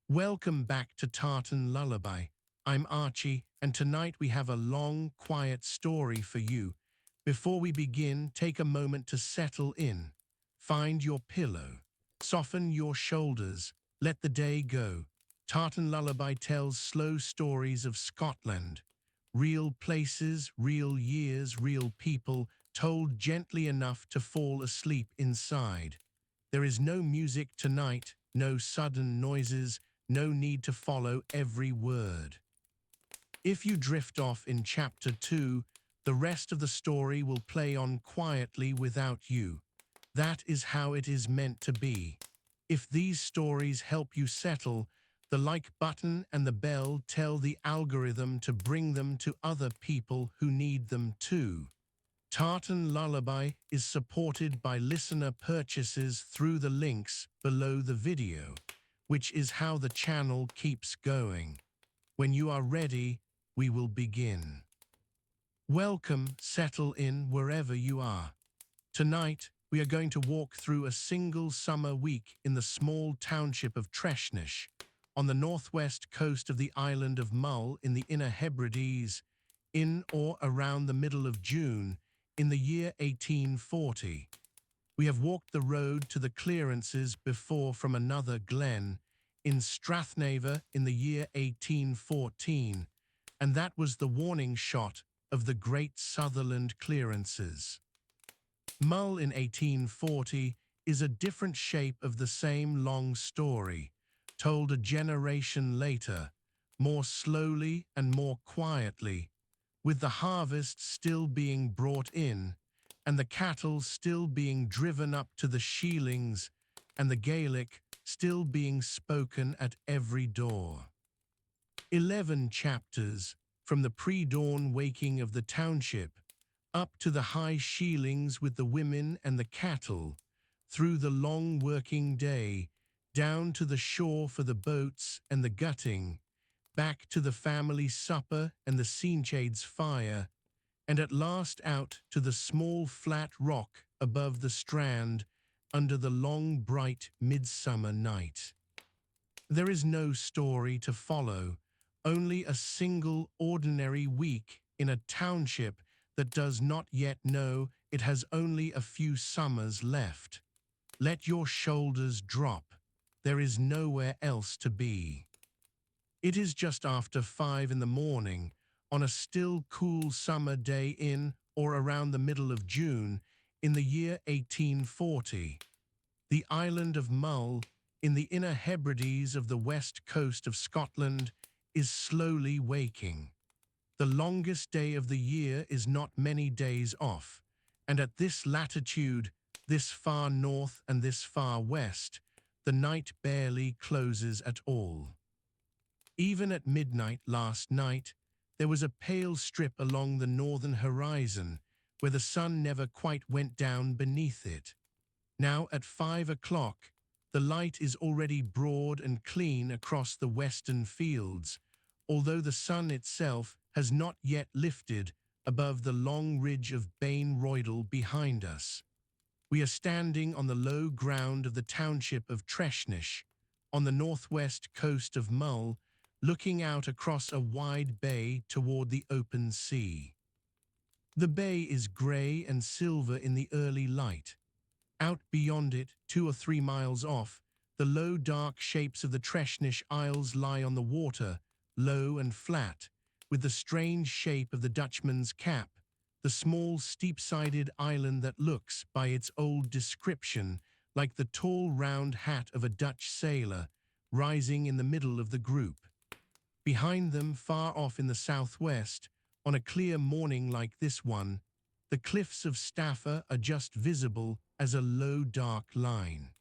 Welcome back to Tartan Lullaby. I'm Archie, and tonight we have a long, quiet story for you. Before we begin, take a moment to settle in. Find your pillow. Soften your shoulders. Let the day go. Tartan Lullaby tells slow stories of Scotland. Real places, real years, real people, told gently enough to fall asleep inside. There is no music tonight, no sudden noises, no need to follow every word. If you drift off in chapter 2, the rest of the story will play on quietly without you. That is how it is meant to be. If these stories help you settle, the like button and the bell tell the algorithm to bring them to other people who need them too. Tartan Lullaby is supported by listener purchases through the links below the video, which is how the channel keeps going. When you are ready, we will begin. Welcome, settle in wherever you are. Tonight, we are going to walk through a single summer week in the small township of Treshnish, on the northwest coast of the island of Mull in the Inner Hebrides, in or around the middle of June, in the year 1840. We have walked the road to the clearances before from another glen, in Strathneva in the year 1814, and that was the warning shot of the Great Sutherland clearances. Mull in 1840 is a different shape of the same long story, told a generation later, more slowly and more quietly, with the harvest still being brought in, and the cattle still being driven up to the sheilings, and the Gaelic still being spoken at every door. 11 chapters, from the pre-dawn waking of the township, up to the high sheilings with the women and the cattle, through the long working day, down to the shore for the boats and the gutting, back to the family supper and the Cinchade's fire, and at last out to the small flat rock above the strand under the long bright midsummer night. There is no story to follow, only a single ordinary week in a township that does not yet know it has only a few summers left. Let your shoulders drop. There is nowhere else to be. It is just after 5 in the morning, on a still cool summer day in or around the middle of June, in the year 1840. The island of Mull, in the Inner Hebrides of the west coast of Scotland, is slowly waking. The longest day of the year is not many days off, and at this latitude, this far north and this far west, the night barely closes at all. Even at midnight last night, there was a pale strip along the northern horizon where the sun never quite went down beneath it. Now at 5 o'clock, the light is already broad and clean across the western fields, although the sun itself has not yet lifted above the long ridge of Bain Roydal behind us. We are standing on the low ground of the township of Treshnish, on the northwest coast of Mull, looking out across a wide bay toward the open sea. The bay is grey and silver in the early light. Out beyond it, 2 or 3 miles off, the low dark shapes of the Treshnish Isles lie on the water, low and flat, with the strange shape of the Dutchman's cap, the small steep-sided island that looks, by its old description, like the tall round hat of a Dutch sailor, rising in the middle of the group. Behind them, far off in the southwest, on a clear morning like this one, the cliffs of Staffa are just visible as a low dark line.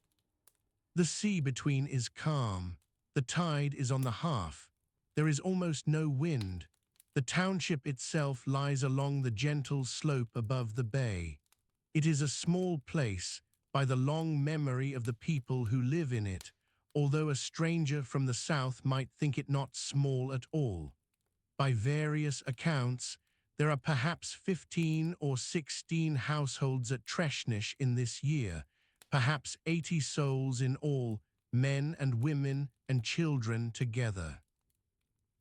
The sea between is calm, the tide is on the half, there is almost no wind. The township itself lies along the gentle slope above the bay. It is a small place, by the long memory of the people who live in it, although a stranger from the south might think it not small at all. By various accounts, there are perhaps 15 or 16 households at Treshnish in this year, perhaps 80 souls in all, men and women and children together.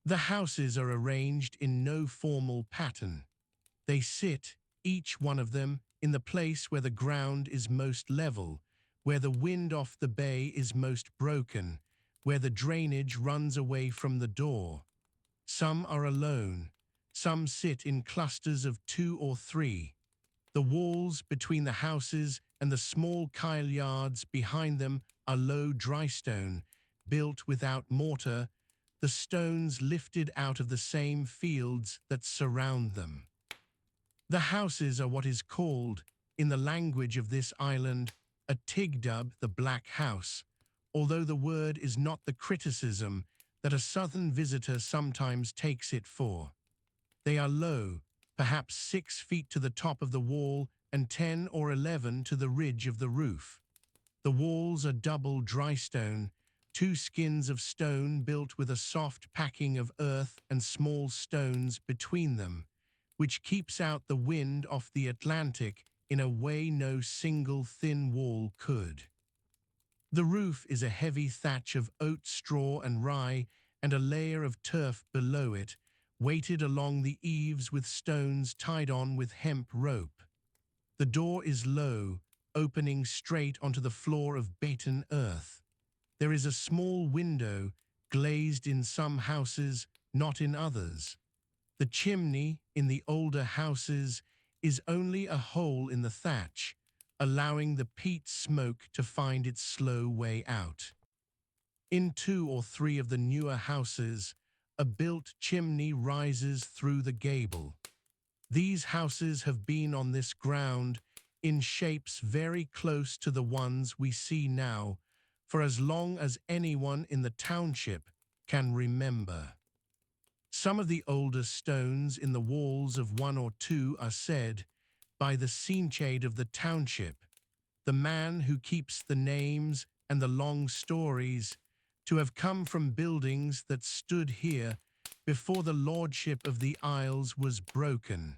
The houses are arranged in no formal pattern. They sit, each one of them, in the place where the ground is most level, where the wind off the bay is most broken, where the drainage runs away from the door. Some are alone, some sit in clusters of 2 or 3. The walls between the houses and the small kyle yards behind them are low dry stone, built without mortar, the stones lifted out of the same fields that surround them. The houses are what is called, in the language of this island, a tigdub, the black house, although the word is not the criticism that a southern visitor sometimes takes it for. They are low, perhaps 6 feet to the top of the wall and 10 or 11 to the ridge of the roof. The walls are double dry stone, 2 skins of stone built with a soft packing of earth and small stones between them, which keeps out the wind off the Atlantic in a way no single thin wall could. The roof is a heavy thatch of oat straw and rye and a layer of turf below it, weighted along the eaves with stones tied on with hemp rope. The door is low, opening straight onto the floor of baton earth. There is a small window, glazed in some houses, not in others. The chimney, in the older houses, is only a hole in the thatch, allowing the peat smoke to find its slow way out. In 2 or 3 of the newer houses, a built chimney rises through the gable. These houses have been on this ground, in shapes very close to the ones we see now, for as long as anyone in the township can remember. Some of the oldest stones in the walls of 1 or 2 are said, by the Sinchade of the township, the man who keeps the names and the long stories, to have come from buildings that stood here before the lordship of the Isles was broken,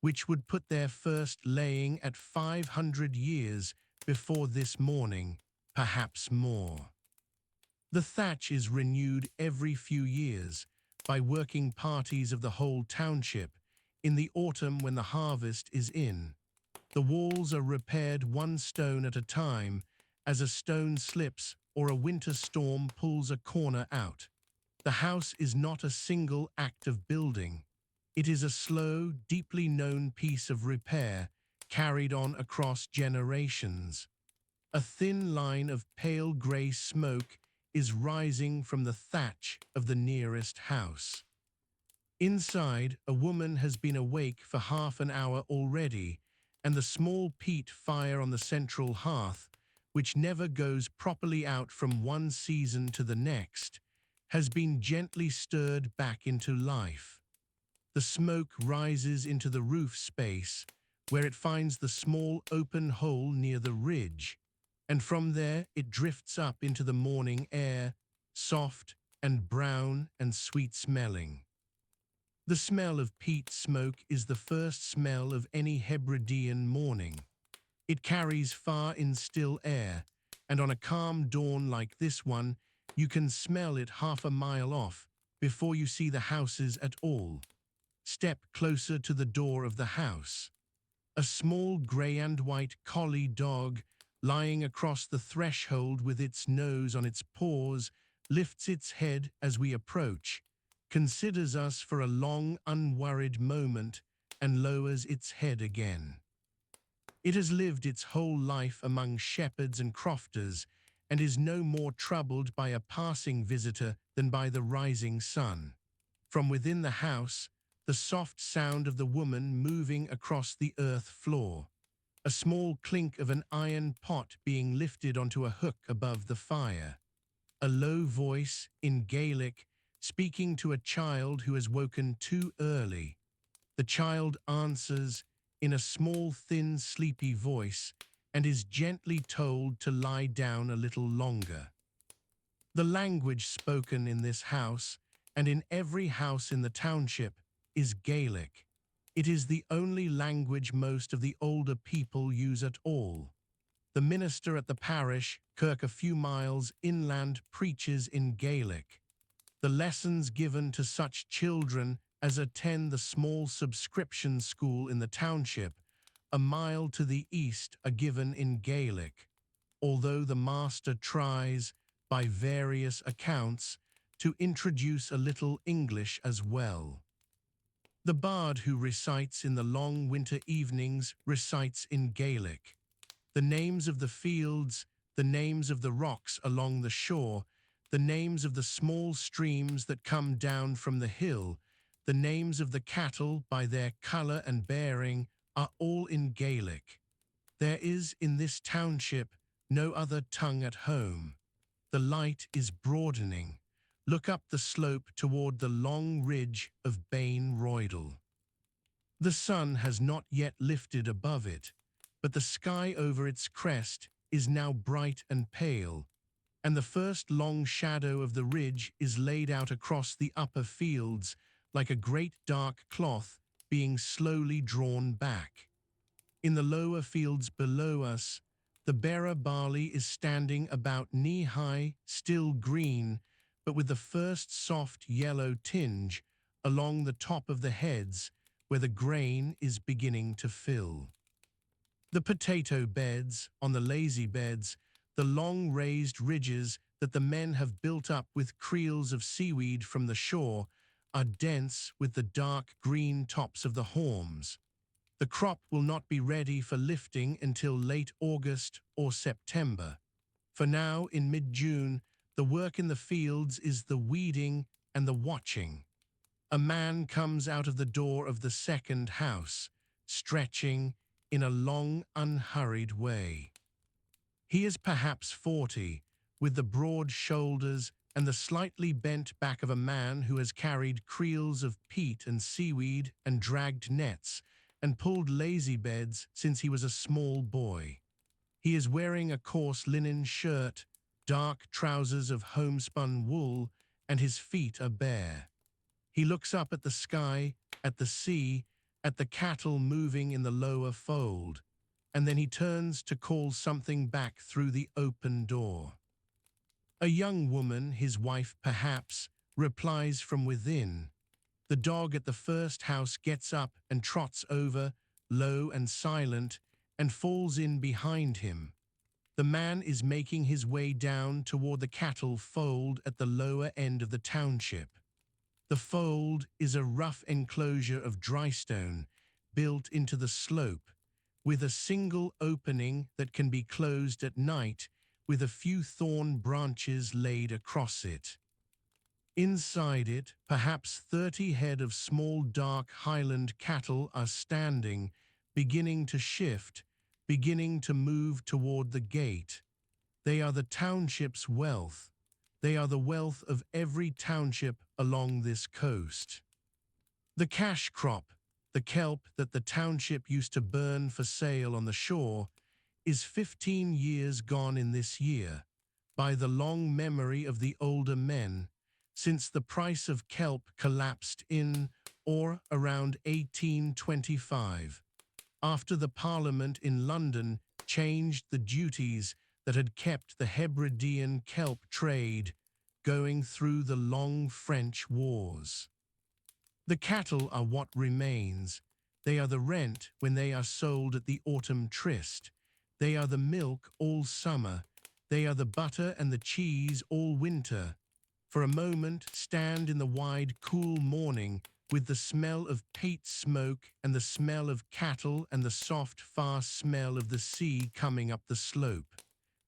which would put their first laying at 500 years before this morning, perhaps more. The thatch is renewed every few years by working parties of the whole township in the autumn when the harvest is in. The walls are repaired 1 stone at a time as a stone slips or a winter storm pulls a corner out. The house is not a single act of building. It is a slow, deeply known piece of repair carried on across generations. A thin line of pale grey smoke is rising from the thatch of the nearest house. Inside, a woman has been awake for half an hour already, and the small peat fire on the central hearth, which never goes properly out from one season to the next, has been gently stirred back into life. The smoke rises into the roof space, where it finds the small open hole near the ridge, and from there it drifts up into the morning air, soft and brown and sweet-smelling. The smell of peat smoke is the first smell of any Hebridean morning. It carries far in still air, and on a calm dawn like this one, you can smell it half a mile off before you see the houses at all. Step closer to the door of the house. A small grey and white collie dog, lying across the threshold with its nose on its paws, lifts its head as we approach, considers us for a long, unworried moment, and lowers its head again. It has lived its whole life among shepherds and crofters, and is no more troubled by a passing visitor than by the rising sun. From within the house, the soft sound of the woman moving across the earth floor, a small clink of an iron pot being lifted onto a hook above the fire, a low voice in Gaelic speaking to a child who has woken too early. The child answers in a small, thin, sleepy voice and is gently told to lie down a little longer. The language spoken in this house and in every house in the township is Gaelic. It is the only language most of the older people use at all. The minister at the parish kirk a few miles inland preaches in Gaelic. The lessons given to such children as attend the small subscription school in the township, a mile to the east, are given in Gaelic, although the master tries, by various accounts, to introduce a little English as well. The bard who recites in the long winter evenings recites in Gaelic. The names of the fields, the names of the rocks along the shore, the names of the small streams that come down from the hill, the names of the cattle by their colour and bearing are all in Gaelic. There is in this township no other tongue at home. The light is broadening. Look up the slope toward the long ridge of Bain Roydal. The sun has not yet lifted above it, but the sky over its crest is now bright and pale, and the first long shadow of the ridge is laid out across the upper fields like a great dark cloth being slowly drawn back. In the lower fields below us, the bearer barley is standing about knee-high, still green, but with the first soft yellow tinge along the top of the heads where the grain is beginning to fill. The potato beds, on the lazy beds, the long raised ridges that the men have built up with creels of seaweed from the shore, are dense with the dark green tops of the haulms. The crop will not be ready for lifting until late August or September. For now, in mid-June, the work in the fields is the weeding and the watching. A man comes out of the door of the second house, stretching in a long, unhurried way. He is perhaps 40, with the broad shoulders and the slightly bent back of a man who has carried creels of peat and seaweed and dragged nets and pulled lazy beds since he was a small boy. He is wearing a coarse linen shirt, dark trousers of homespun wool, and his feet are bare. He looks up at the sky, at the sea, at the cattle moving in the lower fold, and then he turns to call something back through the open door. A young woman, his wife perhaps, replies from within. The dog at the first house gets up and trots over, low and silent, and falls in behind him. The man is making his way down toward the cattle fold at the lower end of the township. The fold is a rough enclosure of drystone built into the slope, with a single opening that can be closed at night with a few thorn branches laid across it. Inside it, perhaps 30 head of small dark Highland cattle are standing, beginning to shift, beginning to move toward the gate. They are the township's wealth. They are the wealth of every township along this coast. The cash crop, the kelp that the township used to burn for sale on the shore, is 15 years gone in this year, by the long memory of the older men, since the price of kelp collapsed in or around 1825, after the Parliament in London changed the duties that had kept the Hebridean kelp trade going through the long French wars. The cattle are what remains. They are the rent when they are sold at the autumn tryst. They are the milk all summer. They are the butter and the cheese all winter. For a moment, stand in the wide, cool morning with the smell of peat smoke and the smell of cattle and the soft, far smell of the sea coming up the slope.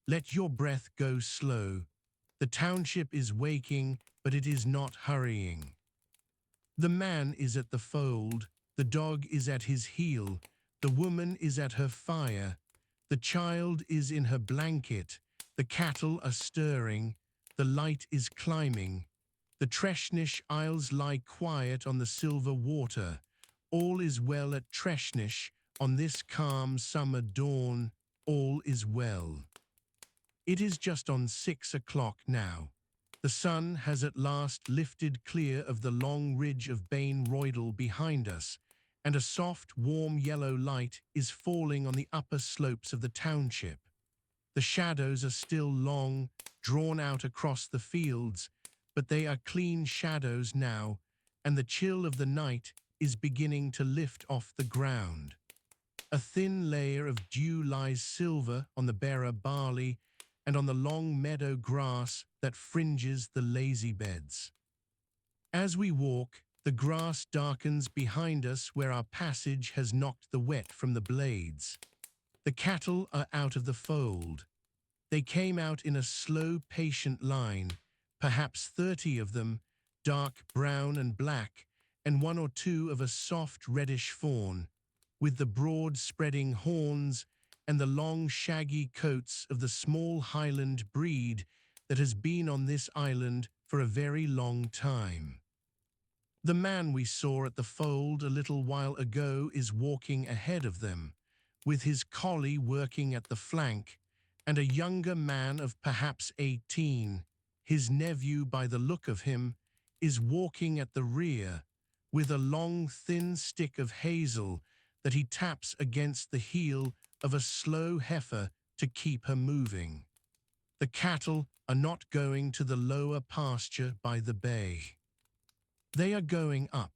Let your breath go slow. The township is waking, but it is not hurrying. The man is at the fold, the dog is at his heel, the woman is at her fire, the child is in her blanket, the cattle are stirring, the light is climbing. The Treshnish Isles lie quiet on the silver water. All is well at Treshnish on this calm summer dawn. All is well. It is just on 6 o'clock now. The sun has at last lifted clear of the long ridge of Bain Roydal behind us, and a soft, warm yellow light is falling on the upper slopes of the township. The shadows are still long, drawn out across the fields, but they are clean shadows now, and the chill of the night is beginning to lift off the ground. A thin layer of dew lies silver on the bare barley and on the long meadow grass that fringes the lazy beds. As we walk, the grass darkens behind us where our passage has knocked the wet from the blades. The cattle are out of the fold. They came out in a slow, patient line, perhaps 30 of them, dark brown and black, and one or two of a soft reddish fawn, with the broad spreading horns and the long shaggy coats of the small highland breed that has been on this island for a very long time. The man we saw at the fold a little while ago is walking ahead of them, with his collie working at the flank, and a younger man of perhaps 18, his nephew by the look of him, is walking at the rear, with a long thin stick of hazel that he taps against the heel of a slow heifer to keep her moving. The cattle are not going to the lower pasture by the bay. They are going up.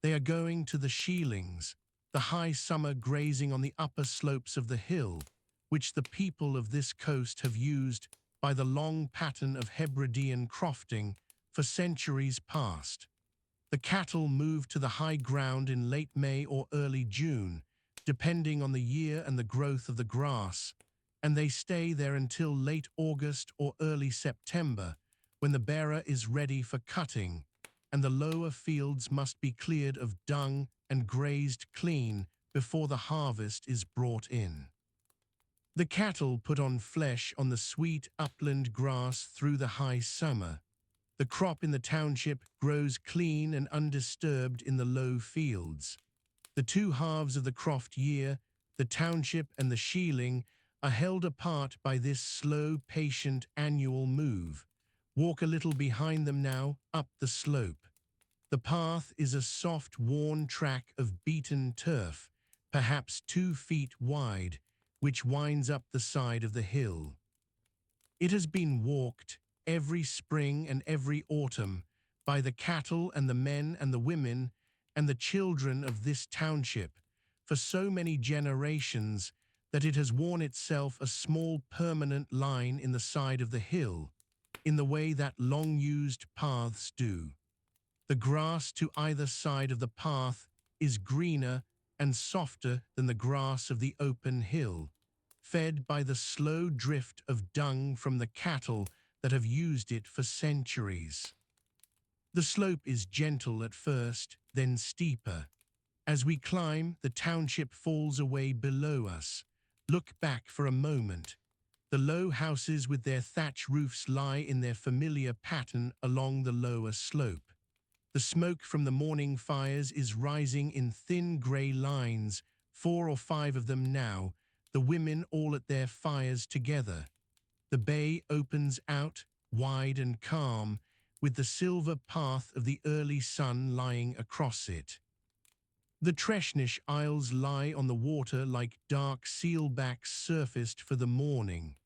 They are going to the sheelings, the high summer grazing on the upper slopes of the hill, which the people of this coast have used by the long pattern of Hebridean crofting for centuries past. The cattle move to the high ground in late May or early June, depending on the year and the growth of the grass, and they stay there until late August or early September, when the bearer is ready for cutting, and the lower fields must be cleared of dung and grazed clean before the harvest is brought in. The cattle put on flesh on the sweet upland grass through the high summer. The crop in the township grows clean and undisturbed in the low fields. The two halves of the croft year, the township and the shealing, are held apart by this slow, patient annual move. Walk a little behind them now, up the slope. The path is a soft, worn track of beaten turf, perhaps 2 feet wide, which winds up the side of the hill. It has been walked every spring and every autumn by the cattle and the men and the women and the children of this township for so many generations that it has worn itself a small permanent line in the side of the hill, in the way that long-used paths do. The grass to either side of the path is greener and softer than the grass of the open hill, fed by the slow drift of dung from the cattle that have used it for centuries. The slope is gentle at first, then steeper. As we climb, the township falls away below us. Look back for a moment. The low houses with their thatch roofs lie in their familiar pattern along the lower slope. The smoke from the morning fires is rising in thin grey lines, 4 or 5 of them now, the women all at their fires together. The bay opens out, wide and calm, with the silver path of the early sun lying across it. The Treshnish Isles lie on the water like dark sealbacks surfaced for the morning.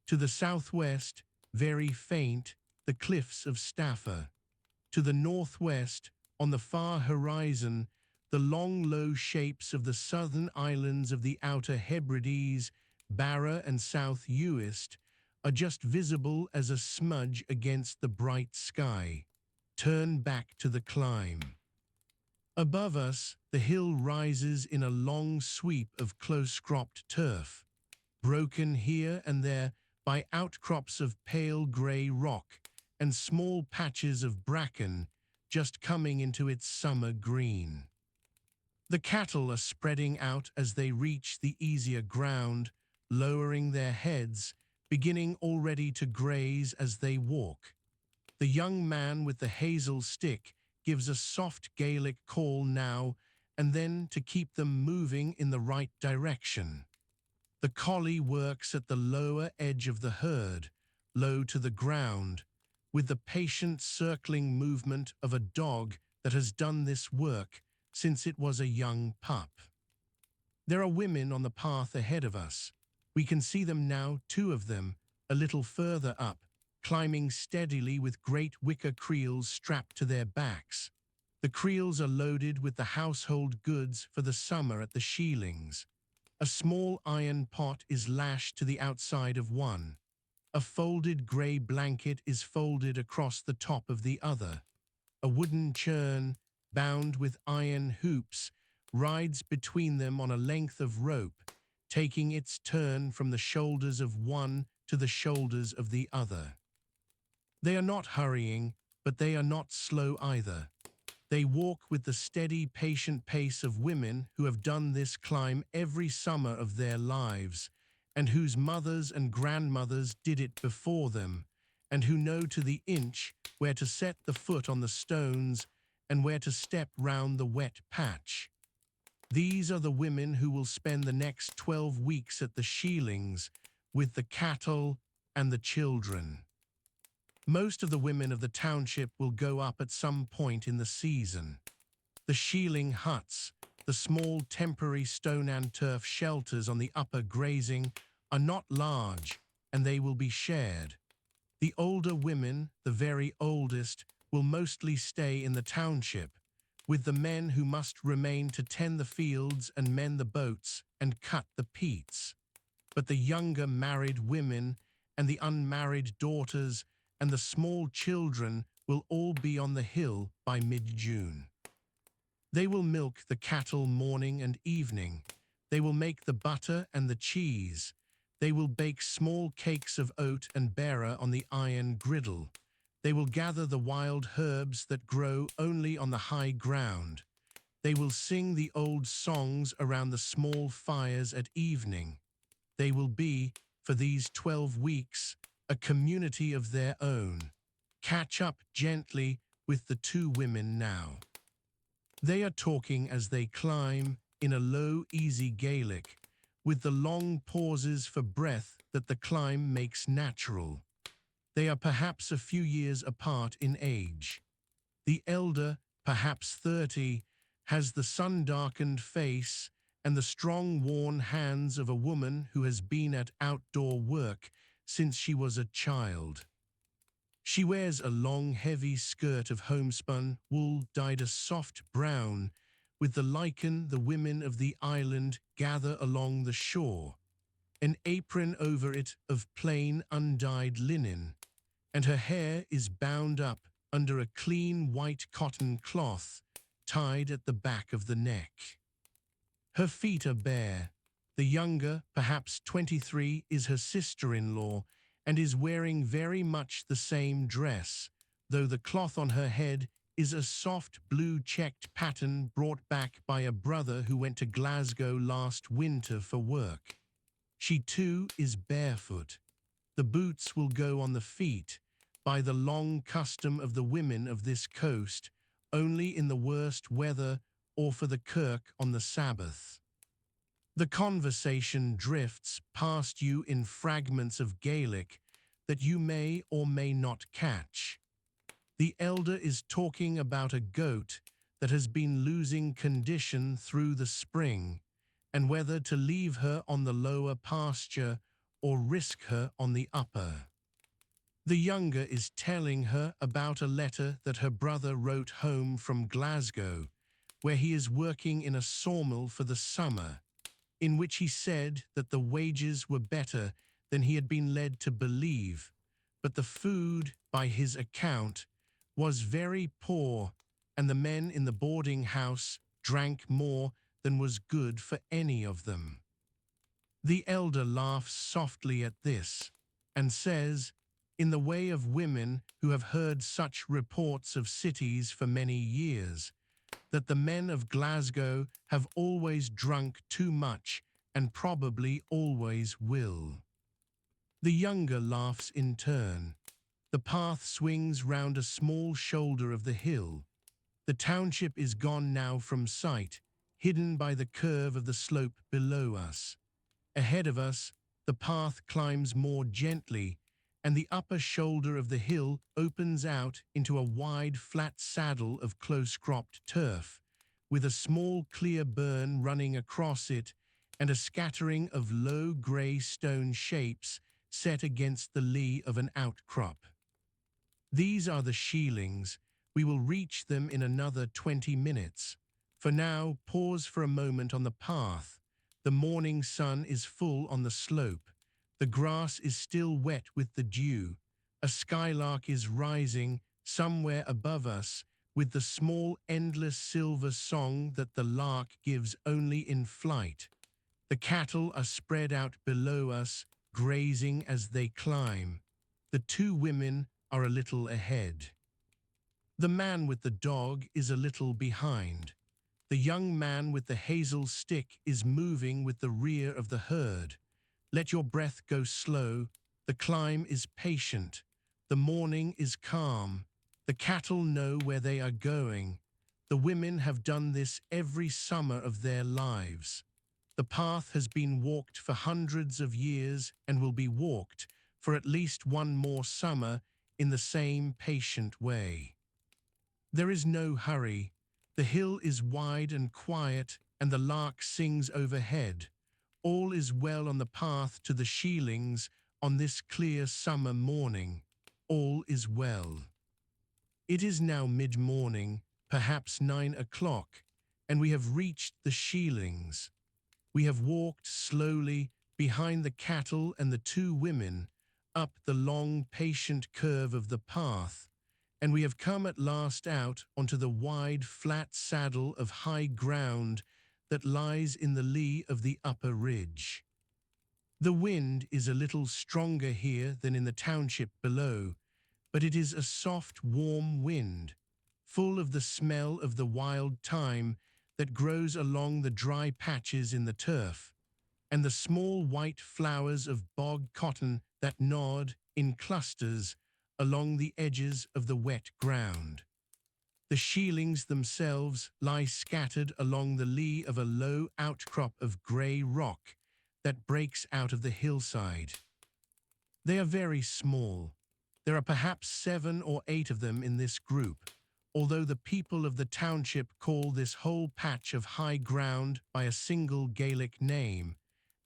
To the southwest, very faint, the cliffs of Stafford. To the northwest, on the far horizon, the long low shapes of the southern islands of the Outer Hebrides, Barra and South Uist, are just visible as a smudge against the bright sky. Turn back to the climb. Above us, the hill rises in a long sweep of close-cropped turf, broken here and there by outcrops of pale grey rock and small patches of bracken just coming into its summer green. The cattle are spreading out as they reach the easier ground, lowering their heads, beginning already to graze as they walk. The young man with the hazel stick gives a soft Gaelic call now and then to keep them moving in the right direction. The collie works at the lower edge of the herd, low to the ground, with the patient circling movement of a dog that has done this work since it was a young pup. There are women on the path ahead of us, We can see them now, two of them, a little further up, climbing steadily with great wicker creels strapped to their backs. The creels are loaded with the household goods for the summer at the sheilings. A small iron pot is lashed to the outside of one. A folded grey blanket is folded across the top of the other. A wooden churn, bound with iron hoops, rides between them on a length of rope, taking its turn from the shoulders of one to the shoulders of the other. They are not hurrying, but they are not slow either. They walk with the steady, patient pace of women who have done this climb every summer of their lives, and whose mothers and grandmothers did it before them, and who know to the inch where to set the foot on the stones and where to step round the wet patch. These are the women who will spend the next 12 weeks at the sheilings with the cattle and the children. Most of the women of the township will go up at some point in the season. The shealing huts, the small temporary stone and turf shelters on the upper grazing, are not large, and they will be shared. The older women, the very oldest, will mostly stay in the township, with the men who must remain to tend the fields and mend the boats and cut the peats. But the younger married women and the unmarried daughters and the small children will all be on the hill by mid-June. They will milk the cattle morning and evening. They will make the butter and the cheese. They will bake small cakes of oat and bearer on the iron griddle. They will gather the wild herbs that grow only on the high ground. They will sing the old songs around the small fires at evening. They will be, for these 12 weeks, a community of their own. Catch up gently with the two women now. They are talking as they climb in a low, easy Gaelic, with the long pauses for breath that the climb makes natural. They are perhaps a few years apart in age. The elder, perhaps 30, has the sun-darkened face and the strong, worn hands of a woman who has been at outdoor work since she was a child. She wears a long, heavy skirt of homespun wool dyed a soft brown, with the lichen the women of the island gather along the shore, an apron over it of plain, undyed linen, and her hair is bound up under a clean white cotton cloth tied at the back of the neck. Her feet are bare. The younger, perhaps 23, is her sister-in-law and is wearing very much the same dress, though the cloth on her head is a soft blue checked pattern brought back by a brother who went to Glasgow last winter for work. She too is barefoot. The boots will go on the feet, by the long custom of the women of this coast, only in the worst weather or for the kirk on the Sabbath. The conversation drifts past you in fragments of Gaelic that you may or may not catch. The elder is talking about a goat that has been losing condition through the spring, and whether to leave her on the lower pasture or risk her on the upper. The younger is telling her about a letter that her brother wrote home from Glasgow, where he is working in a sawmill for the summer, in which he said that the wages were better than he had been led to believe, but the food, by his account, was very poor, and the men in the boarding house drank more than was good for any of them. The elder laughs softly at this, and says, in the way of women who have heard such reports of cities for many years, that the men of Glasgow have always drunk too much and probably always will. The younger laughs in turn. The path swings round a small shoulder of the hill. The township is gone now from sight, hidden by the curve of the slope below us. Ahead of us, the path climbs more gently, and the upper shoulder of the hill opens out into a wide, flat saddle of close-cropped turf, with a small, clear burn running across it and a scattering of low grey stone shapes set against the lee of an outcrop. These are the Sheelings. We will reach them in another 20 minutes. For now, pause for a moment on the path. The morning sun is full on the slope. The grass is still wet with the dew. A skylark is rising somewhere above us, with the small endless silver song that the lark gives only in flight. The cattle are spread out below us, grazing as they climb. The two women are a little ahead. The man with the dog is a little behind. The young man with the hazel stick is moving with the rear of the herd. Let your breath go slow. The climb is patient. The morning is calm. The cattle know where they are going. The women have done this every summer of their lives. The path has been walked for hundreds of years and will be walked for at least one more summer in the same patient way. There is no hurry. The hill is wide and quiet, and the lark sings overhead. All is well on the path to the Sheelings on this clear summer morning. All is well. It is now mid-morning, perhaps 9 o'clock, and we have reached the Sheelings. We have walked slowly behind the cattle and the two women, up the long, patient curve of the path, and we have come at last out onto the wide, flat saddle of high ground that lies in the lee of the upper ridge. The wind is a little stronger here than in the township below, but it is a soft, warm wind, full of the smell of the wild thyme that grows along the dry patches in the turf, and the small white flowers of bog cotton that nod in clusters along the edges of the wet ground. The Sheelings themselves lie scattered along the lee of a low outcrop of grey rock that breaks out of the hillside. They are very small. There are perhaps 7 or 8 of them in this group, although the people of the township call this whole patch of high ground by a single Gaelic name,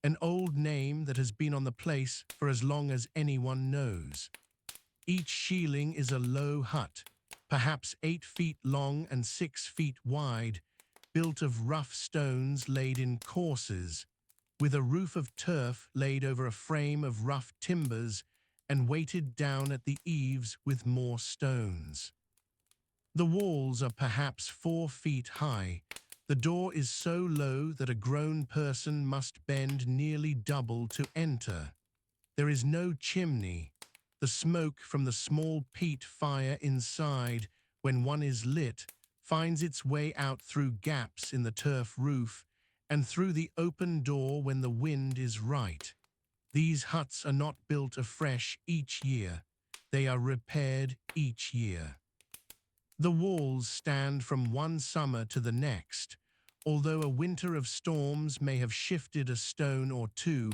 an old name that has been on the place for as long as anyone knows. Each Sheeling is a low hut, perhaps 8 feet long and 6 feet wide, built of rough stones laid in courses, with a roof of turf laid over a frame of rough timbers and weighted down at the eaves with more stones. The walls are perhaps 4 feet high. The door is so low that a grown person must bend nearly double to enter. There is no chimney. The smoke from the small peat fire inside, when one is lit, finds its way out through gaps in the turf roof and through the open door when the wind is right. These huts are not built afresh each year. They are repaired each year. The walls stand from one summer to the next, although a winter of storms may have shifted a stone or two,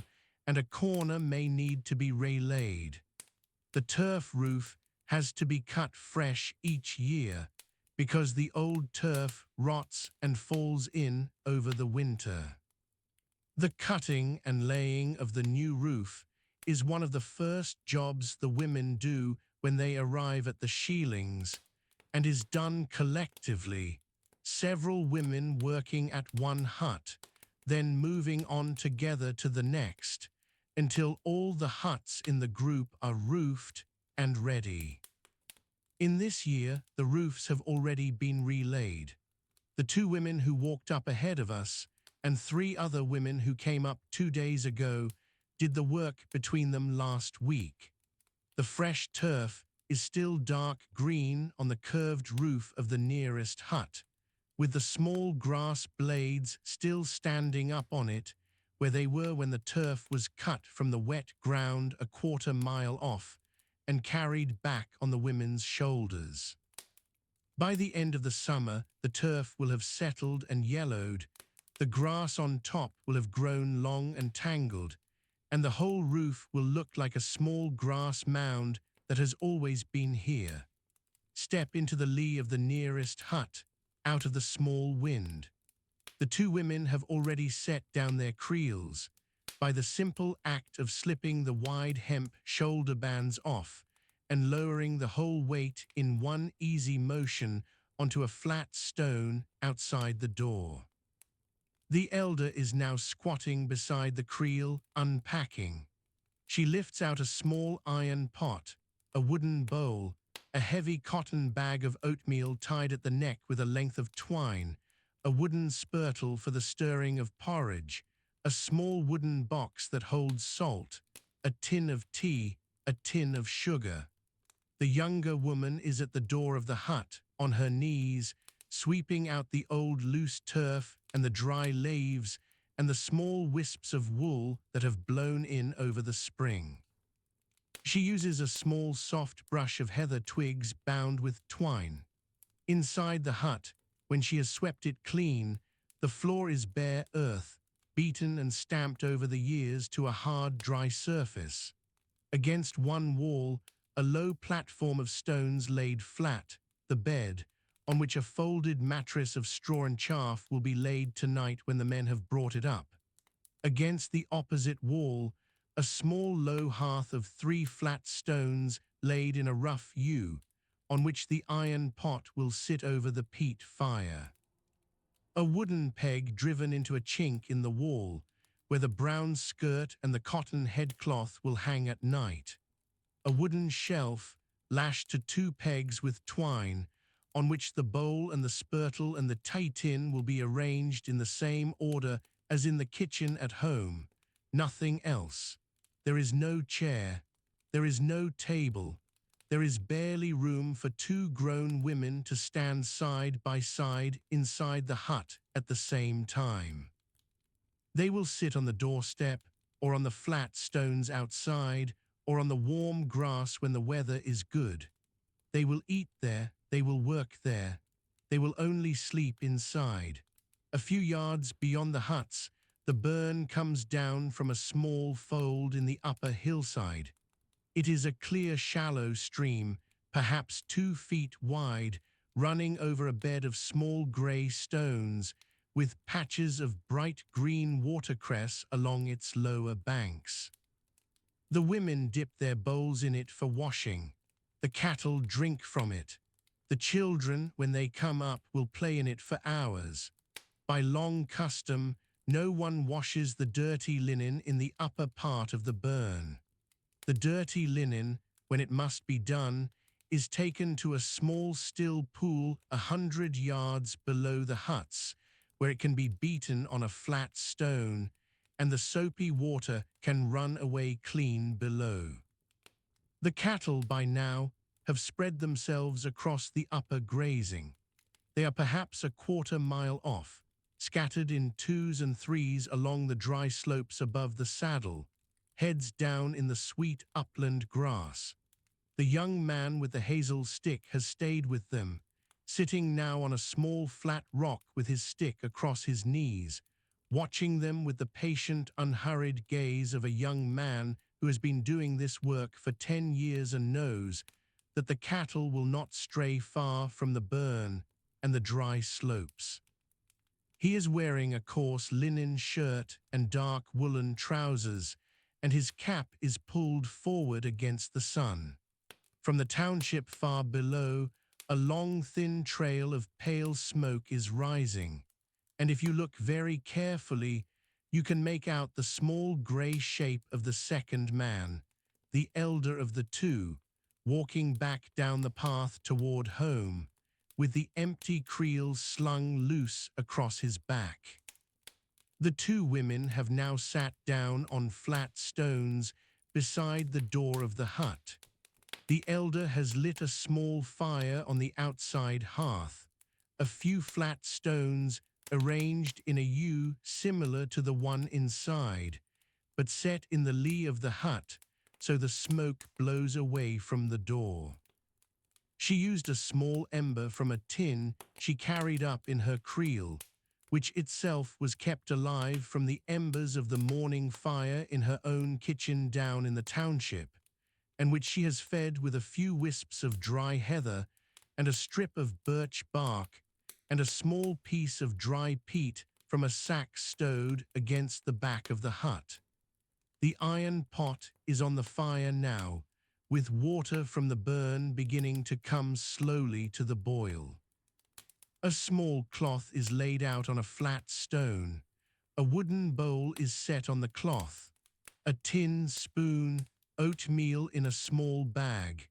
and a corner may need to be relaid. The turf roof has to be cut fresh each year, because the old turf rots and falls in over the winter. The cutting and laying of the new roof is one of the first jobs the women do when they arrive at the Sheelings, and is done collectively, several women working at one hut, then moving on together to the next, until all the huts in the group are roofed and ready. In this year, the roofs have already been relaid. The 2 women who walked up ahead of us and 3 other women who came up 2 days ago did the work between them last week. The fresh turf is still dark green on the curved roof of the nearest hut, with the small grass blades still standing up on it where they were when the turf was cut from the wet ground a quarter mile off and carried back on the women's shoulders. By the end of the summer, the turf will have settled and yellowed, the grass on top will have grown long and tangled, and the whole roof will look like a small grass mound that has always been here. Step into the lee of the nearest hut, out of the small wind. The two women have already set down their creels. By the simple act of slipping the wide hemp shoulder bands off and lowering the whole weight in one easy motion onto a flat stone outside the door. The elder is now squatting beside the creel, unpacking. She lifts out a small iron pot, a wooden bowl, a heavy cotton bag of oatmeal tied at the neck with a length of twine, a wooden spurtle for the stirring of porridge, a small wooden box that holds salt, a tin of tea, a tin of sugar. The younger woman is at the door of the hut, on her knees, sweeping out the old loose turf and the dry leaves and the small wisps of wool that have blown in over the spring. She uses a small soft brush of heather twigs bound with twine. Inside the hut, when she has swept it clean, the floor is bare earth, beaten and stamped over the years to a hard, dry surface. Against one wall, a low platform of stones laid flat, the bed, on which a folded mattress of straw and chaff will be laid tonight when the men have brought it up. Against the opposite wall, a small low hearth of 3 flat stones laid in a rough U, on which the iron pot will sit over the peat fire. A wooden peg driven into a chink in the wall, where the brown skirt and the cotton headcloth will hang at night. A wooden shelf, lashed to 2 pegs with twine, on which the bowl and the spurtle and the tea tin will be arranged in the same order as in the kitchen at home. Nothing else. There is no chair. There is no table. There is barely room for 2 grown women to stand side by side inside the hut at the same time. They will sit on the doorstep, or on the flat stones outside, or on the warm grass when the weather is good. They will eat there, they will work there. They will only sleep inside. A few yards beyond the huts, the burn comes down from a small fold in the upper hillside. It is a clear, shallow stream, perhaps 2 feet wide, running over a bed of small grey stones, with patches of bright green watercress along its lower banks. The women dip their bowls in it for washing. The cattle drink from it. The children, when they come up, will play in it for hours. By long custom, no one washes the dirty linen in the upper part of the burn. The dirty linen, when it must be done, is taken to a small still pool 100 yards below the huts, where it can be beaten on a flat stone, and the soapy water can run away clean below. The cattle by now have spread themselves across the upper grazing. They are perhaps a quarter-mile off, scattered in 2s and 3s along the dry slopes above the saddle, heads down in the sweet upland grass. The young man with the hazel stick has stayed with them, sitting now on a small flat rock with his stick across his knees, watching them with the patient, unhurried gaze of a young man who has been doing this work for 10 years and knows that the cattle will not stray far from the burn and the dry slopes. He is wearing a coarse linen shirt and dark woolen trousers, and his cap is pulled forward against the sun. From the township far below, a long thin trail of pale smoke is rising, and if you look very carefully, you can make out the small grey shape of the second man, the elder of the two, walking back down the path toward home, with the empty creel slung loose across his back. The 2 women have now sat down on flat stones beside the door of the hut. The elder has lit a small fire on the outside hearth, a few flat stones arranged in a U similar to the one inside, but set in the lee of the hut so the smoke blows away from the door. She used a small ember from a tin she carried up in her creel, which itself was kept alive from the embers of the morning fire in her own kitchen down in the township, and which she has fed with a few wisps of dry heather and a strip of birch bark and a small piece of dry peat from a sack stowed against the back of the hut. The iron pot is on the fire now, with water from the burn beginning to come slowly to the boil. A small cloth is laid out on a flat stone. A wooden bowl is set on the cloth. A tin spoon, oatmeal in a small bag.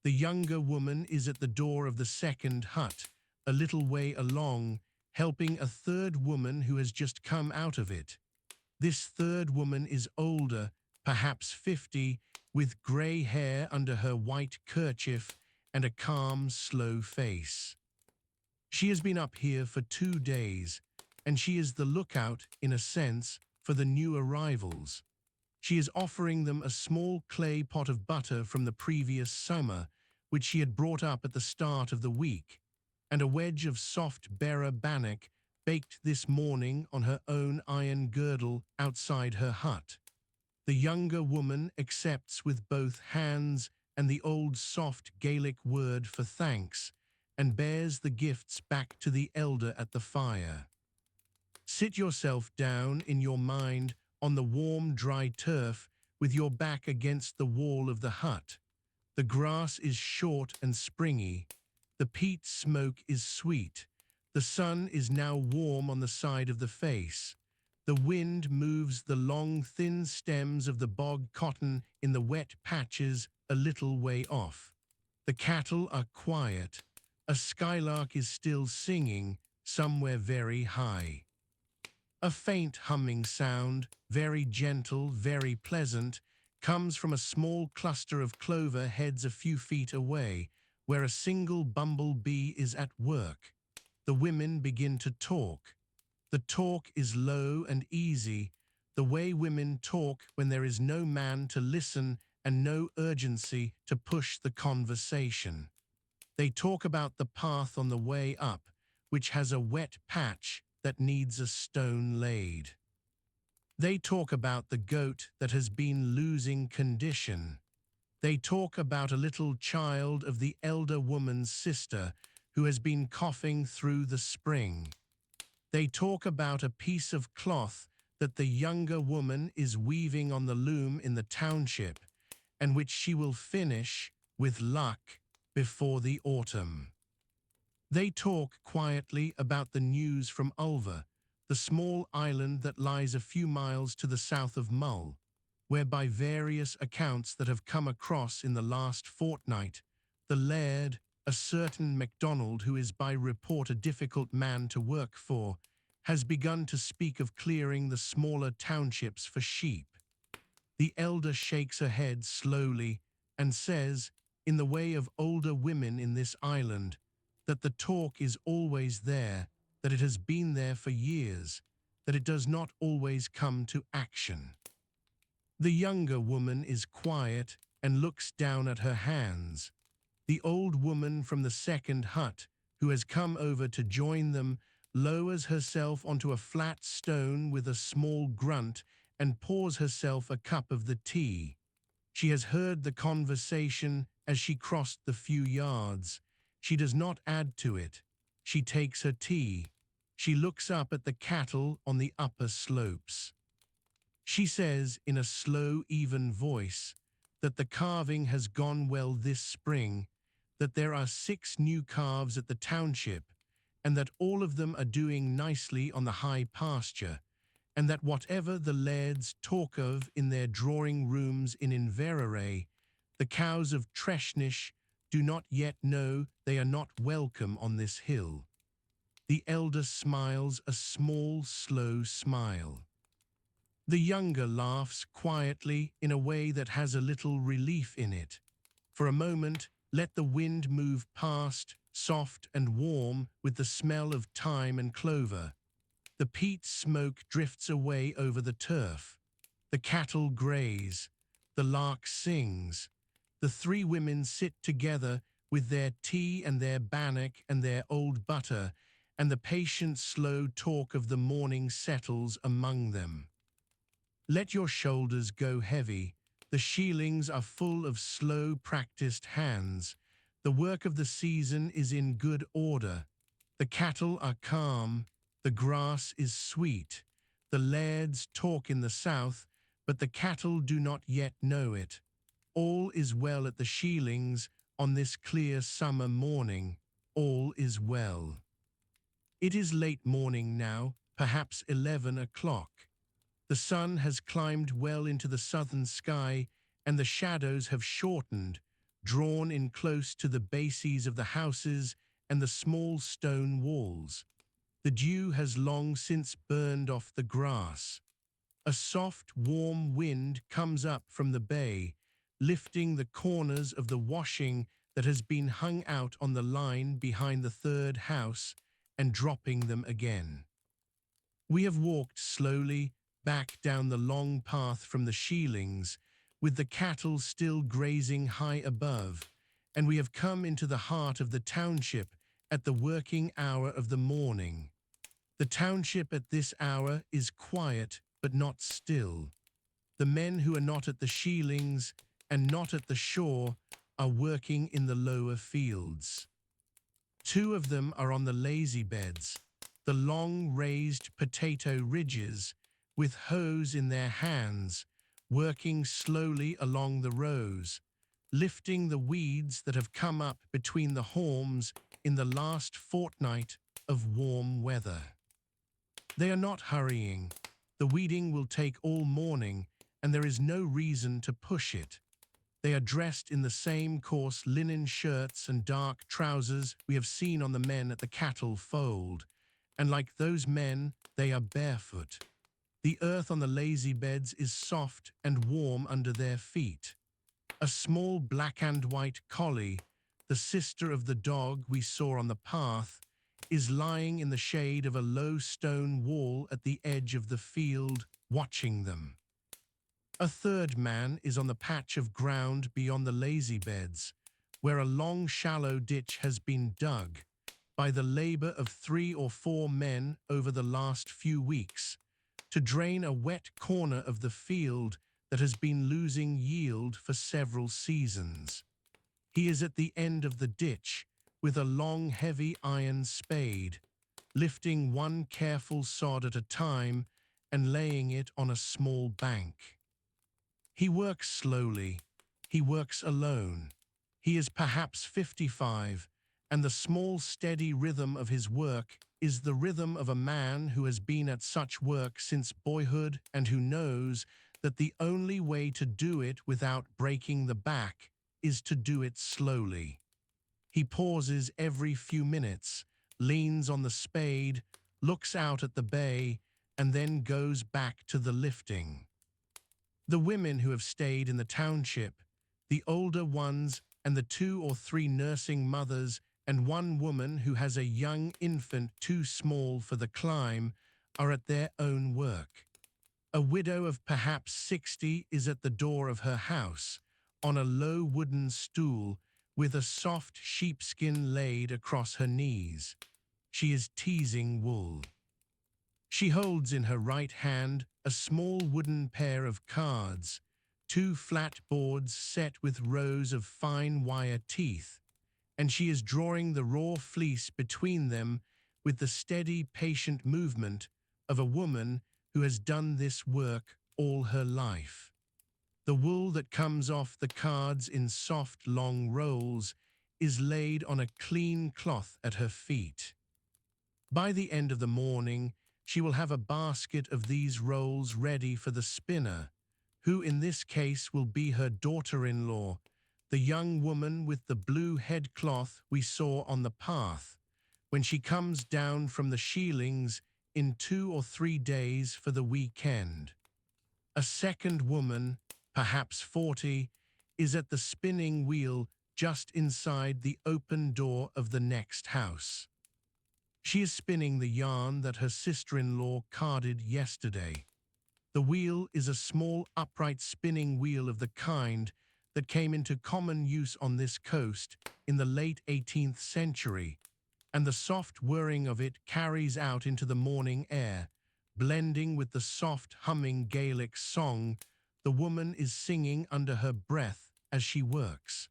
The younger woman is at the door of the second hut, a little way along, helping a third woman who has just come out of it. This third woman is older, perhaps 50, with grey hair under her white kerchief and a calm, slow face. She has been up here for 2 days, and she is the lookout, in a sense, for the new arrivals. She is offering them a small clay pot of butter from the previous summer, which she had brought up at the start of the week, and a wedge of soft berra bannock baked this morning on her own iron girdle outside her hut. The younger woman accepts with both hands and the old soft Gaelic word for thanks, and bears the gifts back to the elder at the fire. Sit yourself down in your mind on the warm, dry turf with your back against the wall of the hut. The grass is short and springy. The peat smoke is sweet. The sun is now warm on the side of the face. The wind moves the long, thin stems of the bog cotton in the wet patches a little way off. The cattle are quiet. A skylark is still singing somewhere very high. A faint humming sound, very gentle, very pleasant, comes from a small cluster of clover heads a few feet away, where a single bumblebee is at work. The women begin to talk. The talk is low and easy, the way women talk when there is no man to listen and no urgency to push the conversation. They talk about the path on the way up, which has a wet patch that needs a stone laid. They talk about the goat that has been losing condition. They talk about a little child of the elder woman's sister who has been coughing through the spring. They talk about a piece of cloth that the younger woman is weaving on the loom in the township, and which she will finish, with luck, before the autumn. They talk quietly about the news from Ulva, the small island that lies a few miles to the south of Mull, where by various accounts that have come across in the last fortnight, the laird, a certain MacDonald who is by report a difficult man to work for, has begun to speak of clearing the smaller townships for sheep. The elder shakes her head slowly and says, in the way of older women in this island, that the talk is always there, that it has been there for years, that it does not always come to action. The younger woman is quiet and looks down at her hands. The old woman from the second hut, who has come over to join them, lowers herself onto a flat stone with a small grunt and pours herself a cup of the tea. She has heard the conversation as she crossed the few yards. She does not add to it. She takes her tea. She looks up at the cattle on the upper slopes. She says in a slow, even voice that the calving has gone well this spring, that there are 6 new calves at the township, and that all of them are doing nicely on the high pasture, and that whatever the lairds talk of in their drawing rooms in Inverary, the cows of Treshnish do not yet know they are not welcome on this hill. The elder smiles a small, slow smile. The younger laughs quietly in a way that has a little relief in it. For a moment, let the wind move past, soft and warm with the smell of thyme and clover. The peat smoke drifts away over the turf. The cattle graze. The lark sings. The 3 women sit together with their tea and their bannock and their old butter, and the patient, slow talk of the morning settles among them. Let your shoulders go heavy. The sheilings are full of slow, practiced hands. The work of the season is in good order. The cattle are calm. The grass is sweet. The lairds talk in the south, but the cattle do not yet know it. All is well at the Sheelings on this clear summer morning. All is well. It is late morning now, perhaps 11 o'clock. The sun has climbed well into the southern sky, and the shadows have shortened, drawn in close to the bases of the houses and the small stone walls. The dew has long since burned off the grass. A soft, warm wind comes up from the bay, lifting the corners of the washing that has been hung out on the line behind the third house and dropping them again. We have walked slowly back down the long path from the Sheelings, with the cattle still grazing high above, and we have come into the heart of the township at the working hour of the morning. The township at this hour is quiet but not still. The men who are not at the Sheelings and not at the shore are working in the lower fields. Two of them are on the lazy beds, the long raised potato ridges, with hoes in their hands, working slowly along the rows, lifting the weeds that have come up between the haulms in the last fortnight of warm weather. They are not hurrying. The weeding will take all morning, and there is no reason to push it. They are dressed in the same coarse linen shirts and dark trousers we have seen on the men at the cattle fold, and like those men, they are barefoot. The earth on the lazy beds is soft and warm under their feet. A small black and white collie, the sister of the dog we saw on the path, is lying in the shade of a low stone wall at the edge of the field, watching them. A third man is on the patch of ground beyond the lazy beds, where a long shallow ditch has been dug by the labor of 3 or 4 men over the last few weeks to drain a wet corner of the field that has been losing yield for several seasons. He is at the end of the ditch with a long, heavy iron spade, lifting one careful sod at a time and laying it on a small bank. He works slowly. He works alone. He is perhaps 55, and the small, steady rhythm of his work is the rhythm of a man who has been at such work since boyhood and who knows that the only way to do it without breaking the back is to do it slowly. He pauses every few minutes, leans on the spade, looks out at the bay, and then goes back to the lifting. The women who have stayed in the township, the older ones and the 2 or 3 nursing mothers and one woman who has a young infant too small for the climb, are at their own work. A widow of perhaps 60 is at the door of her house, on a low wooden stool, with a soft sheepskin laid across her knees. She is teasing wool. She holds in her right hand a small wooden pair of cards, 2 flat boards set with rows of fine wire teeth, and she is drawing the raw fleece between them with the steady, patient movement of a woman who has done this work all her life. The wool that comes off the cards in soft, long rolls is laid on a clean cloth at her feet. By the end of the morning, she will have a basket of these rolls ready for the spinner, who in this case will be her daughter-in-law, the young woman with the blue headcloth we saw on the path, when she comes down from the Sheelings in 2 or 3 days for the weekend. A second woman, perhaps 40, is at the spinning wheel just inside the open door of the next house. She is spinning the yarn that her sister-in-law carded yesterday. The wheel is a small upright spinning wheel of the kind that came into common use on this coast in the late 18th century, and the soft whirring of it carries out into the morning air, blending with the soft humming Gaelic song the woman is singing under her breath as she works.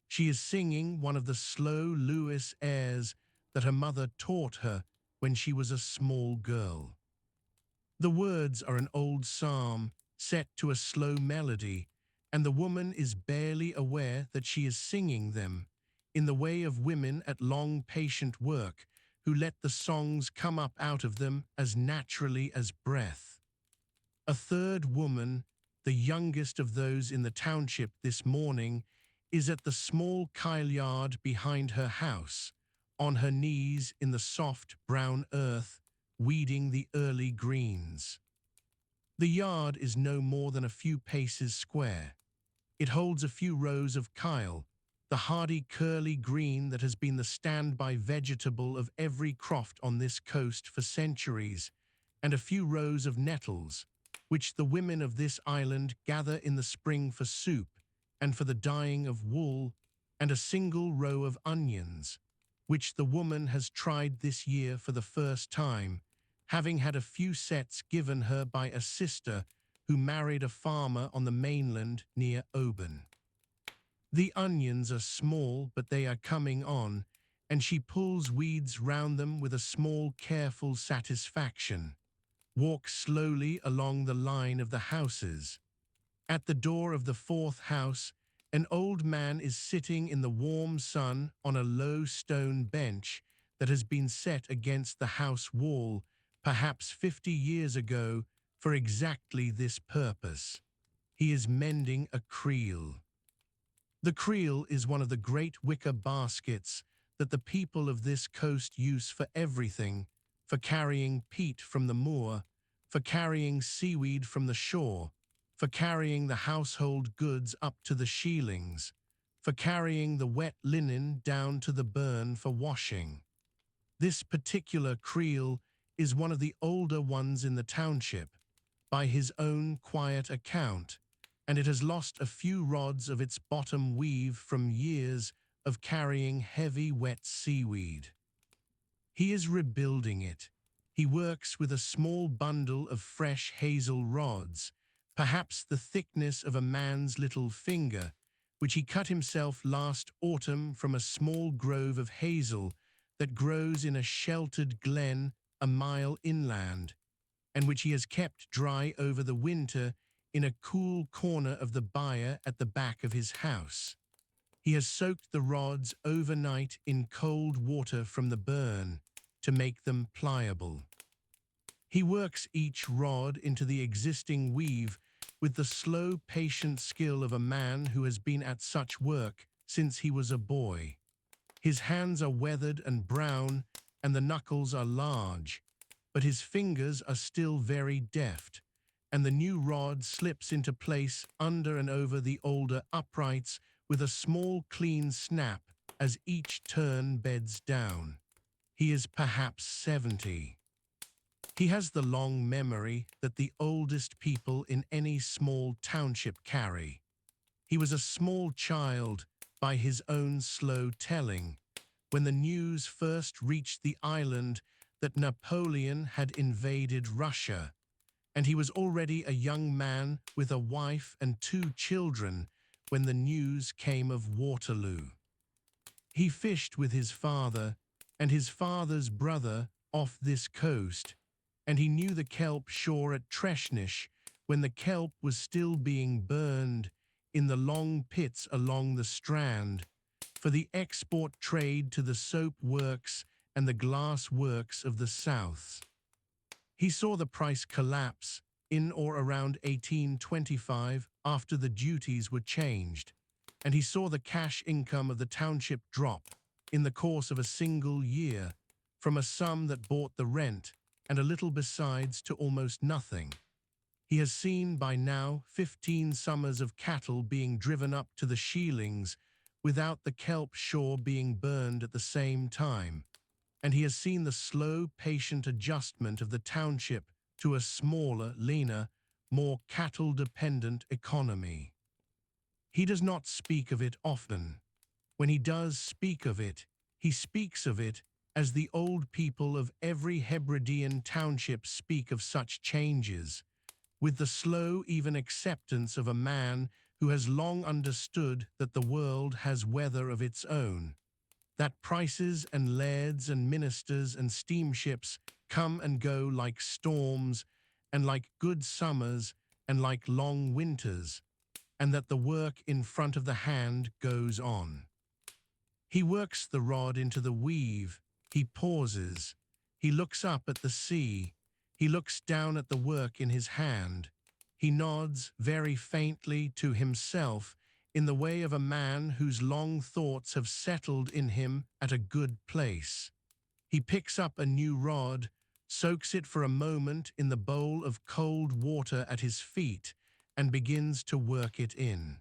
She is singing one of the slow Lewis airs that her mother taught her when she was a small girl. The words are an old psalm set to a slow melody, and the woman is barely aware that she is singing them, in the way of women at long patient work, who let the songs come up out of them as naturally as breath. A third woman, the youngest of those in the township this morning, is at the small kyle yard behind her house, on her knees in the soft brown earth, weeding the early greens. The yard is no more than a few paces square. It holds a few rows of kyle, the hardy curly green that has been the standby vegetable of every croft on this coast for centuries, and a few rows of nettles, which the women of this island gather in the spring for soup and for the dyeing of wool, and a single row of onions, which the woman has tried this year for the first time, having had a few sets given her by a sister who married a farmer on the mainland near Oban. The onions are small, but they are coming on, and she pulls weeds round them with a small, careful satisfaction. Walks slowly along the line of the houses. At the door of the fourth house, an old man is sitting in the warm sun on a low stone bench that has been set against the house wall, perhaps 50 years ago, for exactly this purpose. He is mending a creel. The creel is one of the great wicker baskets that the people of this coast use for everything, for carrying peat from the moor, for carrying seaweed from the shore, for carrying the household goods up to the sheilings, for carrying the wet linen down to the burn for washing. This particular creel is one of the older ones in the township, by his own quiet account, and it has lost a few rods of its bottom weave from years of carrying heavy wet seaweed. He is rebuilding it. He works with a small bundle of fresh hazel rods, perhaps the thickness of a man's little finger, which he cut himself last autumn from a small grove of hazel that grows in a sheltered glen a mile inland, and which he has kept dry over the winter in a cool corner of the byre at the back of his house. He has soaked the rods overnight in cold water from the burn to make them pliable. He works each rod into the existing weave with the slow, patient skill of a man who has been at such work since he was a boy. His hands are weathered and brown, and the knuckles are large, but his fingers are still very deft, and the new rod slips into place under and over the older uprights with a small clean snap as each turn beds down. He is perhaps 70. He has the long memory that the oldest people in any small township carry. He was a small child, by his own slow telling, when the news first reached the island that Napoleon had invaded Russia, and he was already a young man with a wife and 2 children when the news came of Waterloo. He fished with his father and his father's brother off this coast, and he knew the kelp shore at Treshnish when the kelp was still being burned in the long pits along the Strand for the export trade to the soap works and the glass works of the South. He saw the price collapse in or around 1825 after the duties were changed, and he saw the cash income of the township drop in the course of a single year from a sum that bought the rent and a little besides to almost nothing. He has seen by now 15 summers of cattle being driven up to the sheilings without the kelp shore being burned at the same time, and he has seen the slow, patient adjustment of the township to a smaller, leaner, more cattle-dependent economy. He does not speak of it often. When he does speak of it, he speaks of it as the old people of every Hebridean township speak of such changes, with the slow, even acceptance of a man who has long understood that the world has weather of its own. that prices and lairds and ministers and steamships come and go like storms and like good summers and like long winters, and that the work in front of the hand goes on. He works the rod into the weave, he pauses, he looks up at the sea, he looks down at the work in his hand, he nods very faintly to himself in the way of a man whose long thoughts have settled in him at a good place. He picks up a new rod, soaks it for a moment in the bowl of cold water at his feet, and begins to work it in.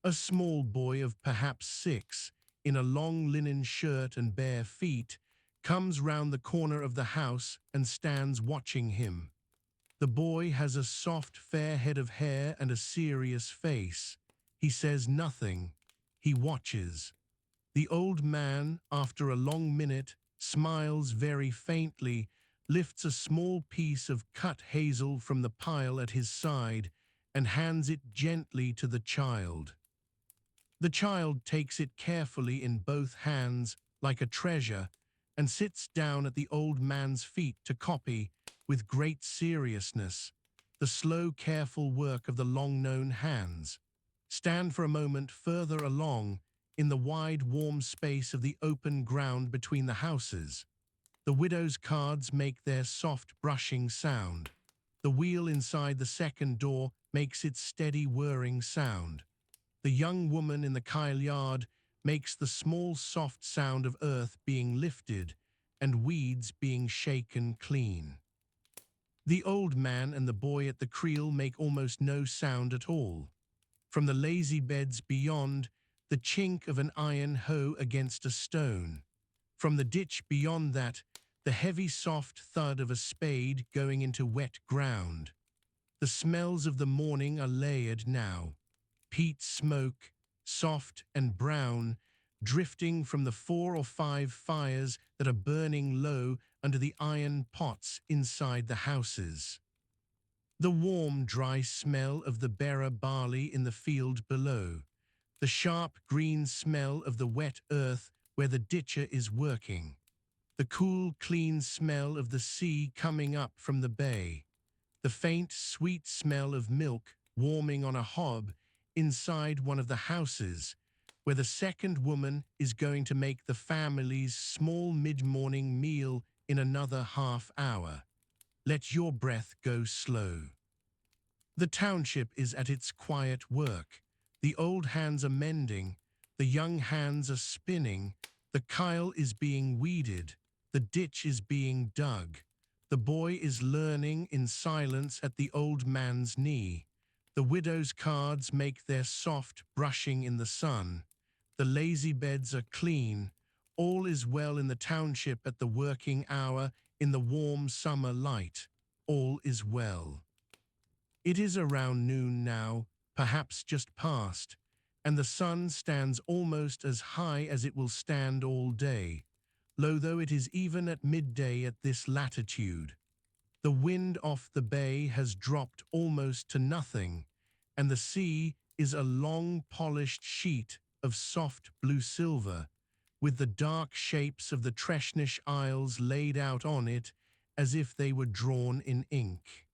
A small boy of perhaps 6, in a long linen shirt and bare feet, comes round the corner of the house and stands watching him. The boy has a soft, fair head of hair and a serious face. He says nothing. He watches. The old man, after a long minute, smiles very faintly, lifts a small piece of cut hazel from the pile at his side, and hands it gently to the child. The child takes it carefully in both hands, like a treasure, and sits down at the old man's feet to copy, with great seriousness, the slow, careful work of the long-known hands. Stand for a moment further along, in the wide, warm space of the open ground between the houses. The widow's cards make their soft brushing sound. The wheel inside the second door makes its steady whirring sound. The young woman in the kyle yard makes the small soft sound of earth being lifted and weeds being shaken clean. The old man and the boy at the creel make almost no sound at all. From the lazy beds beyond, the chink of an iron hoe against a stone. From the ditch beyond that, the heavy soft thud of a spade going into wet ground. The smells of the morning are layered now. Peat smoke, soft and brown, drifting from the 4 or 5 fires that are burning low under the iron pots inside the houses. The warm, dry smell of the bearer barley in the field below. The sharp, green smell of the wet earth where the ditcher is working. The cool, clean smell of the sea coming up from the bay. The faint, sweet smell of milk warming on a hob inside one of the houses, where the second woman is going to make the family's small mid-morning meal in another half hour. Let your breath go slow. The township is at its quiet work. The old hands are mending, the young hands are spinning, the kyle is being weeded, the ditch is being dug. The boy is learning in silence at the old man's knee. The widow's cards make their soft brushing in the sun. The lazy beds are clean. All is well in the township at the working hour, in the warm summer light. All is well. It is around noon now, perhaps just past, and the sun stands almost as high as it will stand all day, low though it is even at midday at this latitude. The wind off the bay has dropped almost to nothing, and the sea is a long polished sheet of soft blue-silver, with the dark shapes of the Treshnish Isles laid out on it as if they were drawn in ink.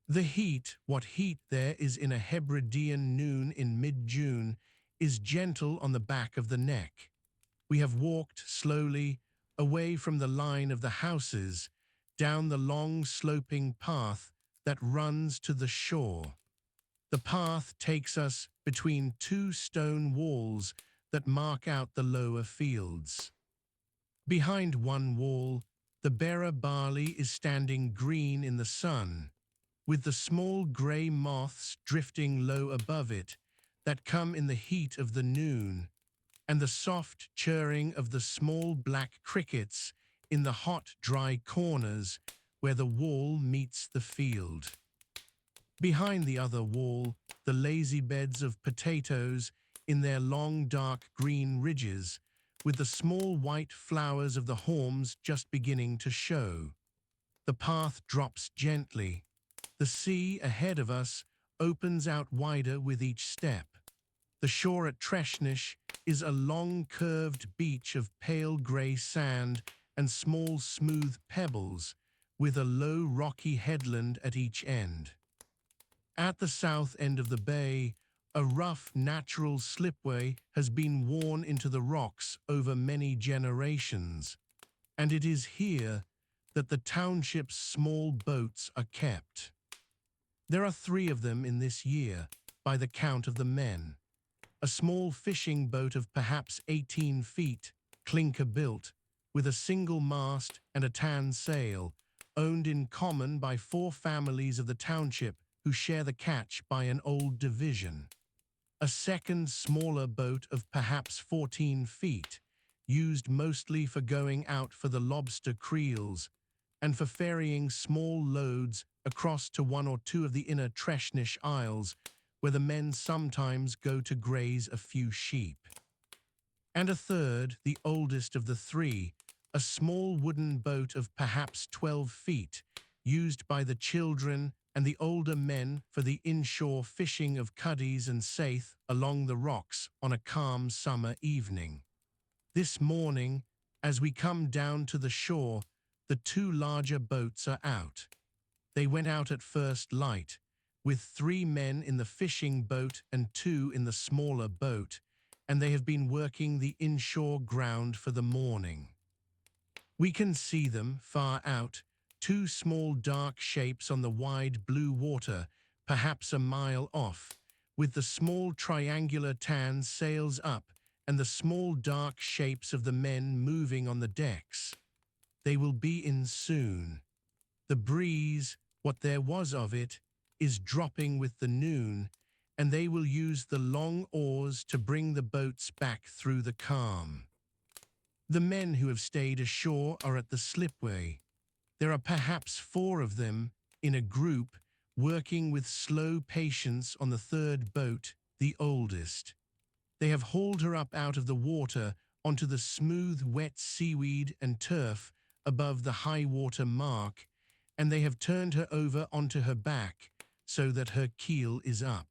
The heat, what heat there is in a Hebridean noon in mid-June, is gentle on the back of the neck. We have walked slowly, away from the line of the houses, down the long sloping path that runs to the shore. The path takes us between 2 stone walls that mark out the lower fields. Behind one wall, the bearer barley is standing green in the sun, with the small grey moths drifting low above it that come in the heat of the noon, and the soft chirring of the small black crickets in the hot, dry corners where the wall meets the field. Behind the other wall, the lazy beds of potatoes in their long, dark green ridges, with the small white flowers of the haulms just beginning to show. The path drops gently. The sea ahead of us opens out wider with each step. The shore at Treshnish is a long curved beach of pale grey sand and small smooth pebbles, with a low rocky headland at each end. At the south end of the bay, a rough natural slipway has been worn into the rocks over many generations, and it is here that the township's small boats are kept. There are 3 of them in this year, by the count of the men. A small fishing boat of perhaps 18 feet, clinker-built, with a single mast and a tan sail, owned in common by 4 families of the township who share the catch by an old division. A second smaller boat of perhaps 14 feet, used mostly for going out for the lobster creels and for ferrying small loads across to 1 or 2 of the inner Treshnish Isles, where the men sometimes go to graze a few sheep. And a third, the oldest of the 3, a small wooden boat of perhaps 12 feet, used by the children and the older men for the inshore fishing of cuddies and saithe along the rocks on a calm summer evening. This morning, as we come down to the shore, the 2 larger boats are out. They went out at first light, with 3 men in the fishing boat and 2 in the smaller boat, and they have been working the inshore ground for the morning. We can see them, far out, 2 small dark shapes on the wide blue water, perhaps a mile off, with the small triangular tan sails up and the small dark shapes of the men moving on the decks. They will be in soon. The breeze, what there was of it, is dropping with the noon, and they will use the long oars to bring the boats back through the calm. The men who have stayed ashore are at the slipway. There are perhaps 4 of them, in a group, working with slow patience on the 3rd boat, the oldest. They have hauled her up out of the water onto the smooth, wet seaweed and turf above the high water mark, and they have turned her over onto her back so that her keel is up.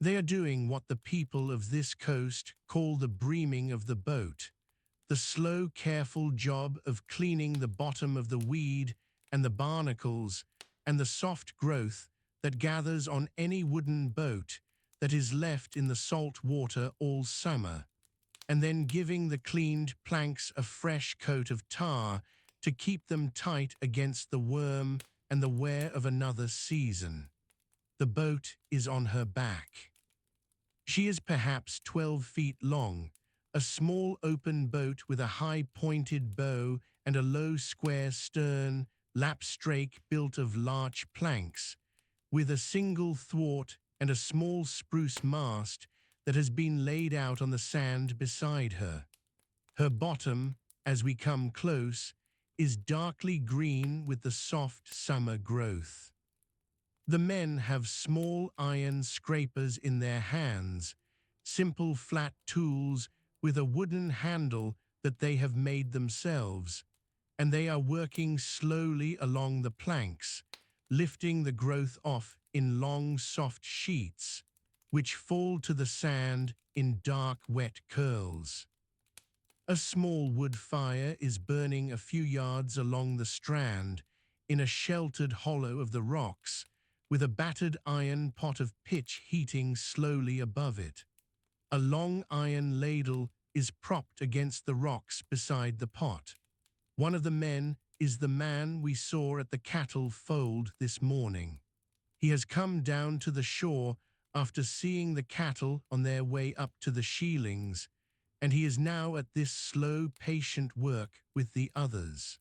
They are doing what the people of this coast call the breaming of the boat, the slow, careful job of cleaning the bottom of the weed and the barnacles and the soft growth that gathers on any wooden boat that is left in the salt water all summer, and then giving the cleaned planks a fresh coat of tar to keep them tight against the worm and the wear of another season. The boat is on her back. She is perhaps 12 feet long, a small open boat with a high-pointed bow and a low square stern, lapstrake built of larch planks, with a single thwart and a small spruce mast that has been laid out on the sand beside her. Her bottom, as we come close, is darkly green with the soft summer growth. The men have small iron scrapers in their hands, simple flat tools with a wooden handle that they have made themselves, and they are working slowly along the planks, lifting the growth off in long soft sheets, which fall to the sand in dark wet curls. A small wood fire is burning a few yards along the strand, in a sheltered hollow of the rocks, with a battered iron pot of pitch heating slowly above it. A long iron ladle is propped against the rocks beside the pot. One of the men is the man we saw at the cattle fold this morning. He has come down to the shore after seeing the cattle on their way up to the sheelings, and he is now at this slow, patient work with the others.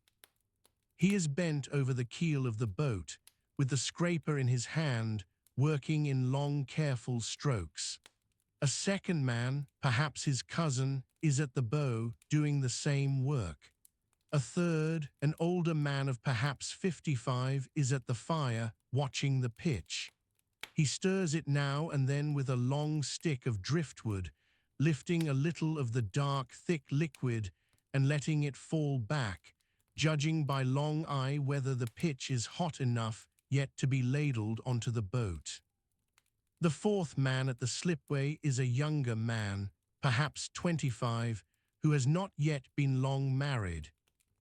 He is bent over the keel of the boat, with the scraper in his hand, working in long, careful strokes. A second man, perhaps his cousin, is at the bow, doing the same work. A third, an older man of perhaps 55, is at the fire, watching the pitch. He stirs it now and then with a long stick of driftwood, lifting a little of the dark, thick liquid and letting it fall back, judging by long eye whether the pitch is hot enough yet to be ladled onto the boat. The fourth man at the slipway is a younger man, perhaps 25, who has not yet been long married.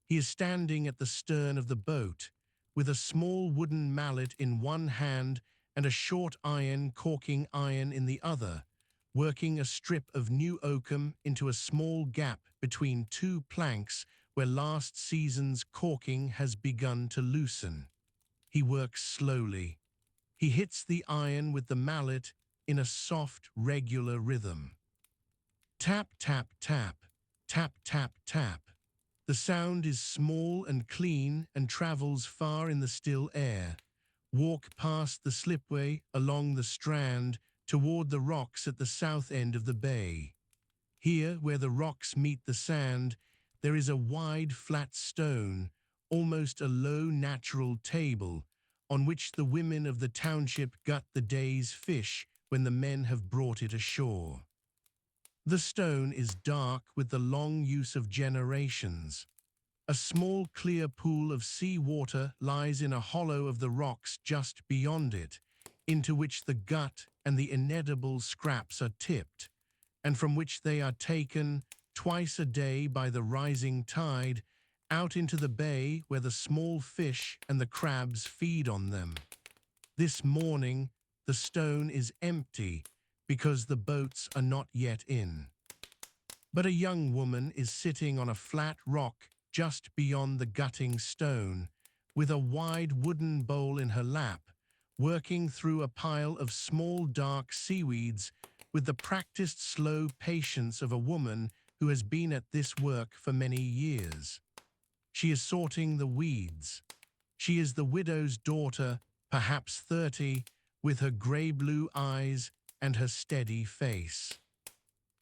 He is standing at the stern of the boat, with a small wooden mallet in one hand and a short iron caulking iron in the other, working a strip of new oakum into a small gap between two planks where last season's caulking has begun to loosen. He works slowly. He hits the iron with the mallet in a soft, regular rhythm. Tap, tap, tap, tap, tap, tap. The sound is small and clean and travels far in the still air. Walk past the slipway along the strand toward the rocks at the south end of the bay. Here, where the rocks meet the sand, there is a wide flat stone, almost a low natural table, on which the women of the township gut the day's fish when the men have brought it ashore. The stone is dark with the long use of generations. A small clear pool of sea water lies in a hollow of the rocks just beyond it, into which the gut and the inedible scraps are tipped, and from which they are taken twice a day by the rising tide out into the bay where the small fish and the crabs feed on them. This morning, the stone is empty because the boats are not yet in. But a young woman is sitting on a flat rock just beyond the gutting stone, with a wide wooden bowl in her lap, working through a pile of small dark seaweeds with the practiced slow patience of a woman who has been at this work for many years. She is sorting the weeds. She is the widow's daughter, perhaps 30, with her grey-blue eyes and her steady face.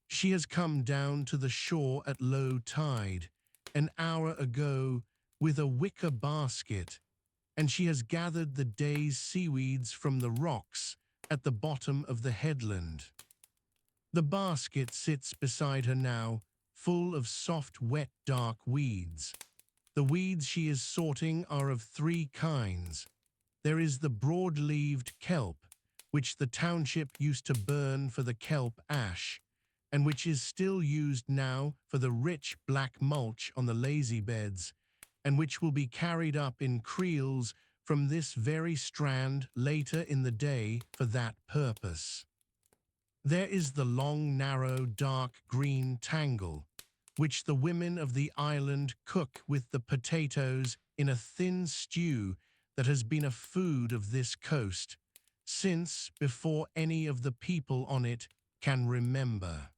She has come down to the shore at low tide, an hour ago, with a wicker basket, and she has gathered the day's seaweeds from the rocks at the bottom of the headland. The basket sits beside her now, full of soft, wet, dark weeds. The weeds she is sorting are of three kinds. There is the broad-leaved kelp, which the township used to burn for the kelp ash, and which is still used now for the rich black mulch on the lazy beds, and which will be carried up in creels from this very strand later in the day for that purpose. There is the long, narrow, dark green tangle, which the women of the island cook with the potatoes in a thin stew that has been a food of this coast since before any of the people on it can remember.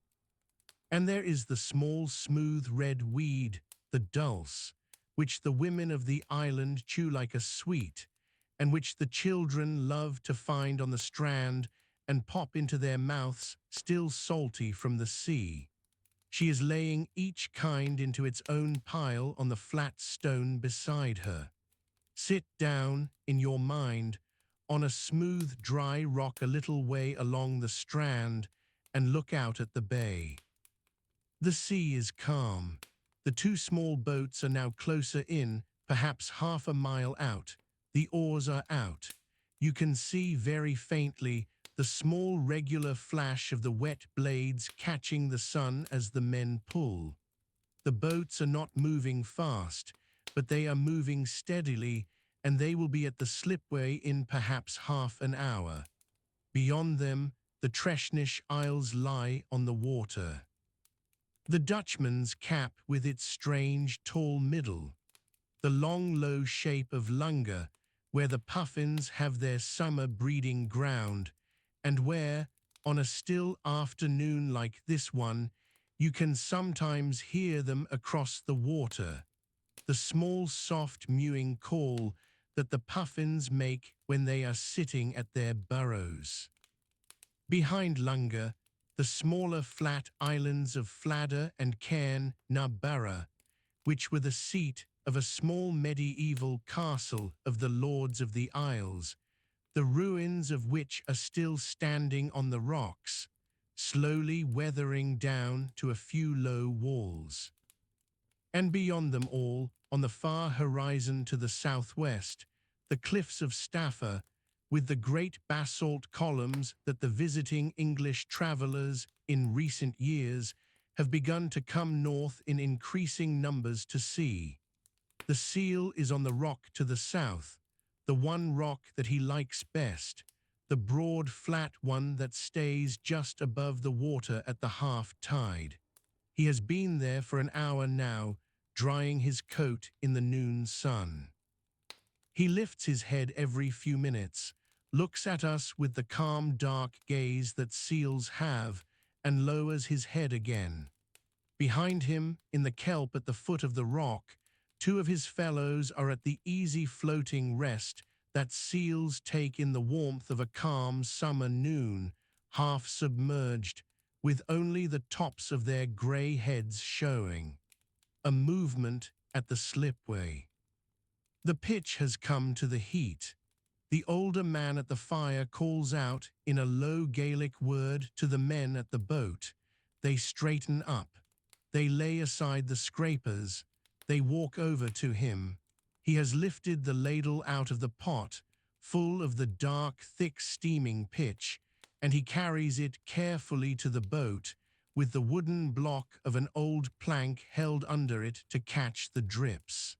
And there is the small, smooth red weed, the dulse, which the women of the island chew like a sweet, and which the children love to find on the strand and pop into their mouths, still salty from the sea. She is laying each kind into its own pile on the flat stone beside her. Sit down, in your mind, on a smooth, dry rock a little way along the strand and look out at the bay. The sea is calm. The two small boats are now closer in, perhaps half a mile out. The oars are out. You can see very faintly the small regular flash of the wet blades catching the sun as the men pull. The boats are not moving fast, but they are moving steadily, and they will be at the slipway in perhaps half an hour. Beyond them, the Treshnish Isles lie on the water. The Dutchman's Cap with its strange tall middle, the long low shape of Lunga, where the puffins have their summer breeding ground, and where, on a still afternoon like this one, you can sometimes hear them across the water, the small soft mewing call that the puffins make when they are sitting at their burrows. Behind Lunga, the smaller flat islands of Fladder and Cairn na Barra, which were the seat of a small medieval castle of the Lords of the Isles, the ruins of which are still standing on the rocks, slowly weathering down to a few low walls. And beyond them all, on the far horizon to the southwest, the cliffs of Staffa, with the great basalt columns that the visiting English travellers in recent years, have begun to come north in increasing numbers to see. The seal is on the rock to the south, the one rock that he likes best, the broad, flat one that stays just above the water at the half-tide. He has been there for an hour now, drying his coat in the noon sun. He lifts his head every few minutes, looks at us with the calm, dark gaze that seals have, and lowers his head again. Behind him, in the kelp at the foot of the rock, two of his fellows are at the easy floating rest that seals take in the warmth of a calm summer noon, half submerged, with only the tops of their grey heads showing. A movement at the slipway. The pitch has come to the heat. The older man at the fire calls out in a low Gaelic word to the men at the boat. They straighten up. They lay aside the scrapers. They walk over to him. He has lifted the ladle out of the pot, full of the dark, thick, steaming pitch, and he carries it carefully to the boat, with the wooden block of an old plank held under it to catch the drips.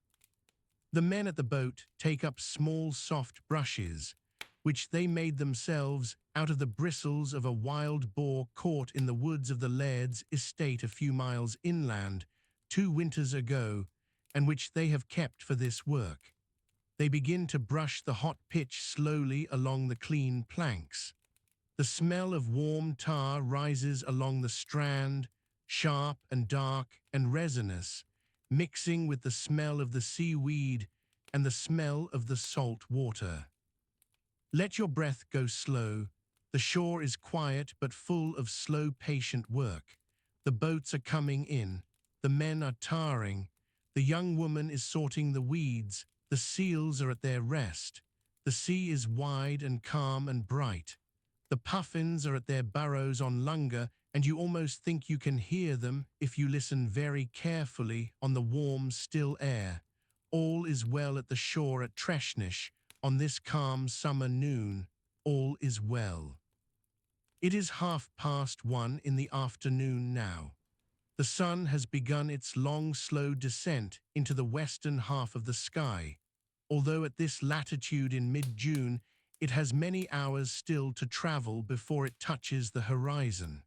The men at the boat take up small, soft brushes, which they made themselves out of the bristles of a wild boar caught in the woods of the laird's estate a few miles inland 2 winters ago, and which they have kept for this work. They begin to brush the hot pitch slowly along the clean planks. The smell of warm tar rises along the strand, sharp and dark and resinous, mixing with the smell of the seaweed and the smell of the salt water. Let your breath go slow. The shore is quiet but full of slow, patient work. The boats are coming in. The men are tarring. The young woman is sorting the weeds. The seals are at their rest. The sea is wide and calm and bright. The puffins are at their burrows on Lunga, and you almost think you can hear them if you listen very carefully on the warm, still air. All is well at the shore at Treshnish on this calm summer noon. All is well. It is 1:30 in the afternoon now. The sun has begun its long, slow descent into the western half of the sky. Although at this latitude in mid-June, it has many hours still to travel before it touches the horizon.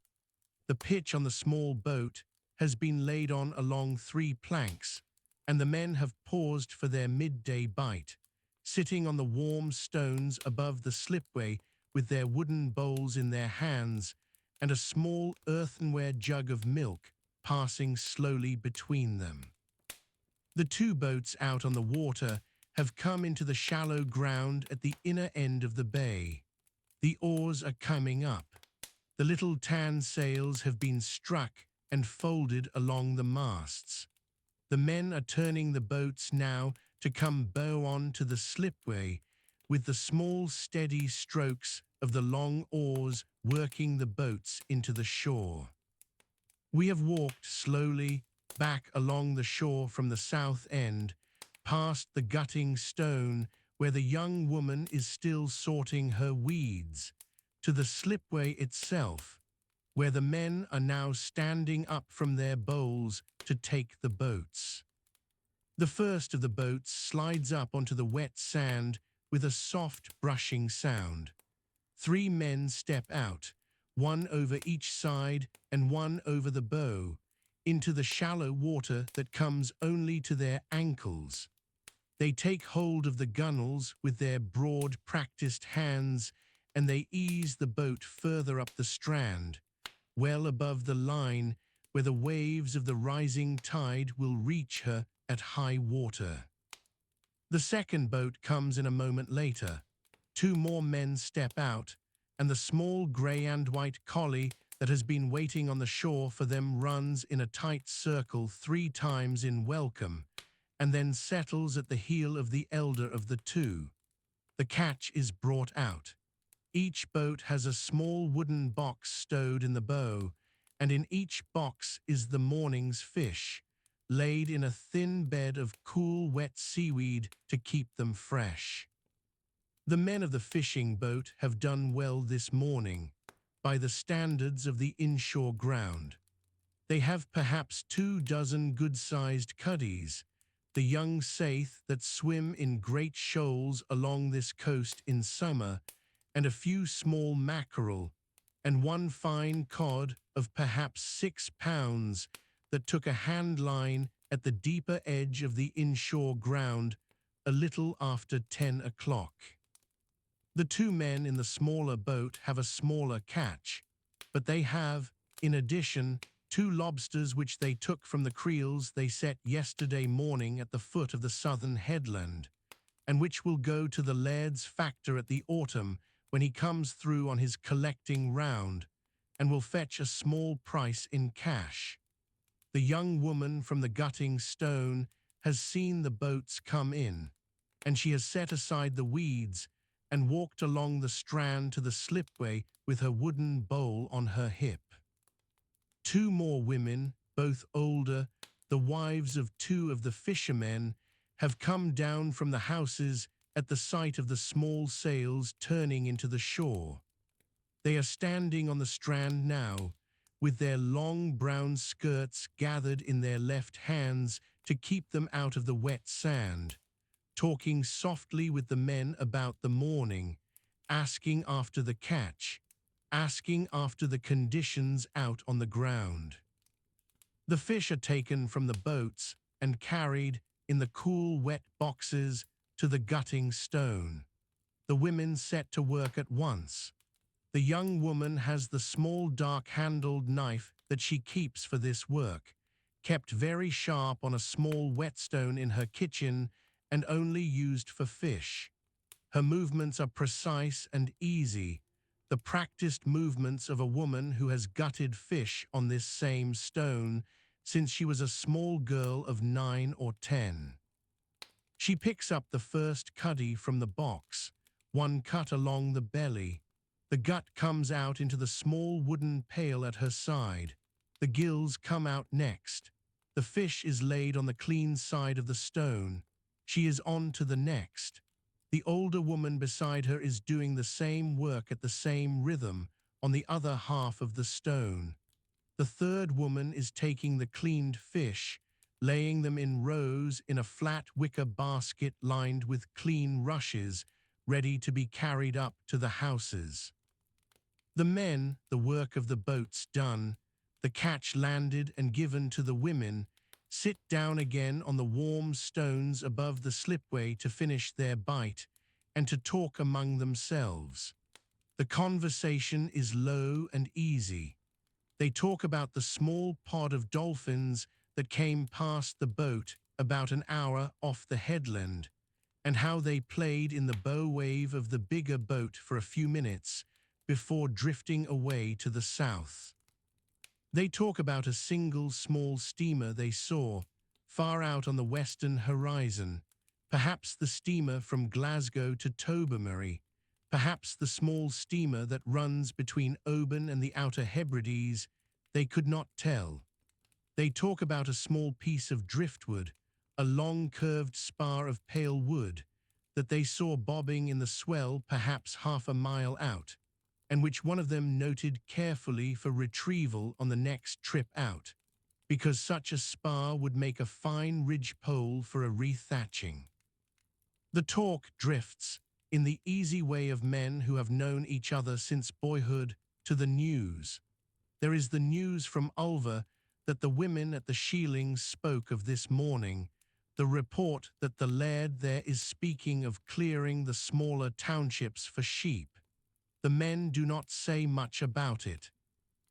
The pitch on the small boat has been laid on along 3 planks, and the men have paused for their midday bite, sitting on the warm stones above the slipway with their wooden bowls in their hands and a small earthenware jug of milk passing slowly between them. The 2 boats out on the water have come into the shallow ground at the inner end of the bay. The oars are coming up. The little tan sails have been struck and folded along the masts. The men are turning the boats now to come bow on to the slipway, with the small steady strokes of the long oars working the boats into the shore. We have walked slowly back along the shore from the south end, past the gutting stone where the young woman is still sorting her weeds, to the slipway itself, where the men are now standing up from their bowls to take the boats. The first of the boats slides up onto the wet sand with a soft brushing sound. 3 men step out, one over each side and one over the bow, into the shallow water that comes only to their ankles. They take hold of the gunwales with their broad, practiced hands, and they ease the boat further up the strand, well above the line where the waves of the rising tide will reach her at high water. The second boat comes in a moment later. 2 more men step out, and the small grey and white collie that has been waiting on the shore for them runs in a tight circle 3 times in welcome, and then settles at the heel of the elder of the 2. The catch is brought out. Each boat has a small wooden box stowed in the bow, and in each box is the morning's fish, laid in a thin bed of cool, wet seaweed to keep them fresh. The men of the fishing boat have done well this morning. by the standards of the inshore ground. They have perhaps 24 good-sized cuddies, the young saithe that swim in great shoals along this coast in summer, and a few small mackerel, and one fine cod of perhaps 6 pounds that took a hand line at the deeper edge of the inshore ground a little after 10 o'clock. The two men in the smaller boat have a smaller catch, but they have, in addition, 2 lobsters which they took from the creels they set yesterday morning at the foot of the southern headland, and which will go to the laird's factor at the autumn when he comes through on his collecting round, and will fetch a small price in cash. The young woman from the gutting stone has seen the boats come in, and she has set aside the weeds and walked along the strand to the slipway with her wooden bowl on her hip. 2 more women, both older, the wives of 2 of the fishermen, have come down from the houses at the sight of the small sails turning into the shore. They are standing on the strand now, with their long brown skirts gathered in their left hands to keep them out of the wet sand, talking softly with the men about the morning, asking after the catch, asking after the conditions out on the ground. The fish are taken from the boats and carried in the cool, wet boxes to the gutting stone. The women set to work at once. The young woman has the small dark-handled knife that she keeps for this work, kept very sharp on a small whetstone in her kitchen and only used for fish. Her movements are precise and easy, the practiced movements of a woman who has gutted fish on this same stone since she was a small girl of 9 or 10. She picks up the first cuddy from the box, one cut along the belly. The gut comes out into the small wooden pail at her side. The gills come out next. The fish is laid on the clean side of the stone. She is on to the next. The older woman beside her is doing the same work at the same rhythm on the other half of the stone. The third woman is taking the cleaned fish, laying them in rows in a flat wicker basket lined with clean rushes, ready to be carried up to the houses. The men, the work of the boats done, the catch landed and given to the women, sit down again on the warm stones above the slipway to finish their bite and to talk among themselves. The conversation is low and easy. They talk about the small pod of dolphins that came past the boat about an hour off the headland, and how they played in the bow wave of the bigger boat for a few minutes before drifting away to the south. They talk about a single small steamer they saw far out on the western horizon, perhaps the steamer from Glasgow to Tobermory, perhaps the small steamer that runs between Oban and the Outer Hebrides. They could not tell. They talk about a small piece of driftwood, a long curved spar of pale wood, that they saw bobbing in the swell perhaps half a mile out, and which one of them noted carefully for retrieval on the next trip out, because such a spar would make a fine ridge-pole for a re-thatching. The talk drifts, in the easy way of men who have known each other since boyhood, to the news. There is the news from Ulva that the women at the Sheelings spoke of this morning, the report that the laird there is speaking of clearing the smaller townships for sheep. The men do not say much about it.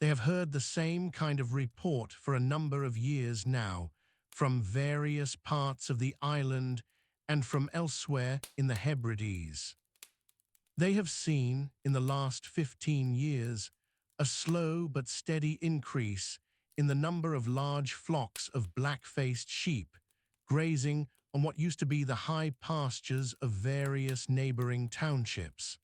They have heard the same kind of report for a number of years now, from various parts of the island and from elsewhere in the Hebrides. They have seen, in the last 15 years, a slow but steady increase in the number of large flocks of black-faced sheep grazing on what used to be the high pastures of various neighboring townships.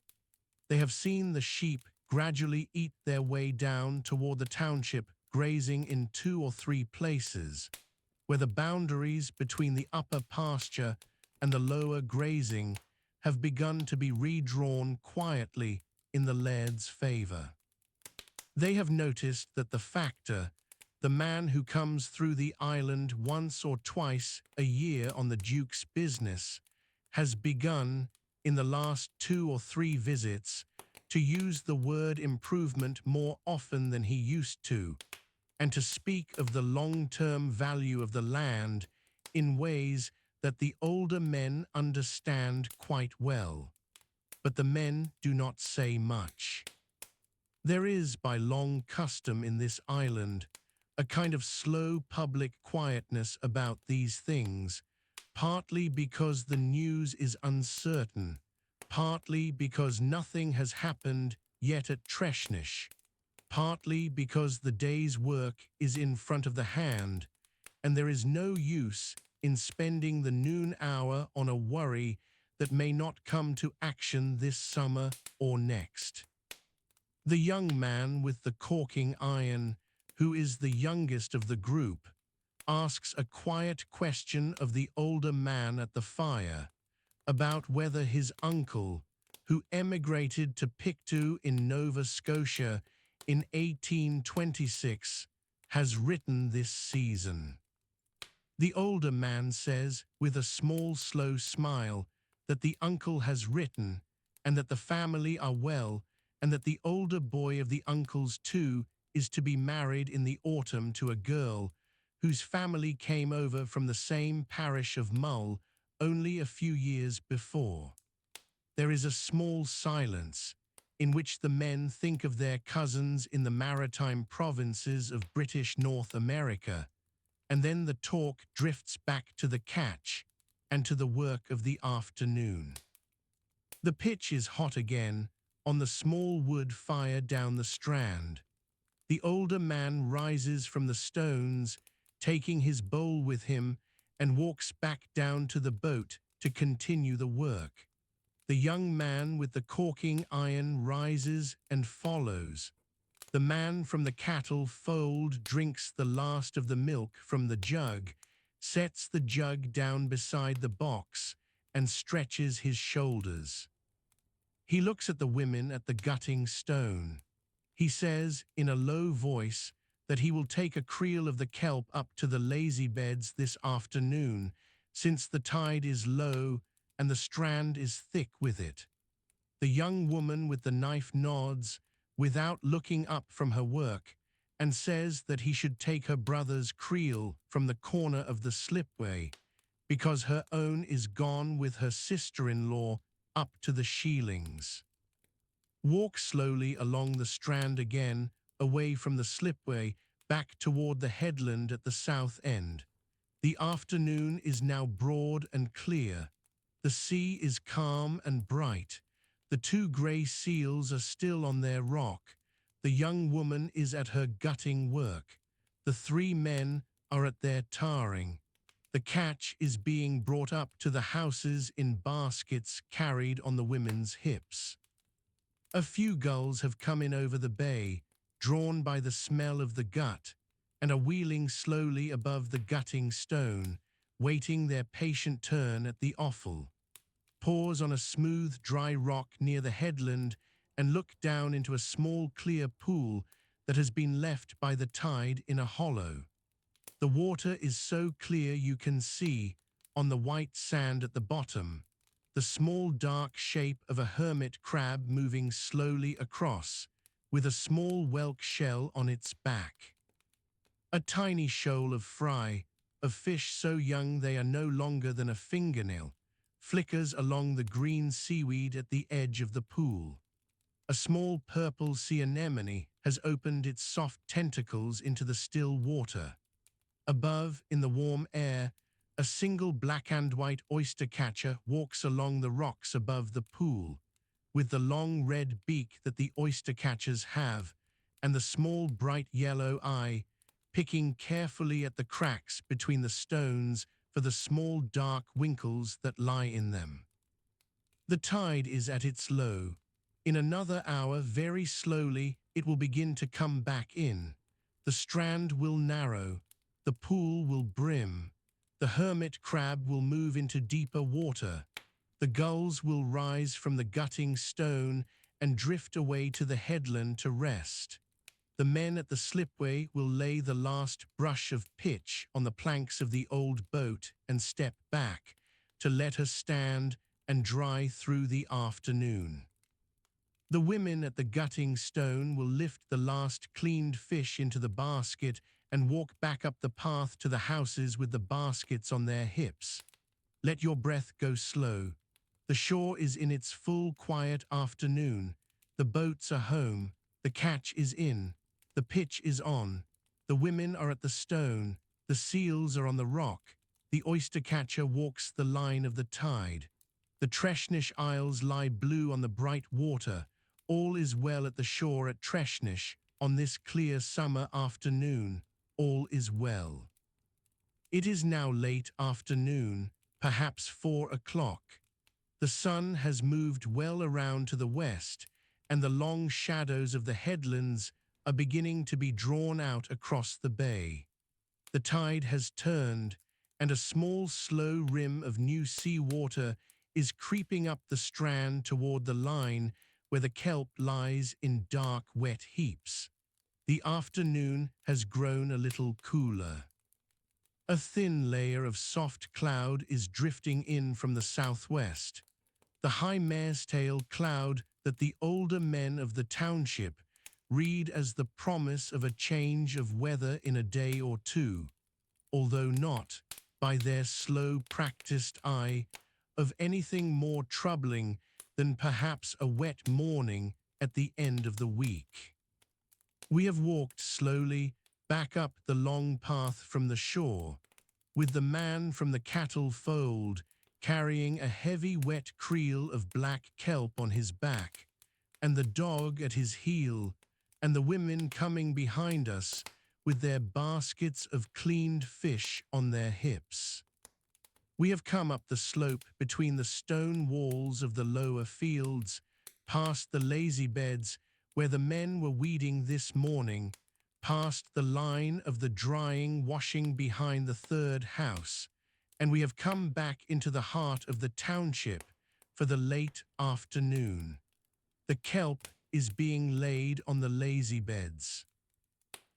They have seen the sheep gradually eat their way down toward the township, grazing in 2 or 3 places, where the boundaries between the upper pasture and the lower grazing have begun to be redrawn quietly in the laird's favor. They have noticed that the factor, the man who comes through the island once or twice a year on the Duke's business, has begun, in the last 2 or 3 visits, to use the word improvement more often than he used to, and to speak of the long-term value of the land in ways that the older men understand quite well. But the men do not say much. There is, by long custom in this island, a kind of slow public quietness about these things, partly because the news is uncertain, partly because nothing has happened yet at Treshnish, partly because the day's work is in front of the hand, and there is no use in spending the noon hour on a worry that may not come to action this summer or next. The young man with the caulking iron, who is the youngest of the group, asks a quiet question of the older man at the fire about whether his uncle, who emigrated to Pictou in Nova Scotia in 1826, has written this season. The older man says, with a small, slow smile, that the uncle has written, and that the family are well, and that the older boy of the uncle's too is to be married in the autumn to a girl whose family came over from the same parish of Mull only a few years before. There is a small silence, in which the men think of their cousins in the maritime provinces of British North America, and then the talk drifts back to the catch and to the work of the afternoon. The pitch is hot again on the small wood fire down the strand. The older man rises from the stones, taking his bowl with him, and walks back down to the boat to continue the work. The young man with the caulking iron rises and follows. The man from the cattle fold drinks the last of the milk from the jug, sets the jug down beside the box, and stretches his shoulders. He looks at the women at the gutting stone. He says, in a low voice, that he will take a creel of the kelp up to the lazy beds this afternoon, since the tide is low and the strand is thick with it. The young woman with the knife nods, without looking up from her work, and says that he should take her brother's creel from the corner of the slipway, because her own is gone with her sister-in-law up to the sheelings. Walk slowly along the strand again, away from the slipway, back toward the headland at the south end. The afternoon is now broad and clear. The sea is calm and bright. The 2 grey seals are still on their rock. The young woman is at her gutting work. The 3 men are at their tarring. The catch is being brought up to the houses in baskets carried on the women's hips. A few gulls have come in over the bay, drawn by the smell of the gut, and are wheeling slowly above the gutting stone, waiting their patient turn at the offal. Pause on a smooth, dry rock near the headland and look down into a small, clear pool that has been left by the tide in a hollow. The water is so clear you can see, on the white sand at the bottom, the small dark shape of a hermit crab moving slowly across, with a small whelk shell on its back. A tiny shoal of fry, of fish so young they are no longer than a fingernail, flickers along the green seaweed at the edge of the pool. A small purple sea anemone has opened its soft tentacles into the still water. Above, in the warm air, a single black and white oyster catcher walks along the rocks above the pool, with the long red beak that the oyster catchers have, and the small bright yellow eye, picking carefully at the cracks between the stones for the small dark winkles that lie in them. The tide is at its low. In another hour, very slowly, it will begin to come back in. The strand will narrow. The pool will brim. The hermit crab will move into deeper water. The gulls will rise from the gutting stone and drift away to the headland to rest. The men at the slipway will lay the last brush of pitch on the planks of the old boat and step back to let her stand and dry through the afternoon. The women at the gutting stone will lift the last cleaned fish into the basket and walk back up the path to the houses with the baskets on their hips. Let your breath go slow. The shore is in its full quiet afternoon. The boats are home. The catch is in. The pitch is on. The women are at the stone. The seals are on the rock. The oyster catcher walks the line of the tide. The Treshnish Isles lie blue on the bright water. All is well at the shore at Treshnish on this clear summer afternoon. All is well. It is now late afternoon, perhaps 4 o'clock. The sun has moved well around to the west, and the long shadows of the headlands are beginning to be drawn out across the bay. The tide has turned, and a small, slow rim of new sea water is creeping up the strand toward the line where the kelp lies in dark, wet heaps. The afternoon has grown a little cooler. A thin layer of soft cloud is drifting in from the southwest. The high mare's tail cloud that the older men of the township read as the promise of a change of weather in a day or two, although not, by their slow, practiced eye, of anything more troubling than perhaps a wet morning at the end of the week. We have walked slowly back up the long path from the shore, with the man from the cattle fold carrying a heavy wet creel of black kelp on his back, and the dog at his heel, and the women coming behind us with their baskets of cleaned fish on their hips. We have come up the slope between the stone walls of the lower fields, past the lazy beds where the men were weeding this morning, past the line of the drying washing behind the third house, and we have come back into the heart of the township for the late afternoon. The kelp is being laid on the lazy beds.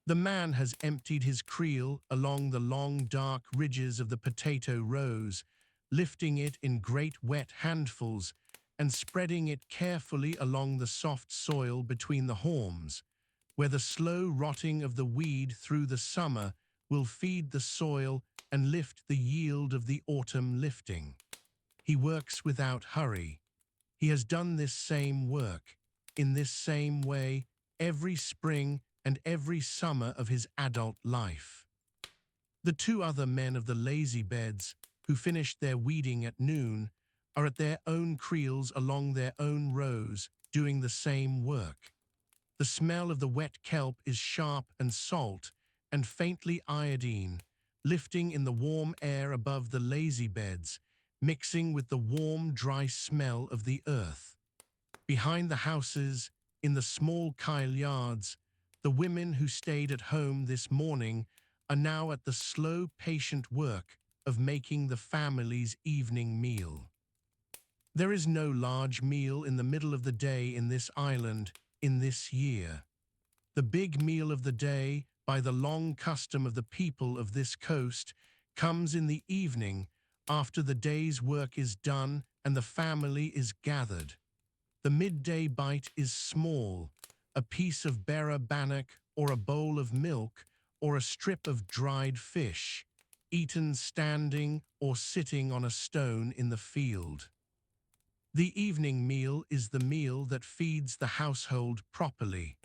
The man has emptied his creel along the long dark ridges of the potato rows, lifting it in great wet handfuls and spreading it carefully along the soft soil between the haulms, where the slow rotting of the weed through the summer will feed the soil and lift the yield of the autumn lifting. He works without hurry. He has done this same work, in this same way, every spring and every summer of his adult life. The two other men of the lazy beds, who finished their weeding at noon, are at their own creels along their own rows, doing the same work. The smell of the wet kelp is sharp and salt and faintly iodine, lifting in the warm air above the lazy beds, mixing with the warm, dry smell of the earth. Behind the houses, in the small kyle yards, the women who stayed at home this morning are now at the slow, patient work of making the family's evening meal. There is no large meal in the middle of the day in this island in this year. The big meal of the day, by the long custom of the people of this coast, comes in the evening after the day's work is done and the family is gathered. The midday bite is small, a piece of berra bannock or a bowl of milk or a strip of dried fish, eaten standing or sitting on a stone in the field. The evening meal is the meal that feeds the household properly.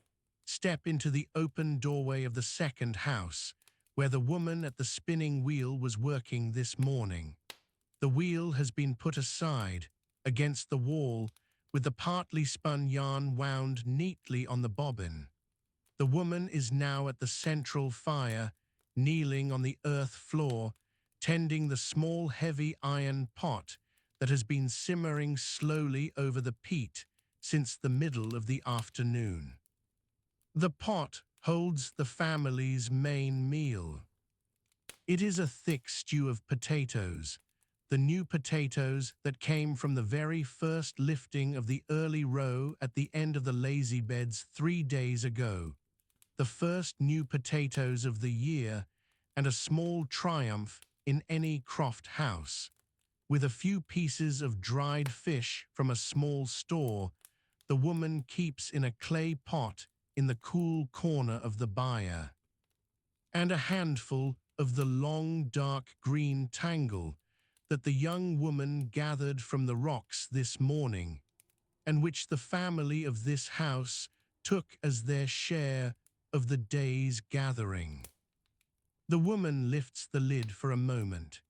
Step into the open doorway of the second house, where the woman at the spinning wheel was working this morning. The wheel has been put aside, against the wall, with the partly spun yarn wound neatly on the bobbin. The woman is now at the central fire, kneeling on the earth floor, tending the small heavy iron pot that has been simmering slowly over the peat since the middle of the afternoon. The pot holds the family's main meal. It is a thick stew of potatoes, the new potatoes that came from the very first lifting of the early row at the end of the lazy beds 3 days ago. the first new potatoes of the year, and a small triumph in any croft house. With a few pieces of dried fish from a small store, the woman keeps in a clay pot in the cool corner of the byre, and a handful of the long dark green tangle that the young woman gathered from the rocks this morning, and which the family of this house took as their share of the day's gathering. The woman lifts the lid for a moment.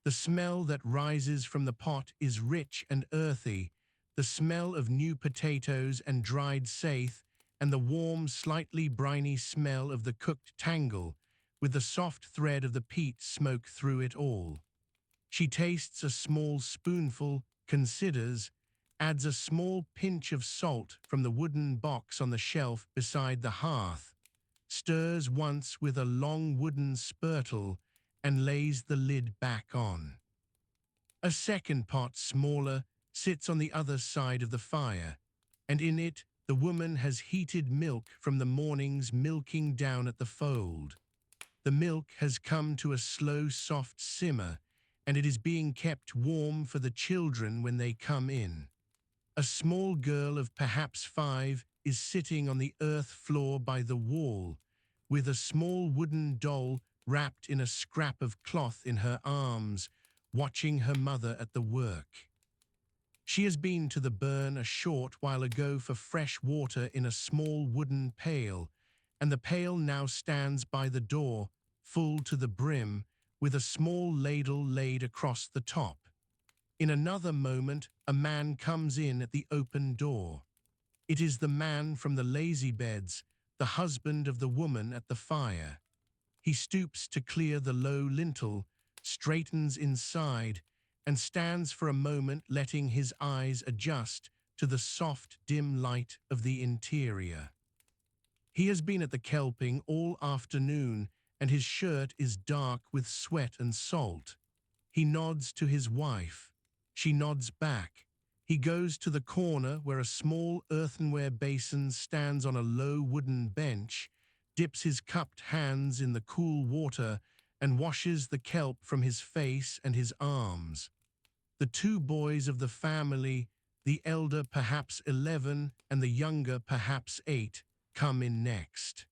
The smell that rises from the pot is rich and earthy, the smell of new potatoes and dried saithe, and the warm, slightly briny smell of the cooked tangle, with the soft thread of the peat smoke through it all. She tastes a small spoonful, considers, adds a small pinch of salt from the wooden box on the shelf beside the hearth, stirs once with a long wooden spurtle, and lays the lid back on. A second pot, smaller, sits on the other side of the fire, and in it the woman has heated milk from the morning's milking down at the fold. The milk has come to a slow, soft simmer, and it is being kept warm for the children when they come in. A small girl of perhaps 5 is sitting on the earth floor by the wall, with a small wooden doll wrapped in a scrap of cloth in her arms, watching her mother at the work. She has been to the burn a short while ago for fresh water in a small wooden pail, and the pail now stands by the door, full to the brim, with a small ladle laid across the top. In another moment, a man comes in at the open door. It is the man from the lazy beds, the husband of the woman at the fire. He stoops to clear the low lintel, straightens inside, and stands for a moment letting his eyes adjust to the soft, dim light of the interior. He has been at the kelping all afternoon, and his shirt is dark with sweat and salt. He nods to his wife. She nods back. He goes to the corner where a small earthenware basin stands on a low wooden bench, dips his cupped hands in the cool water, and washes the kelp from his face and his arms. The 2 boys of the family, the elder perhaps 11 and the younger perhaps 8, come in next.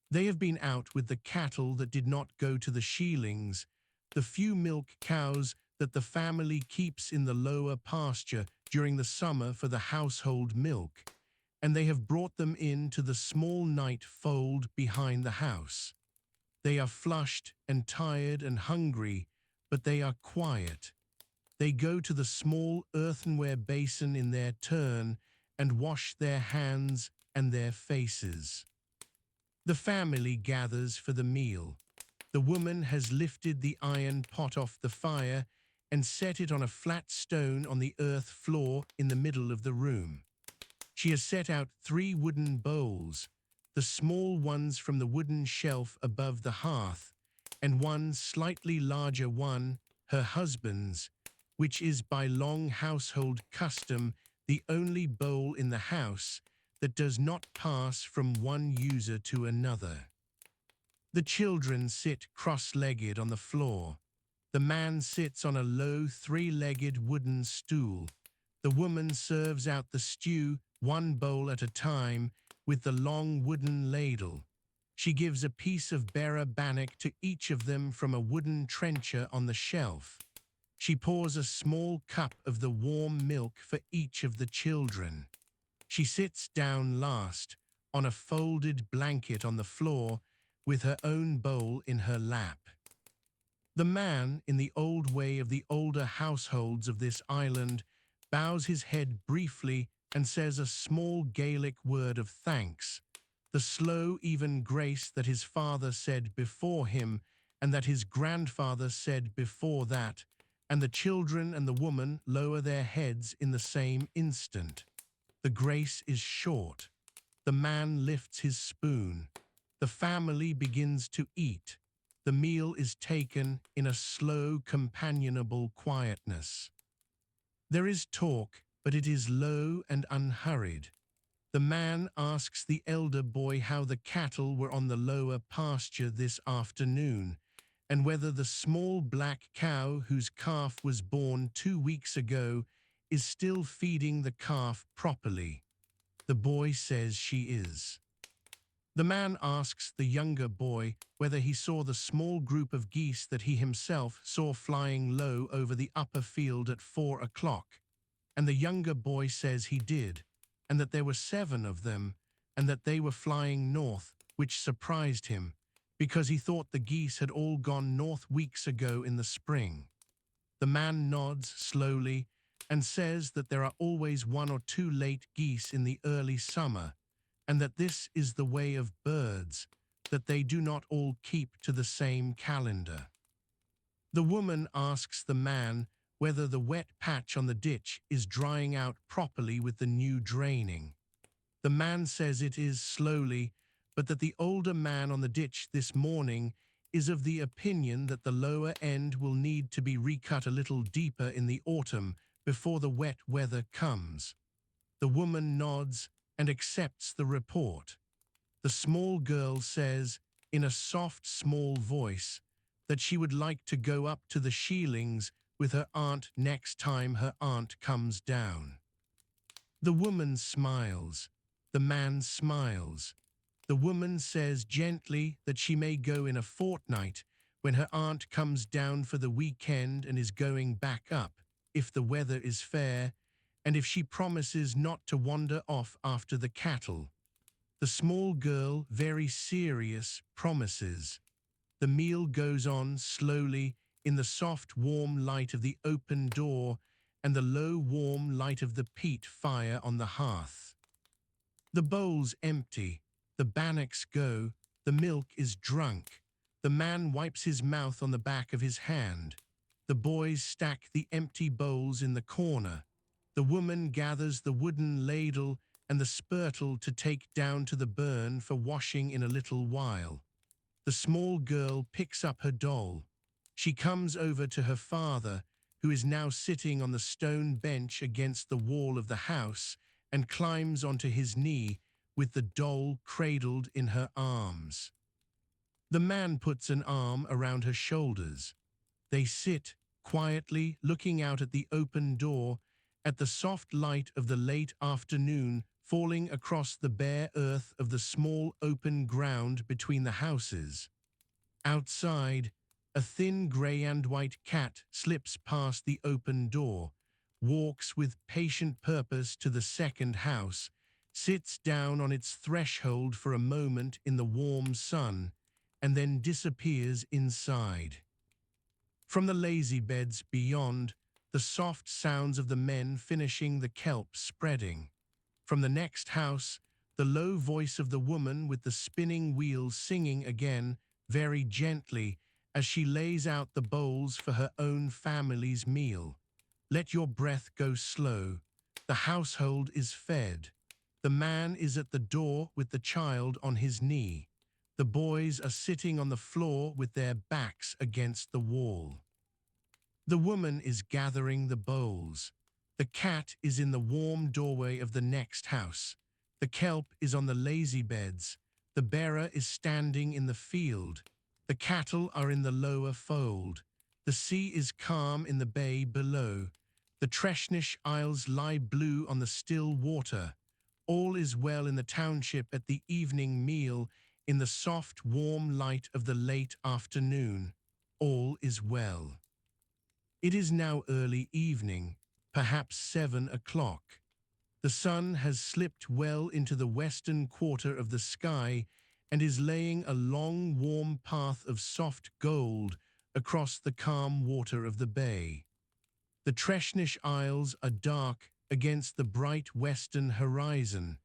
They have been out with the cattle that did not go to the sheelings, the few milk cows that the family keeps in the lower pasture during the summer for the household milk, and they have brought them in to the small night fold behind the house. They are flushed and tired and hungry, but they are quiet. They go to the small earthenware basin in their turn and wash their hands and their faces. The family gathers for the meal. The woman has lifted the iron pot off the fire and set it on a flat stone on the earth floor in the middle of the room. She has set out 3 wooden bowls, the small ones from the wooden shelf above the hearth, and one slightly larger one, her husband's, which is by long household custom the only bowl in the house that does not pass from one user to another. The children sit cross-legged on the floor. The man sits on a low 3-legged wooden stool. The woman serves out the stew, 1 bowl at a time, with the long wooden ladle. She gives a piece of berra bannock to each of them from a wooden trencher on the shelf. She pours a small cup of the warm milk for each of the children. She sits down last, on a folded blanket on the floor, with her own bowl in her lap. The man, in the old way of the older households of this island, bows his head briefly and says a small Gaelic word of thanks, the slow, even grace that his father said before him and that his grandfather said before that, and the children and the woman lower their heads in the same instant. The grace is short. The man lifts his spoon. The family begins to eat. The meal is taken in a slow, companionable quietness. There is talk, but it is low and unhurried. The man asks the elder boy how the cattle were on the lower pasture this afternoon, and whether the small black cow whose calf was born 2 weeks ago is still feeding the calf properly. The boy says she is. The man asks the younger boy whether he saw the small group of geese that he himself saw flying low over the upper field at 4 o'clock, and the younger boy says he did, and that there were 7 of them, and that they were flying north, which surprised him, because he thought the geese had all gone north weeks ago in the spring. The man nods slowly and says that there are always 1 or 2 late geese in the early summer, and that this is the way of birds, that they do not all keep to the same calendar. The woman asks the man whether the wet patch on the ditch is drying out properly with the new draining. The man says it is slowly, but that the older man on the ditch this morning is of the opinion that the lower end will need to be recut a little deeper in the autumn before the wet weather comes. The woman nods and accepts the report. The small girl says, in a soft, small voice, that she would like to go up to the Sheelings with her aunt next time her aunt comes down. The woman smiles. The man smiles. The woman says gently that she may go in a fortnight when her aunt comes down for the weekend and is going back up, if the weather is fair, and if she promises not to wander off after the cattle. The small girl, very serious, promises. The meal goes on slowly in the soft, warm light of the open door and the low, warm light of the peat fire on the hearth. The bowl's empty, the bannocks go, the milk is drunk. The man wipes his mouth on the back of his hand. The boys stack the empty bowls in the corner. The woman gathers the wooden ladle and the spurtle to take down to the burn for washing in a little while. The small girl picks up her doll. She comes over to her father, who is now sitting on the stone bench against the wall of the house, and climbs onto his knee with the doll cradled in her arms. The man puts an arm around her shoulders. They sit quietly looking out at the open door at the soft light of the late afternoon falling across the bare earth of the small open ground between the houses. Outside, a thin grey and white cat slips past the open door, walks with patient purpose to the second house, sits down on its threshold for a moment in the warm sun, and then disappears inside. From the lazy beds beyond, the soft sounds of the men finishing the kelp spreading. From the next house, the low voice of the woman with the spinning wheels singing again, very gently, as she lays out the bowls for her own family's meal. Let your breath go slow. The household is fed. The man is at the door with the child on his knee. The boys are sitting on the floor with their backs against the wall. The woman is gathering the bowls. The cat is in the warm doorway of the next house. The kelp is on the lazy beds. The bearer is standing in the field. The cattle are in the lower fold. The sea is calm in the bay below. The Treshnish Isles lie blue on the still water. All is well in the township at the evening meal, in the soft, warm light of the late afternoon. All is well. It is now early evening, perhaps 7 o'clock. The sun has slipped well into the western quarter of the sky and is laying a long, warm path of soft gold across the calm water of the bay. The Treshnish Isles are dark against the bright western horizon,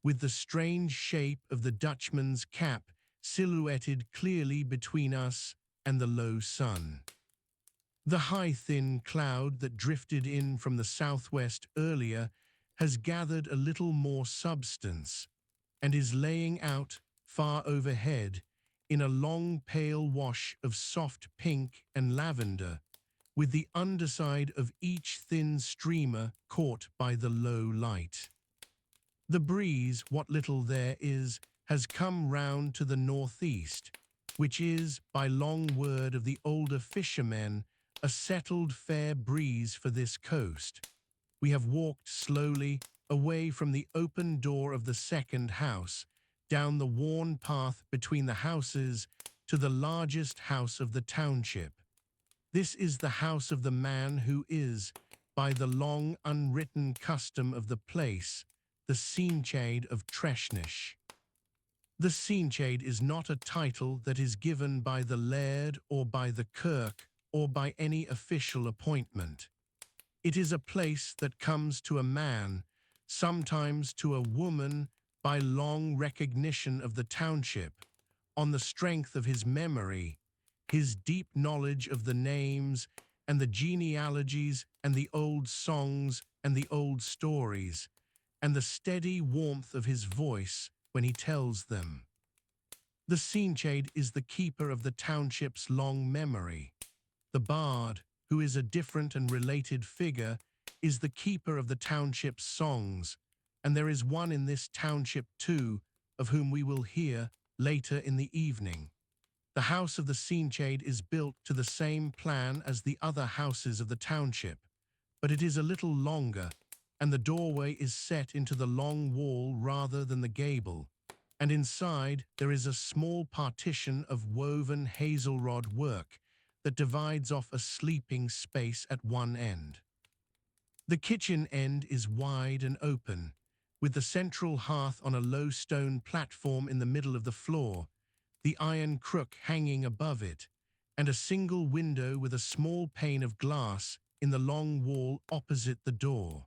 with the strange shape of the Dutchman's cap silhouetted clearly between us and the low sun. The high thin cloud that drifted in from the southwest earlier has gathered a little more substance and is laying out far overhead in a long pale wash of soft pink and lavender, with the underside of each thin streamer caught by the low light. The breeze, what little there is, has come round to the northeast, which is, by long word of the older fishermen, a settled fair breeze for this coast. We have walked slowly away from the open door of the second house, down the worn path between the houses to the largest house of the township. This is the house of the man who is, by the long unwritten custom of the place, the Seanchaid of Treshnish. The Seanchaid is not a title that is given by the laird or by the kirk or by any official appointment. It is a place that comes to a man, sometimes to a woman, by long recognition of the township, on the strength of his memory, his deep knowledge of the names and the genealogies and the old songs and the old stories, and the steady warmth of his voice when he tells them. The Seanchaid is the keeper of the township's long memory. The bard, who is a different and related figure, is the keeper of the township's songs, and there is one in this township too, of whom we will hear later in the evening. The house of the Seanchaid is built to the same plan as the other houses of the township, but it is a little longer, and the doorway is set into the long wall rather than the gable, and inside there is a small partition of woven hazelrod work that divides off a sleeping space at one end. The kitchen end is wide and open, with the central hearth on a low stone platform in the middle of the floor, the iron crook hanging above it, and a single window with a small pane of glass in the long wall opposite the door.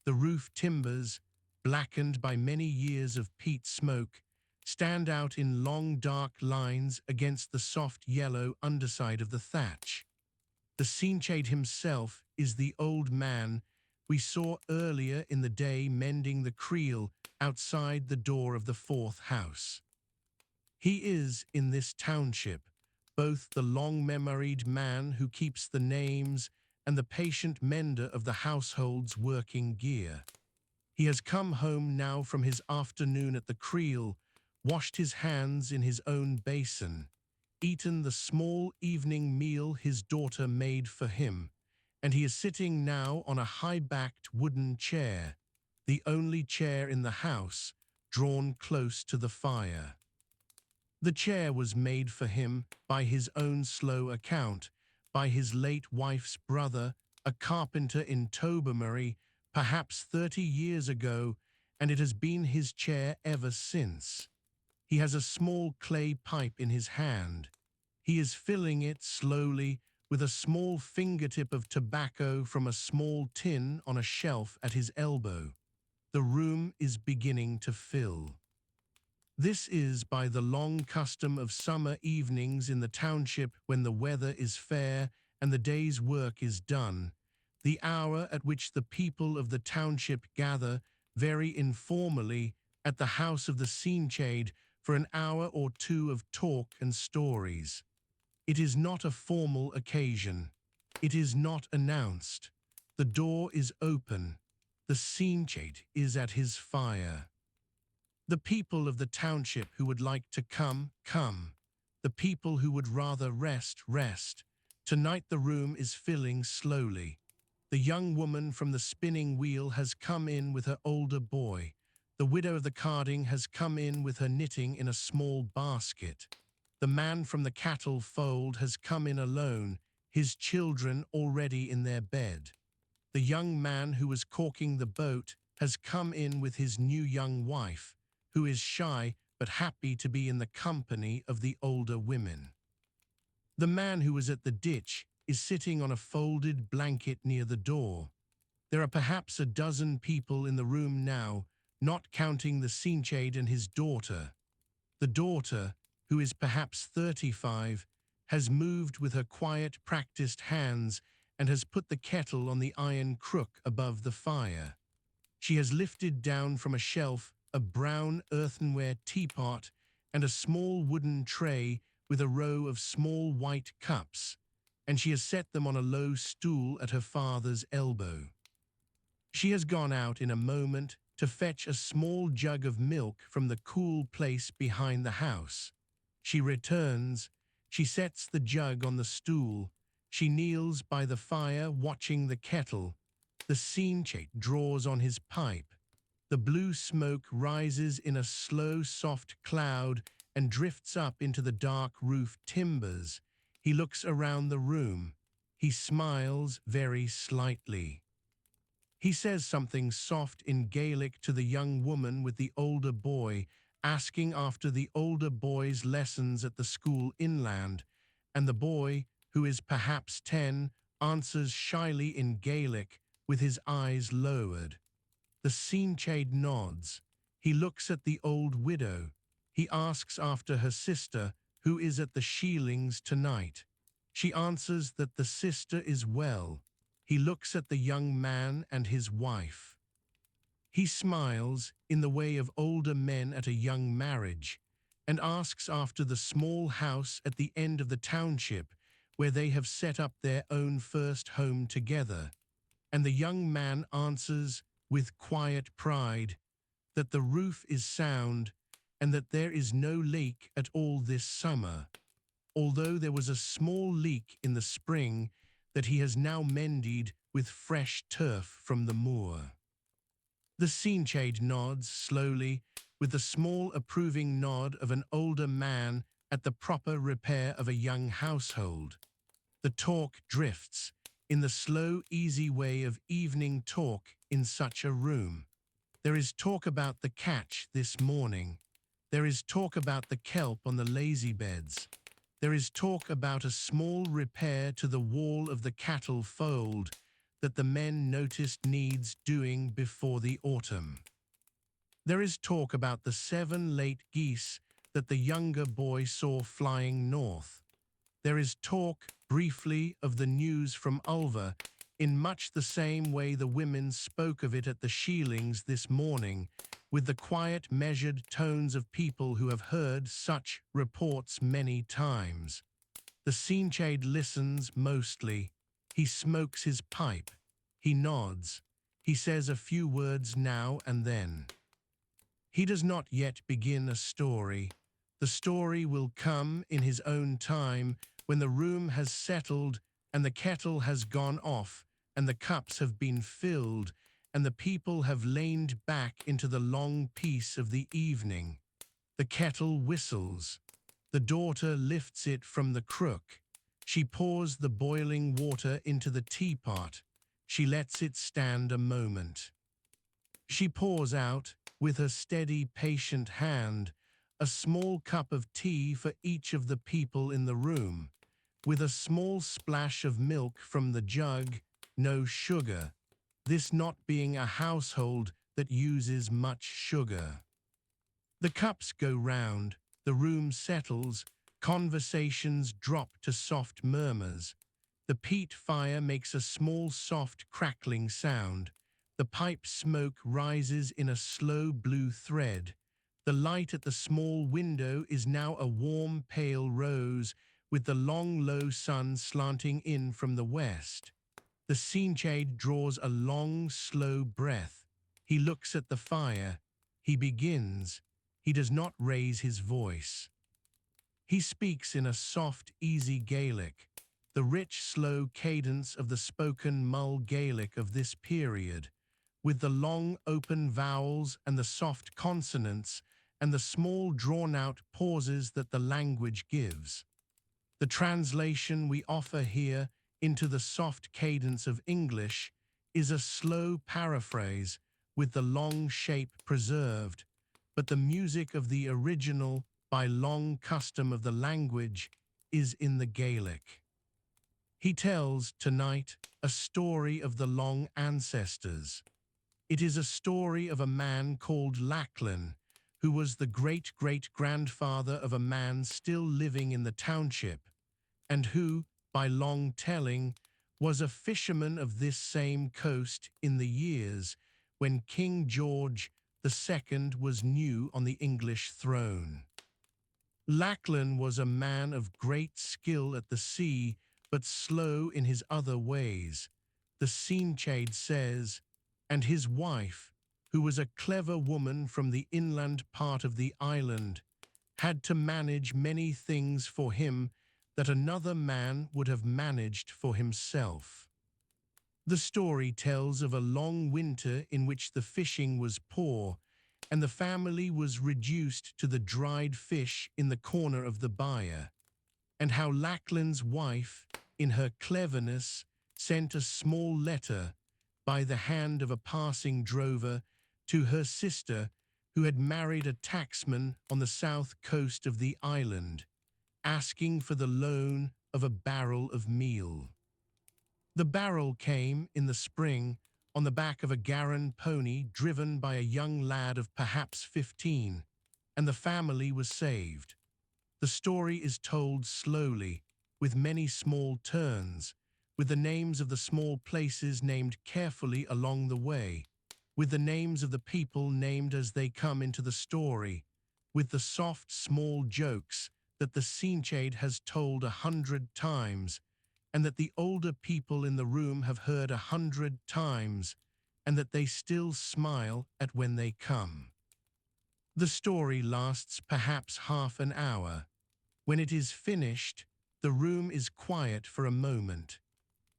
The roof timbers, blackened by many years of peat smoke, stand out in long dark lines against the soft yellow underside of the thatch. The Seanchaid himself is the old man we saw earlier in the day mending the creel outside the door of the fourth house. He is, in this township, both the long-memoried man who keeps the names and the patient mender of the household's working gear. He has come home now from his afternoon at the creel, washed his hands in his own basin, eaten the small evening meal his daughter made for him, and he is sitting now on a high-backed wooden chair, the only chair in the house, drawn close to the fire. The chair was made for him, by his own slow account, by his late wife's brother, a carpenter in Tobermory, perhaps 30 years ago, and it has been his chair ever since. He has a small clay pipe in his hand. He is filling it slowly with a small fingertip of tobacco from a small tin on a shelf at his elbow. The room is beginning to fill. This is by the long custom of summer evenings in the township when the weather is fair and the day's work is done, the hour at which the people of the township gather very informally at the house of the Seanchaid for an hour or two of talk and stories. It is not a formal occasion. It is not announced. The door is open. The Seanchaid is at his fire. The people of the township who would like to come, come. The people who would rather rest, rest. Tonight the room is filling slowly. The young woman from the spinning wheel has come in with her older boy. The widow of the carding has come in with her knitting in a small basket. The man from the cattle fold has come in alone, his children already in their bed. The young man who was caulking the boat has come in with his new young wife, who is shy but happy to be in the company of the older women. The man who was at the ditch is sitting on a folded blanket near the door. There are perhaps a dozen people in the room now, not counting the Seanchaid and his daughter. The daughter, who is perhaps 35, has moved with her quiet, practiced hands and has put the kettle on the iron crook above the fire. She has lifted down from a shelf a brown earthenware teapot and a small wooden tray with a row of small white cups, and she has set them on a low stool at her father's elbow. She has gone out in a moment to fetch a small jug of milk from the cool place behind the house. She returns. She sets the jug on the stool. She kneels by the fire watching the kettle. The Sinchate draws on his pipe. The blue smoke rises in a slow, soft cloud and drifts up into the dark roof timbers. He looks around the room. He smiles very slightly. He says something soft in Gaelic to the young woman with the older boy, asking after the older boy's lessons at the school inland, and the boy, who is perhaps 10, answers shyly in Gaelic with his eyes lowered. The Sinchade nods. He looks at the old widow. He asks after her sister, who is at the Sheelings tonight. She answers that the sister is well. He looks at the young man and his wife. He smiles in the way of older men at a young marriage and asks after the small house at the end of the township where they have set up their own first home together. And the young man answers with quiet pride that the roof is sound and that there is no leak at all this summer, although there was a small leak in the spring that he has now mended with fresh turf from the moor. The Sinchade nods slowly, with the small approving nod of an older man at the proper repair of a young household. The talk drifts, in the slow, easy way of evening talk in such a room. There is talk about the catch this morning. There is talk about the kelp on the lazy beds. There is talk about a small repair to the wall of the cattle fold that the men noticed needs doing before the autumn. There is talk about the 7 late geese that the younger boy saw flying north. There is talk, briefly, of the news from Ulva, in much the same way the women spoke of it at the Sheelings this morning, with the quiet, measured tones of people who have heard such reports many times. The Sinchade listens mostly. He smokes his pipe. He nods. He says a few words now and then. He does not yet begin a story. The story will come in his own time when the room has settled and the kettle has gone off and the cups have been filled and the people have leaned back into the long peace of the evening. The kettle whistles. The daughter lifts it from the crook. She pours the boiling water into the teapot. She lets it stand a moment. She pours out, with her steady, patient hand, a small cup of tea for each of the people in the room, with a small splash of milk from the jug, no sugar, this not being a household that uses much sugar. The cups go round, the room settles, conversations drop to soft murmurs. The peat fire makes a small soft crackling sound. The pipe smoke rises in a slow blue thread. The light at the small window is now a warm pale rose, with the long low sun slanting in from the west. The Sinchade draws a long, slow breath. He looks at the fire. He begins. He does not raise his voice. He speaks in a soft, easy Gaelic, the rich, slow cadence of the spoken Mull Gaelic of this period, with the long, open vowels and the soft consonants and the small, drawn-out pauses that the language gives. The translation we offer here into the soft cadence of English is a slow paraphrase with the long shape preserved, but the music of the original, by long custom of the language, is in the Gaelic. He tells, tonight, a story of the long ancestors. It is a story of a man called Lachlan, who was the great-great-grandfather of a man still living in the township, and who, by long telling, was a fisherman of this same coast in the years when King George II was new on the English throne. Lachlan was a man of great skill at the sea, but slow in his other ways, the Sinchade says, and his wife, who was a clever woman from the inland part of the island, had to manage many things for him that another man would have managed for himself. The story tells of a long winter in which the fishing was poor and the family was reduced to the dried fish in the corner of the byre, and how Lachlan's wife, in her cleverness, sent a small letter by the hand of a passing drover to her sister who had married a tacksman on the south coast of the island, asking for the loan of a barrel of meal. The barrel came in the spring on the back of a Garan pony driven by a young lad of perhaps 15, and the family was saved. The story is told slowly, with many small turns, with the names of the small places named carefully along the way, with the names of the people named as they come into the story, with the soft small jokes that the Cinchade has told 100 times, and that the older people in the room have heard 100 times, and that they still smile at when they come. The story lasts perhaps half an hour. When it is finished, the room is quiet for a moment.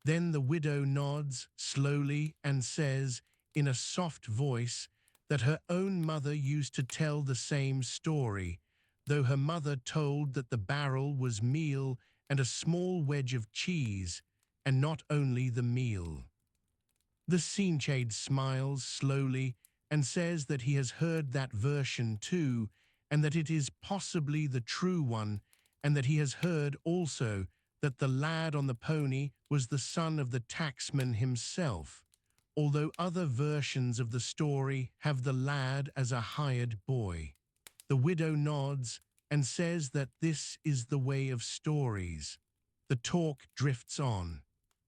Then the widow nods slowly and says, in a soft voice, that her own mother used to tell the same story, though her mother told that the barrel was meal and a small wedge of cheese, and not only the meal. The Cinchade smiles slowly and says that he has heard that version too, and that it is possibly the true one, and that he has heard also that the lad on the pony was the son of the tacksman himself, although other versions of the story have the lad as a hired boy. The widow nods and says that this is the way of stories. The talk drifts on.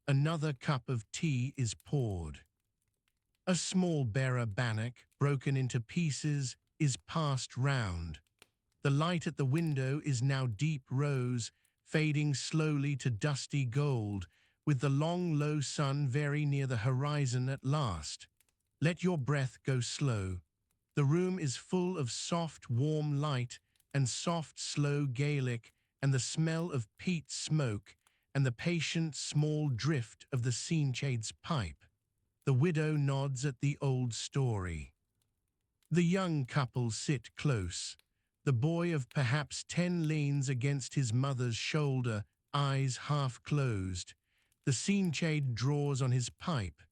Another cup of tea is poured. A small bearer bannock, broken into pieces, is passed round. The light at the window is now deep rose, fading slowly to dusty gold, with the long low sun very near the horizon at last. Let your breath go slow. The room is full of soft, warm light and soft, slow Gaelic, and the smell of peat smoke, and the patient, small drift of the Cinchade's pipe. The widow nods at the old story. The young couple sit close. The boy of perhaps 10 leans against his mother's shoulder, eyes half closed. The Cinchade draws on his pipe.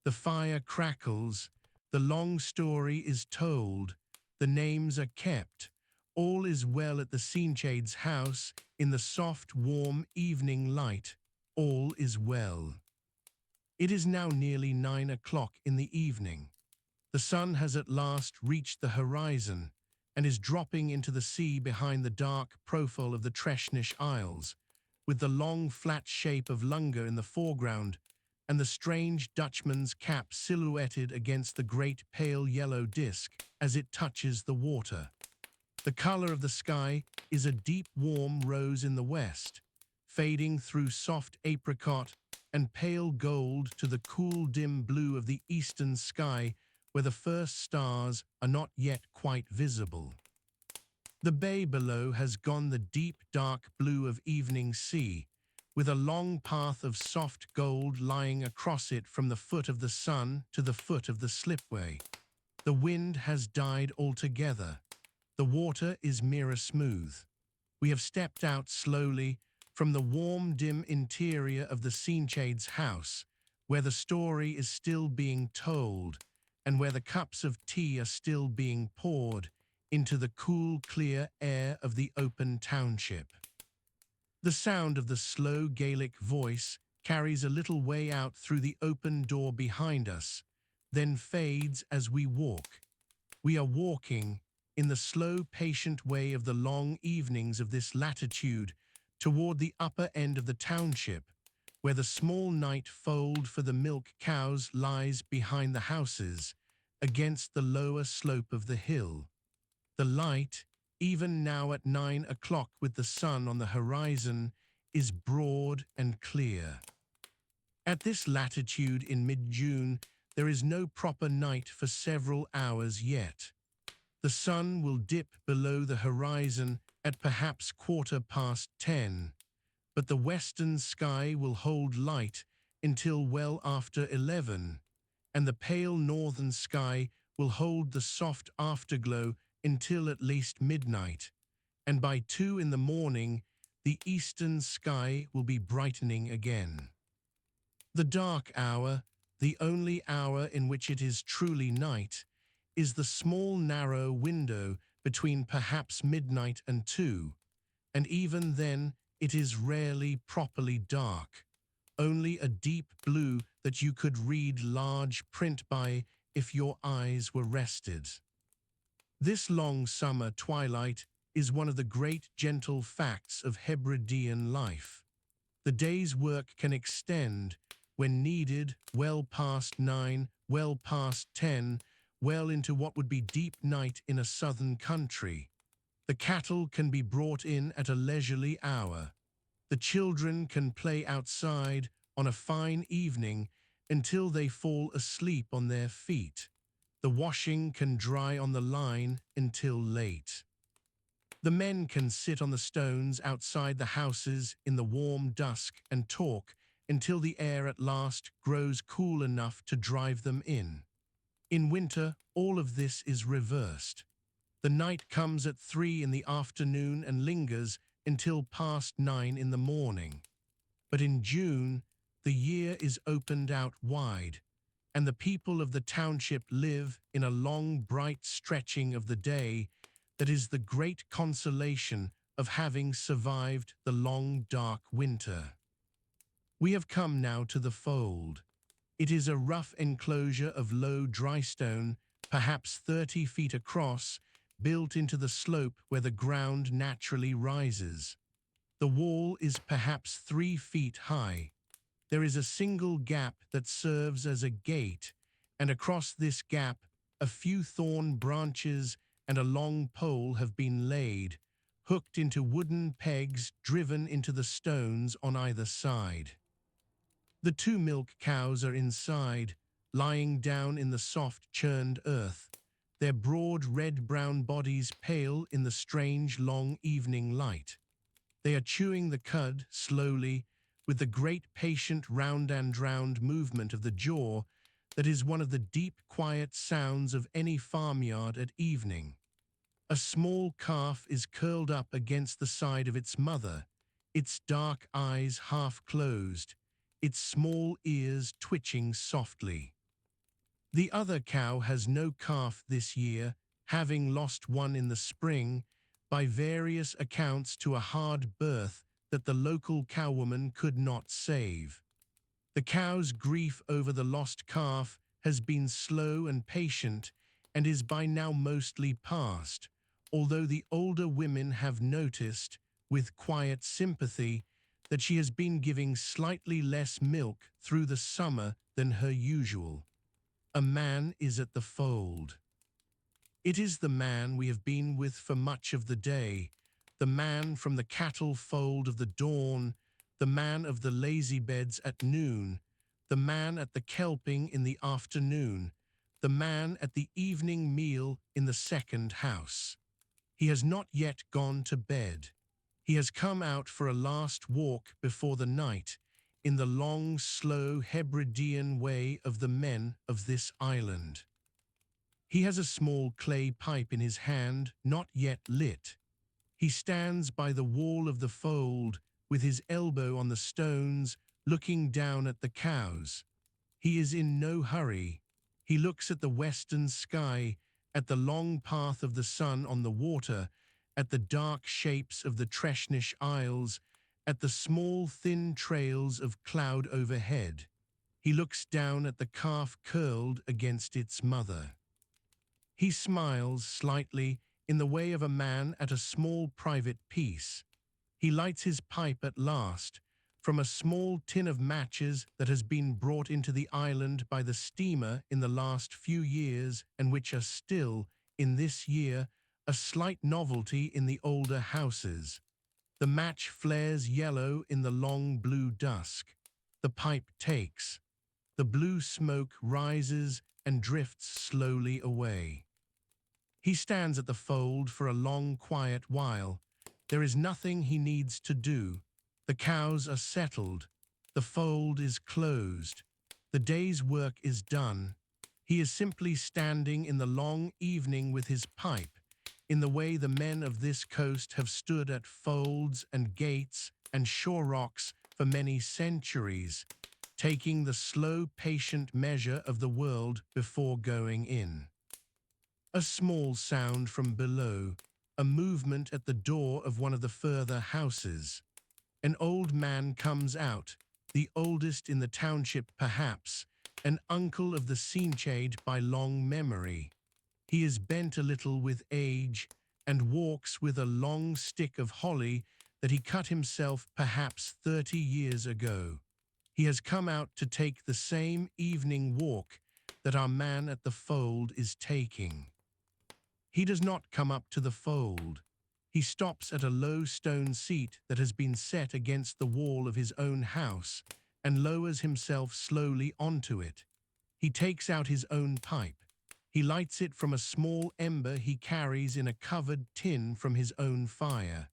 The fire crackles. The long story is told. The names are kept. All is well at the Cinchade's house in the soft, warm evening light. All is well. It is now nearly 9 o'clock in the evening. The sun has at last reached the horizon and is dropping into the sea behind the dark profile of the Treshnish Isles, with the long flat shape of Lunga in the foreground and the strange Dutchman's cap silhouetted against the great pale yellow disk as it touches the water. The color of the sky is a deep warm rose in the west, fading through soft apricot and pale gold to the cool dim blue of the eastern sky where the first stars are not yet quite visible. The bay below has gone the deep dark blue of evening sea, with a long path of soft gold lying across it from the foot of the sun to the foot of the slipway. The wind has died altogether. The water is mirror smooth. We have stepped out slowly from the warm, dim interior of the Cinchade's house, where the story is still being told, and where the cups of tea are still being poured, into the cool, clear air of the open township. The sound of the slow Gaelic voice carries a little way out through the open door behind us, then fades as we walk. We are walking, in the slow, patient way of the long evenings of this latitude, toward the upper end of the township, where the small night fold for the milk cows lies behind the houses, against the lower slope of the hill. The light, even now at 9 o'clock with the sun on the horizon, is broad and clear. At this latitude in mid-June, there is no proper night for several hours yet. The sun will dip below the horizon at perhaps 10:15, but the western sky will hold light until well after 11, and the pale northern sky will hold the soft afterglow until at least midnight, and by 2 in the morning, the eastern sky will be brightening again. The dark hour, the only hour in which it is truly night, is the small narrow window between perhaps midnight and 2, and even then it is rarely properly dark, only a deep blue that you could read large print by if your eyes were rested. This long summer twilight is one of the great gentle facts of Hebridean life. The day's work can extend, when needed, well past 9, well past 10, well into what would be deep night in a southern country. The cattle can be brought in at a leisurely hour. The children can play outside on a fine evening until they fall asleep on their feet. The washing can dry on the line until late. The men can sit on the stones outside the houses in the warm dusk and talk until the air at last grows cool enough to drive them in. In winter, all of this is reversed. The night comes at 3 in the afternoon and lingers until past 9 in the morning. But in June, the year is opened out wide, and the people of the township live in a long, bright stretching of the day that is the great consolation of having survived the long, dark winter. We have come now to the fold. It is a rough enclosure of low dry stone, perhaps 30 feet across, built into the slope where the ground naturally rises. The wall is perhaps 3 feet high. There is a single gap that serves as a gate, and across this gap a few thorn branches and a long pole have been laid, hooked into wooden pegs driven into the stones on either side. The 2 milk cows are inside, lying down in the soft churned earth, their broad red-brown bodies pale in the strange long evening light. They are chewing the cud slowly, with the great patient round-and-round movement of the jaw that is one of the deep quiet sounds of any farmyard at evening. A small calf is curled up against the side of its mother, its dark eyes half closed, its small ears twitching softly. The other cow has no calf this year, having lost one in the spring, by various accounts to a hard birth that the local cowwoman could not save. The cow's grief over the lost calf has been slow and patient and is by now mostly past, although the older women have noticed, with quiet sympathy, that she has been giving slightly less milk through the summer than her usual. A man is at the fold. It is the man we have been with for much of the day, the man from the cattle fold of the dawn, the man of the lazy beds at noon, the man at the kelping in the afternoon, the man at the evening meal in the second house. He has not yet gone to bed. He has come out for a last walk before the night, in the long, slow Hebridean way of the men of this island. He has a small clay pipe in his hand, not yet lit. He stands by the wall of the fold, with his elbow on the stones, looking down at the cows. He is in no hurry. He looks at the western sky, at the long path of the sun on the water, at the dark shapes of the Treshnish Isles, at the small thin trails of cloud overhead. He looks down at the calf curled against its mother. He smiles slightly in the way of a man at a small private peace. He lights his pipe at last, from a small tin of matches that has been brought into the island by the steamer in the last few years and which are still, in this year, a slight novelty in the older houses. The match flares yellow in the long blue dusk. The pipe takes. The blue smoke rises and drifts slowly away. He stands at the fold for a long, quiet while. There is nothing he needs to do. The cows are settled. The fold is closed. The day's work is done. He is simply standing in the long evening with his pipe, in the way the men of this coast have stood at folds and gates and shore rocks for many centuries, taking the slow, patient measure of the world before going in. A small sound from below, a movement at the door of one of the further houses. An old man comes out, the oldest in the township perhaps, an uncle of the Cinchade by long memory. He is bent a little with age and walks with a long stick of holly that he cut himself perhaps 30 years ago. He has come out to take the same evening walk that our man at the fold is taking. He does not come up to the fold. He stops at a low stone seat that has been set against the wall of his own house and lowers himself slowly onto it. He takes out his own pipe. He lights it from a small ember he carries in a covered tin from his own fire.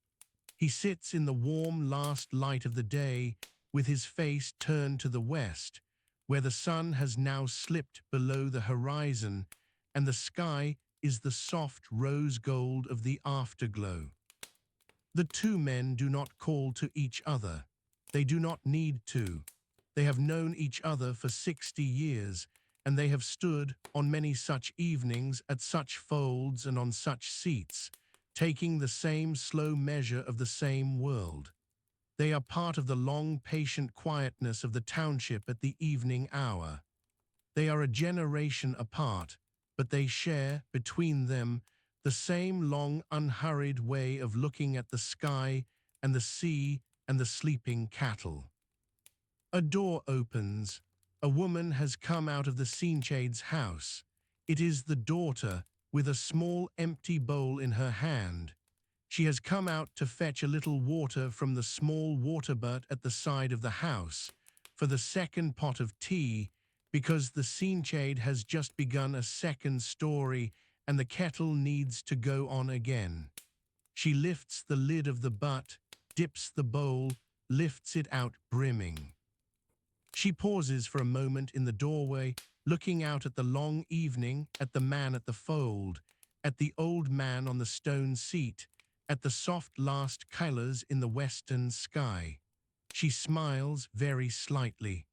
He sits in the warm last light of the day with his face turned to the west, where the sun has now slipped below the horizon and the sky is the soft rose gold of the afterglow. The two men do not call to each other. They do not need to. They have known each other for 60 years, and they have stood on many such evenings at such folds and on such seats, taking the same slow measure of the same world. They are part of the long, patient quietness of the township at the evening hour. They are a generation apart, but they share, between them, the same long, unhurried way of looking at the sky and the sea and the sleeping cattle. A door opens. A woman has come out of the Cinchade's house. It is the daughter, with a small empty bowl in her hand. She has come out to fetch a little water from the small water butt at the side of the house, for the second pot of tea, because the Cinchade has just begun a second story and the kettle needs to go on again. She lifts the lid of the butt, dips the bowl, lifts it out brimming. She pauses for a moment in the doorway, looking out at the long evening, at the man at the fold, at the old man on the stone seat, at the soft last colours in the western sky. She smiles very slightly.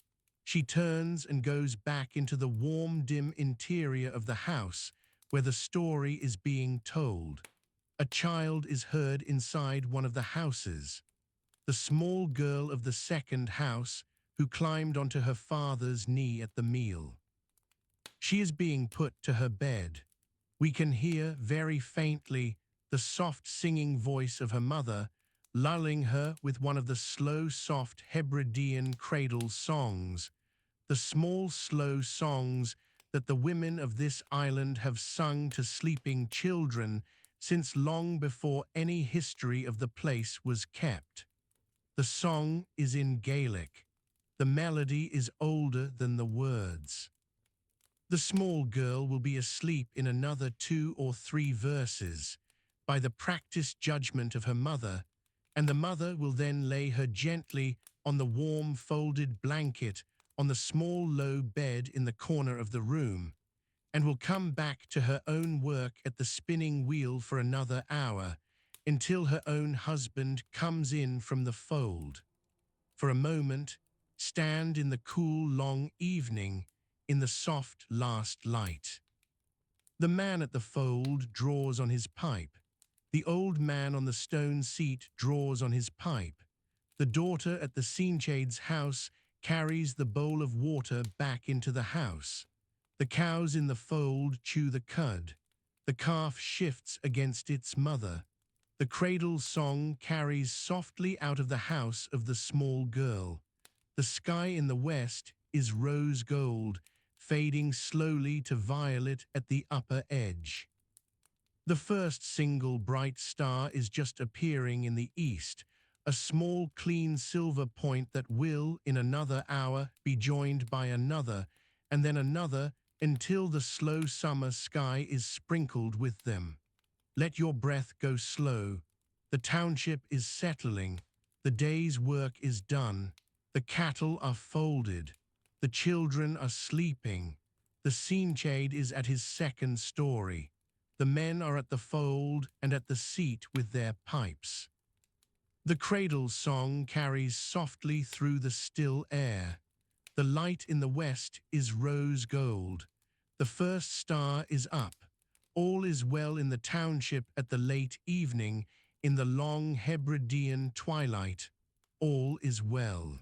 She turns and goes back into the warm, dim interior of the house where the story is being told. A child is heard inside one of the houses. The small girl of the second house who climbed onto her father's knee at the meal. She is being put to her bed. We can hear very faintly the soft singing voice of her mother, lulling her with one of the slow, soft Hebridean cradle songs, the small, slow songs that the women of this island have sung to sleeping children since long before any history of the place was kept. The song is in Gaelic. The melody is older than the words. The small girl will be asleep in another 2 or 3 verses, by the practiced judgment of her mother, and the mother will then lay her gently on the warm folded blanket on the small low bed in the corner of the room, and will come back to her own work at the spinning wheel for another hour, until her own husband comes in from the fold. For a moment, stand in the cool long evening, in the soft last light. The man at the fold draws on his pipe. The old man on the stone seat draws on his pipe. The daughter at the Cinchade's house carries the bowl of water back into the house. The cows in the fold chew the cud. The calf shifts against its mother. The cradle song carries softly out of the house of the small girl. The sky in the west is rose gold, fading slowly to violet at the upper edge. The first single bright star is just appearing in the east, a small clean silver point that will, in another hour, be joined by another, and then another, until the slow summer sky is sprinkled with them. Let your breath go slow. The township is settling. The day's work is done. The cattle are folded. The children are sleeping. The scene-shade is at his second story. The men are at the fold and at the seat with their pipes. The cradle song carries softly through the still air. The light in the west is rose gold. The first star is up. All is well in the township at the late evening, in the long Hebridean twilight. All is well.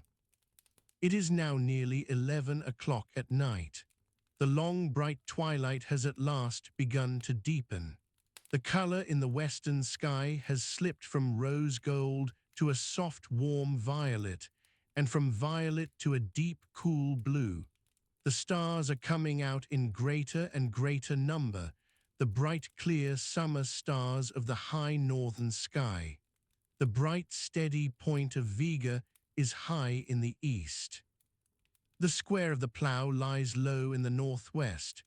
It is now nearly 11 o'clock at night. The long bright twilight has at last begun to deepen. The color in the western sky has slipped from rose gold to a soft warm violet, and from violet to a deep cool blue. The stars are coming out in greater and greater number, the bright clear summer stars of the high northern sky. The bright steady point of Vega is high in the east. The square of the plough lies low in the northwest,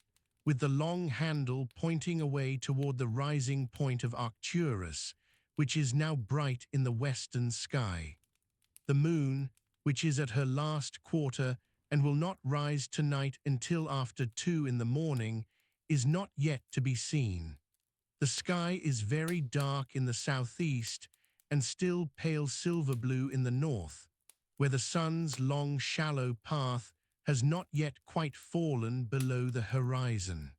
with the long handle pointing away toward the rising point of Arcturus, which is now bright in the western sky. The moon, which is at her last quarter and will not rise tonight until after 2 in the morning, is not yet to be seen. The sky is very dark in the southeast and still pale silver blue in the north, where the sun's long shallow path has not yet quite fallen below the horizon.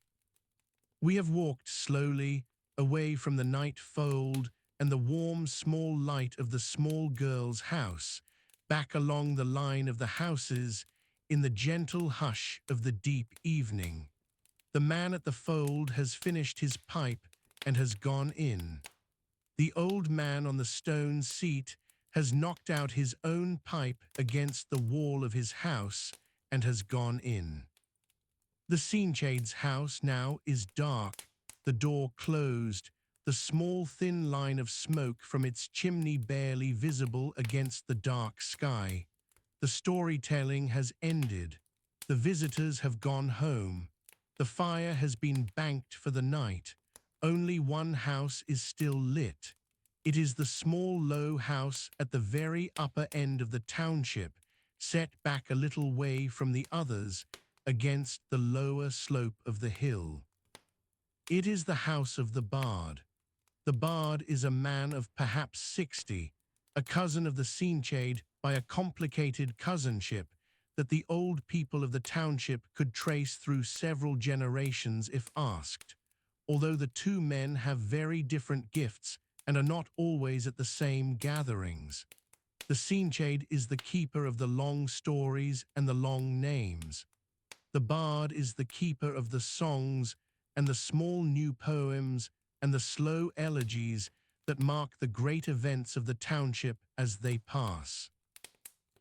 We have walked slowly away from the night fold and the warm small light of the small girl's house, back along the line of the houses in the gentle hush of the deep evening. The man at the fold has finished his pipe and has gone in. The old man on the stone seat has knocked out his own pipe against the wall of his house and has gone in. The scene-shade's house now is dark, the door closed, the small thin line of smoke from its chimney barely visible against the dark sky. The storytelling has ended. The visitors have gone home. The fire has been banked for the night. Only one house is still lit. It is the small low house at the very upper end of the township, set back a little way from the others against the lower slope of the hill. It is the house of the bard. The bard is a man of perhaps 60, a cousin of the scene-shade by a complicated cousinship that the old people of the township could trace through several generations if asked, although the two men have very different gifts and are not always at the same gatherings. The scene-shade is the keeper of the long stories and the long names. The bard is the keeper of the songs and the small new poems and the slow elegies that mark the great events of the township as they pass.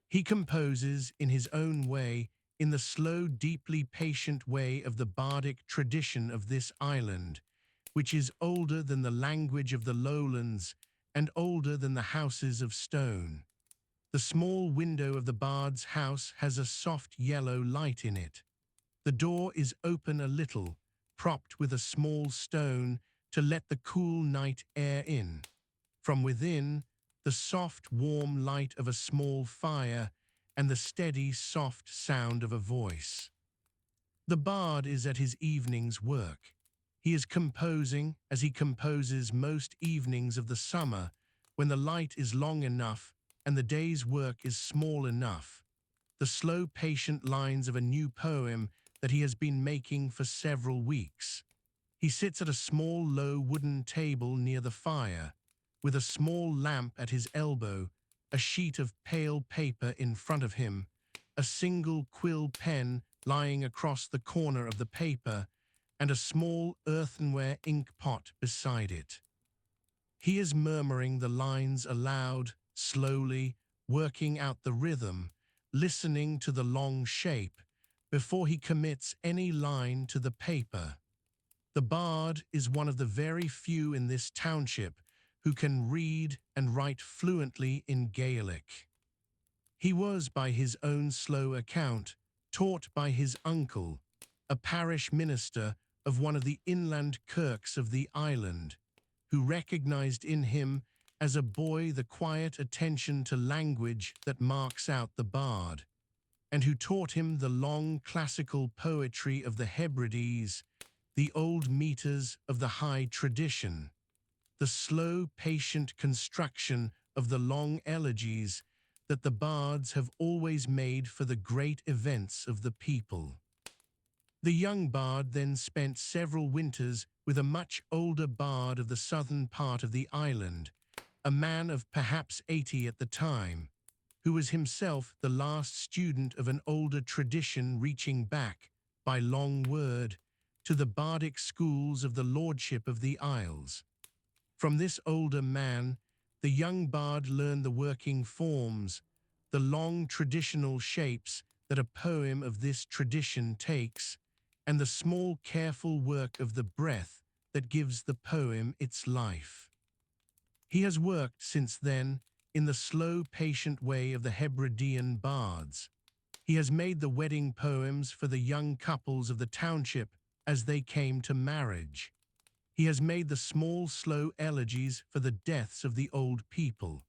He composes in his own way, in the slow, deeply patient way of the bardic tradition of this island, which is older than the language of the lowlands and older than the houses of stone. The small window of the bard's house has a soft yellow light in it. The door is open a little, propped with a small stone to let the cool night air in. From within, the soft, warm light of a small fire and the steady, soft sound of a voice. The bard is at his evening's work. He is composing as he composes most evenings of the summer, when the light is long enough and the day's work is small enough. The slow, patient lines of a new poem that he has been making for several weeks. He sits at a small, low wooden table near the fire, with a small lamp at his elbow, a sheet of pale paper in front of him, a single quill pen lying across the corner of the paper, and a small earthenware ink pot beside it. He is murmuring the lines aloud, slowly, working out the rhythm, listening to the long shape, before he commits any line to the paper. The bard is one of the very few in this township who can read and write fluently in Gaelic. He was, by his own slow account, taught by his uncle, a parish minister of one of the inland kirks of the island, who recognized in him as a boy the quiet attention to language that marks out the bard, and who taught him the long classical poetry of the Hebrides, the old meters of the high tradition, the slow, patient construction of the long elegies that the bards have always made for the great events of the people. The young bard then spent several winters with a much older bard of the southern part of the island, a man of perhaps 80 at the time, who was himself the last student of an older tradition reaching back, by long word, to the bardic schools of the lordship of the Isles. From this older man, the young bard learned the working forms, the long traditional shapes that a poem of this tradition takes, and the small careful work of the breath that gives the poem its life. He has worked since then in the slow, patient way of the Hebridean bards. He has made the wedding poems for the young couples of the township as they came to marriage. He has made the small, slow elegies for the deaths of the old people.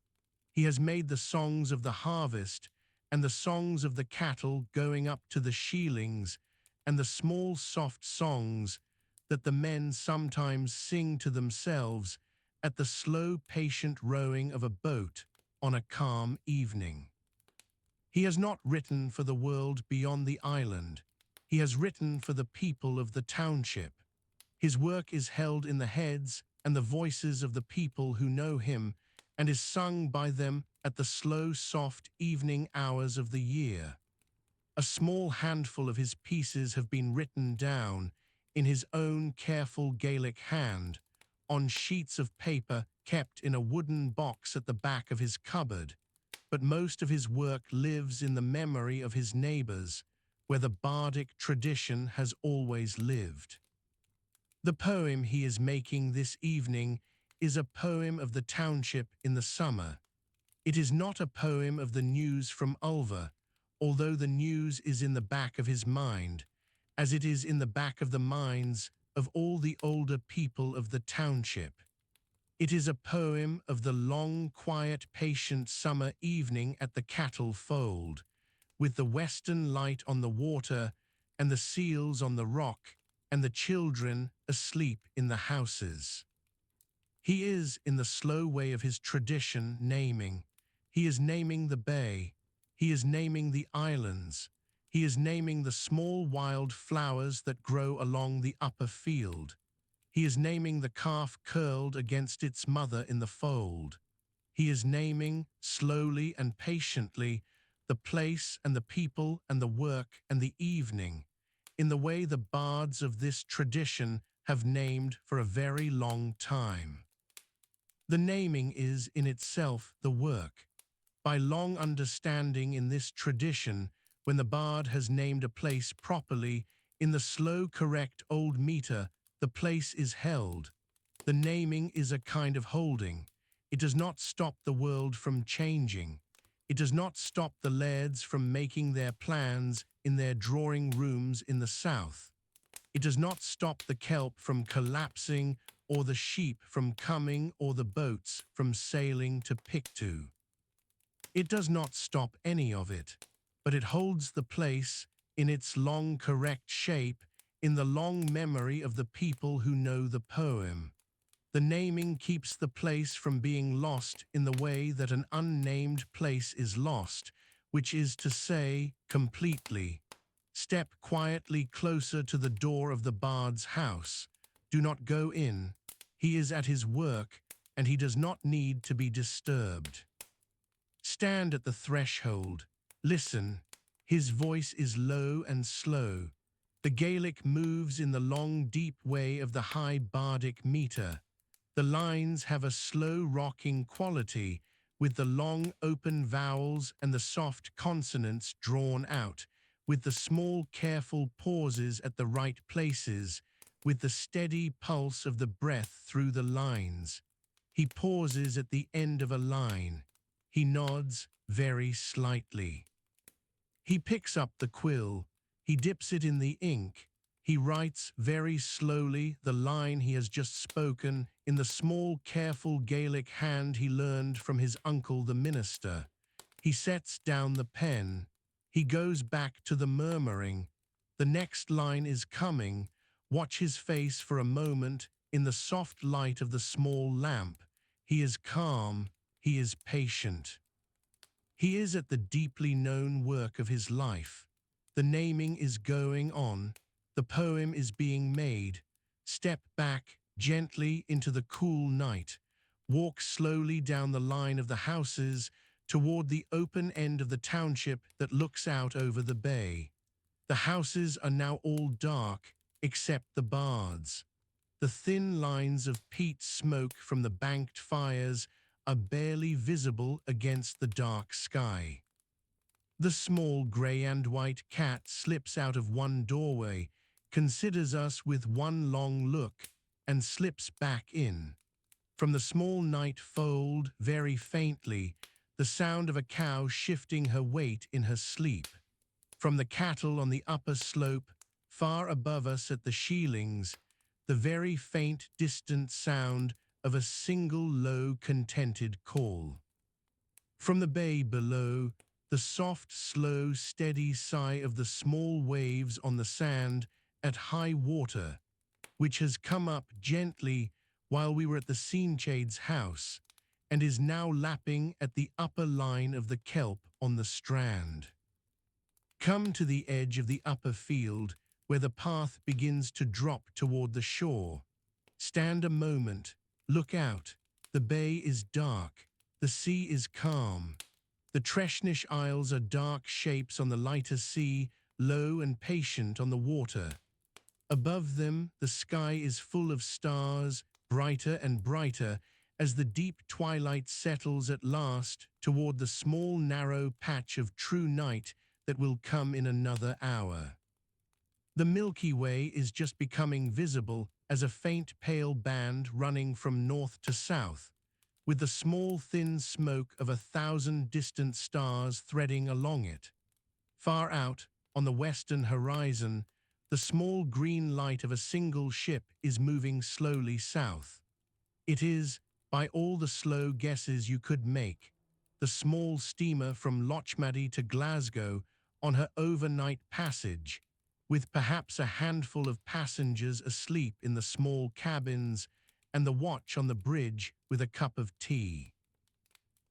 He has made the songs of the harvest and the songs of the cattle going up to the sheelings, and the small, soft songs that the men sometimes sing to themselves at the slow, patient rowing of a boat on a calm evening. He has not written for the world beyond the island. He has written for the people of the township. His work is held in the heads and the voices of the people who know him, and is sung by them at the slow, soft evening hours of the year. A small handful of his pieces have been written down in his own careful Gaelic hand on sheets of paper kept in a wooden box at the back of his cupboard, but most of his work lives in the memory of his neighbors, where the bardic tradition has always lived. The poem he is making this evening is a poem of the township in the summer. It is not a poem of the news from Ulva, although the news is in the back of his mind, as it is in the back of the minds of all the older people of the township. It is a poem of the long, quiet, patient summer evening at the cattle fold, with the western light on the water and the seals on the rock and the children asleep in the houses. He is, in the slow way of his tradition, naming. He is naming the bay. He is naming the islands. He is naming the small wild flowers that grow along the upper field. He is naming the calf curled against its mother in the fold. He is naming, slowly and patiently, the place and the people and the work and the evening, in the way the bards of this tradition have named for a very long time. The naming is in itself the work. By long understanding in this tradition, when the bard has named a place properly, in the slow correct old meter, the place is held. The naming is a kind of holding. It does not stop the world from changing. It does not stop the lairds from making their plans in their drawing rooms in the south. It does not stop the kelp from collapsing, or the sheep from coming, or the boats from sailing to Pictou. It does not stop any of it, but it holds the place in its long correct shape, in the long memory of the people who know the poem. The naming keeps the place from being lost in the way that an unnamed place is lost, which is to say, completely. Step quietly closer to the door of the bard's house. Do not go in. He is at his work, and he does not need to be disturbed. Stand at the threshold. Listen. His voice is low and slow. The Gaelic moves in the long, deep way of the high bardic meter. The lines have a slow rocking quality, with the long open vowels and the soft consonants drawn out, with the small careful pauses at the right places, with the steady pulse of the breath through the lines. He pauses at the end of a line. He nods very slightly. He picks up the quill. He dips it in the ink. He writes very slowly the line he has just spoken in the small, careful Gaelic hand he learned from his uncle the minister. He sets down the pen. He goes back to the murmuring. The next line is coming. Watch his face for a moment in the soft light of the small lamp. He is calm. He is patient. He is at the deeply known work of his life. The naming is going on. The poem is being made. Step back gently into the cool night. Walk slowly down the line of the houses toward the open end of the township that looks out over the bay. The houses are now all dark except the bards. The thin lines of peat smoke from the banked fires are barely visible against the dark sky. The small grey and white cat slips out of one doorway, considers us with one long look, and slips back in. From the small night fold, very faintly, the sound of a cow shifting her weight in her sleep. From the cattle on the upper slope, far above us at the sheelings, the very faint, distant sound of a single low, contented call. From the bay below, the soft, slow, steady sigh of the small waves on the sand at high water, which has come up gently while we were at the Sinchade's house, and is now lapping at the upper line of the kelp on the strand. Come to the edge of the upper field, where the path begins to drop toward the shore. Stand a moment, look out. The bay is dark, the sea is calm. The Treshnish Isles are dark shapes on the lighter sea, low and patient on the water. Above them, the sky is full of stars, brighter and brighter, as the deep twilight settles at last toward the small narrow patch of true night that will come in another hour. The Milky Way is just becoming visible as a faint pale band running from north to south, with the small thin smoke of 1,000 distant stars threading along it. Far out, on the western horizon, the small green light of a single ship is moving slowly south. It is, by all the slow guesses you could make, the small steamer from Lochmaddy to Glasgow on her overnight passage, with perhaps a handful of passengers asleep in the small cabins and the watch on the bridge with a cup of tea.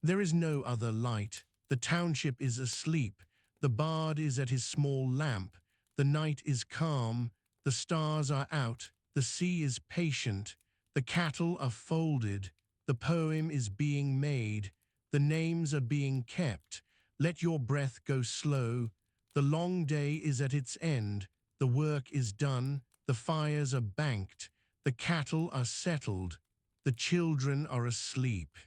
There is no other light. The township is asleep. The bard is at his small lamp. The night is calm. The stars are out. The sea is patient. The cattle are folded. The poem is being made. The names are being kept. Let your breath go slow. The long day is at its end. The work is done. The fires are banked. The cattle are settled. The children are asleep.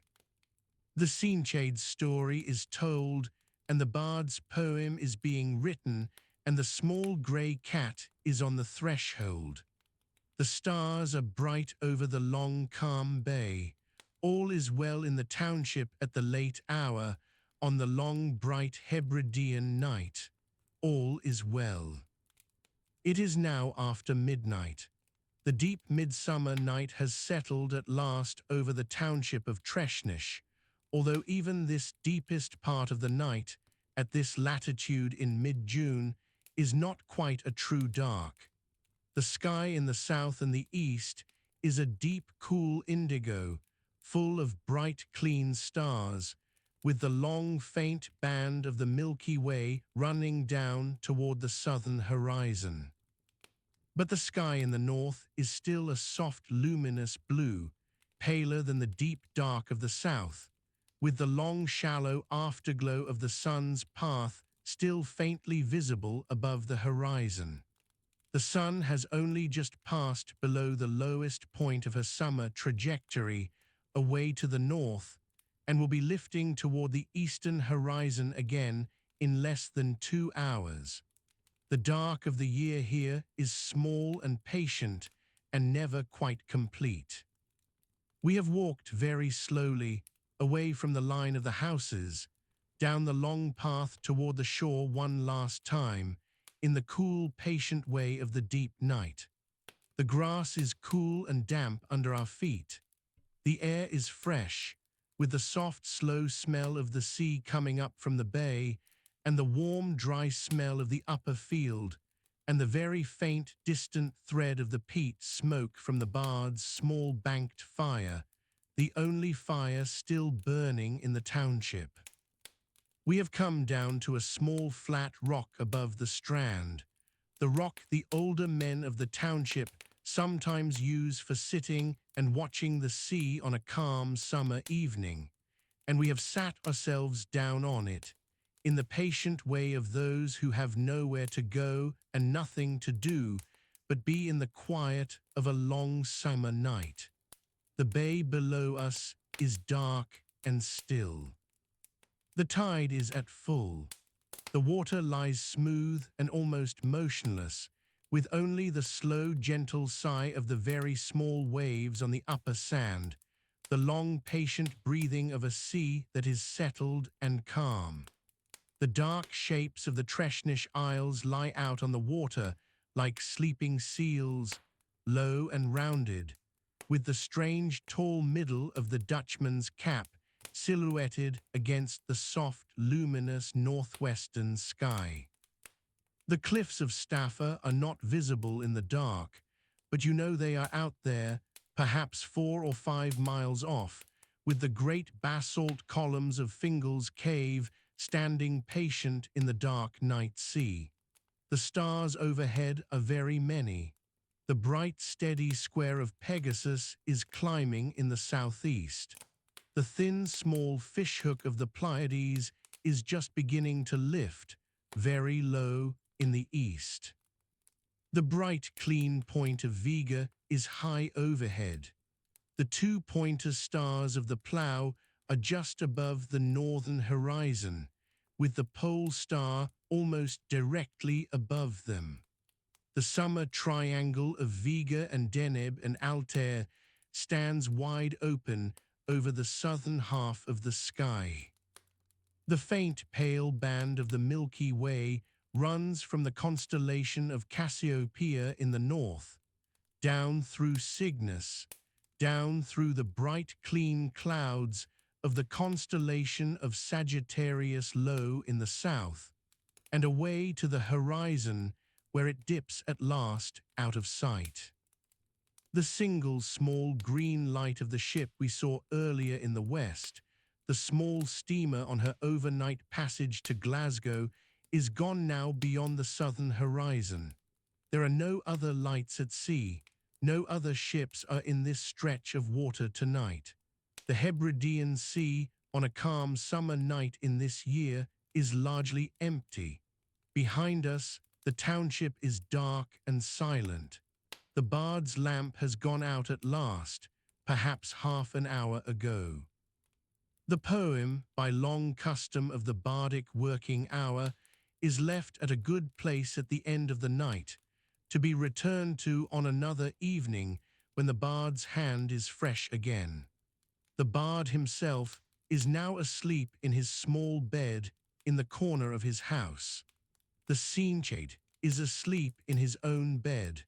The Sinchade's story is told, and the bard's poem is being written, and the small grey cat is on the threshold. The stars are bright over the long, calm bay. All is well in the township at the late hour, on the long, bright Hebridean night. All is well. It is now after midnight. The deep midsummer night has settled at last over the township of Treshnish, although even this deepest part of the night, at this latitude in mid-June, is not quite a true dark. The sky in the south and the east is a deep, cool indigo, full of bright, clean stars, with the long, faint band of the Milky Way running down toward the southern horizon. But the sky in the north is still a soft, luminous blue, paler than the deep dark of the south, with the long, shallow afterglow of the sun's path still faintly visible above the horizon. The sun has only just passed below the lowest point of her summer trajectory away to the north, and will be lifting toward the eastern horizon again in less than 2 hours. The dark of the year here is small and patient and never quite complete. We have walked very slowly, away from the line of the houses, down the long path toward the shore one last time, in the cool, patient way of the deep night. The grass is cool and damp under our feet. The air is fresh, with the soft, slow smell of the sea coming up from the bay, and the warm, dry smell of the upper field, and the very faint, distant thread of the peat smoke from the bard's small banked fire, the only fire still burning in the township. We have come down to a small flat rock above the strand, the rock the older men of the township sometimes use for sitting and watching the sea on a calm summer evening, and we have sat ourselves down on it, in the patient way of those who have nowhere to go and nothing to do but be in the quiet of a long summer night. The bay below us is dark and still. The tide is at full. The water lies smooth and almost motionless, with only the slow, gentle sigh of the very small waves on the upper sand, the long, patient breathing of a sea that is settled and calm. The dark shapes of the Treshnish Isles lie out on the water like sleeping seals, low and rounded, with the strange tall middle of the Dutchman's cap silhouetted against the soft, luminous northwestern sky. The cliffs of Staffa are not visible in the dark, but you know they are out there, perhaps 4 or 5 miles off, with the great basalt columns of Fingal's Cave standing patient in the dark night sea. The stars overhead are very many. The bright, steady square of Pegasus is climbing in the southeast. The thin, small fishhook of the Pleiades is just beginning to lift, very low in the east. The bright, clean point of Vega is high overhead. The 2 pointer stars of the Plough are just above the northern horizon, with the pole star almost directly above them. The summer triangle of Vega and Deneb and Altair stands wide open over the southern half of the sky. The faint pale band of the Milky Way runs from the constellation of Cassiopeia in the north, down through Cygnus, down through the bright clean clouds of the constellation of Sagittarius low in the south, and away to the horizon where it dips at last out of sight. The single small green light of the ship we saw earlier in the west, the small steamer on her overnight passage to Glasgow, is gone now beyond the southern horizon. There are no other lights at sea. No other ships are in this stretch of water tonight. The Hebridean Sea, on a calm summer night in this year, is largely empty. Behind us, the township is dark and silent. The bard's lamp has gone out at last, perhaps half an hour ago. The poem, by long custom of the bardic working hour, is left at a good place at the end of the night, to be returned to on another evening when the bard's hand is fresh again. The bard himself is now asleep in his small bed in the corner of his house. The Seanchait is asleep in his own bed,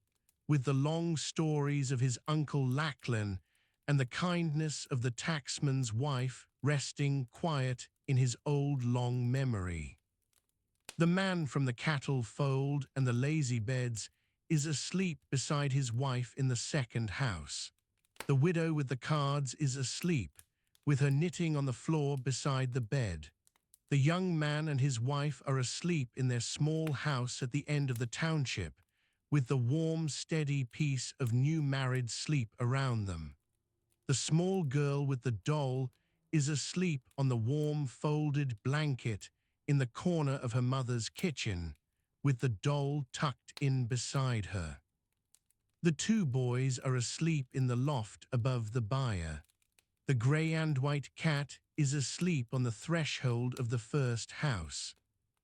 with the long stories of his uncle Lachlan and the kindness of the tacksman's wife resting quiet in his old long memory. The man from the cattle fold and the lazy beds is asleep beside his wife in the second house. The widow with the cards is asleep, with her knitting on the floor beside the bed. The young man and his wife are asleep in their small house at the end of the township, with the warm, steady peace of new married sleep around them. The small girl with the doll is asleep on the warm folded blanket in the corner of her mother's kitchen, with the doll tucked in beside her. The 2 boys are asleep in the loft above the byre. The grey and white cat is asleep on the threshold of the first house.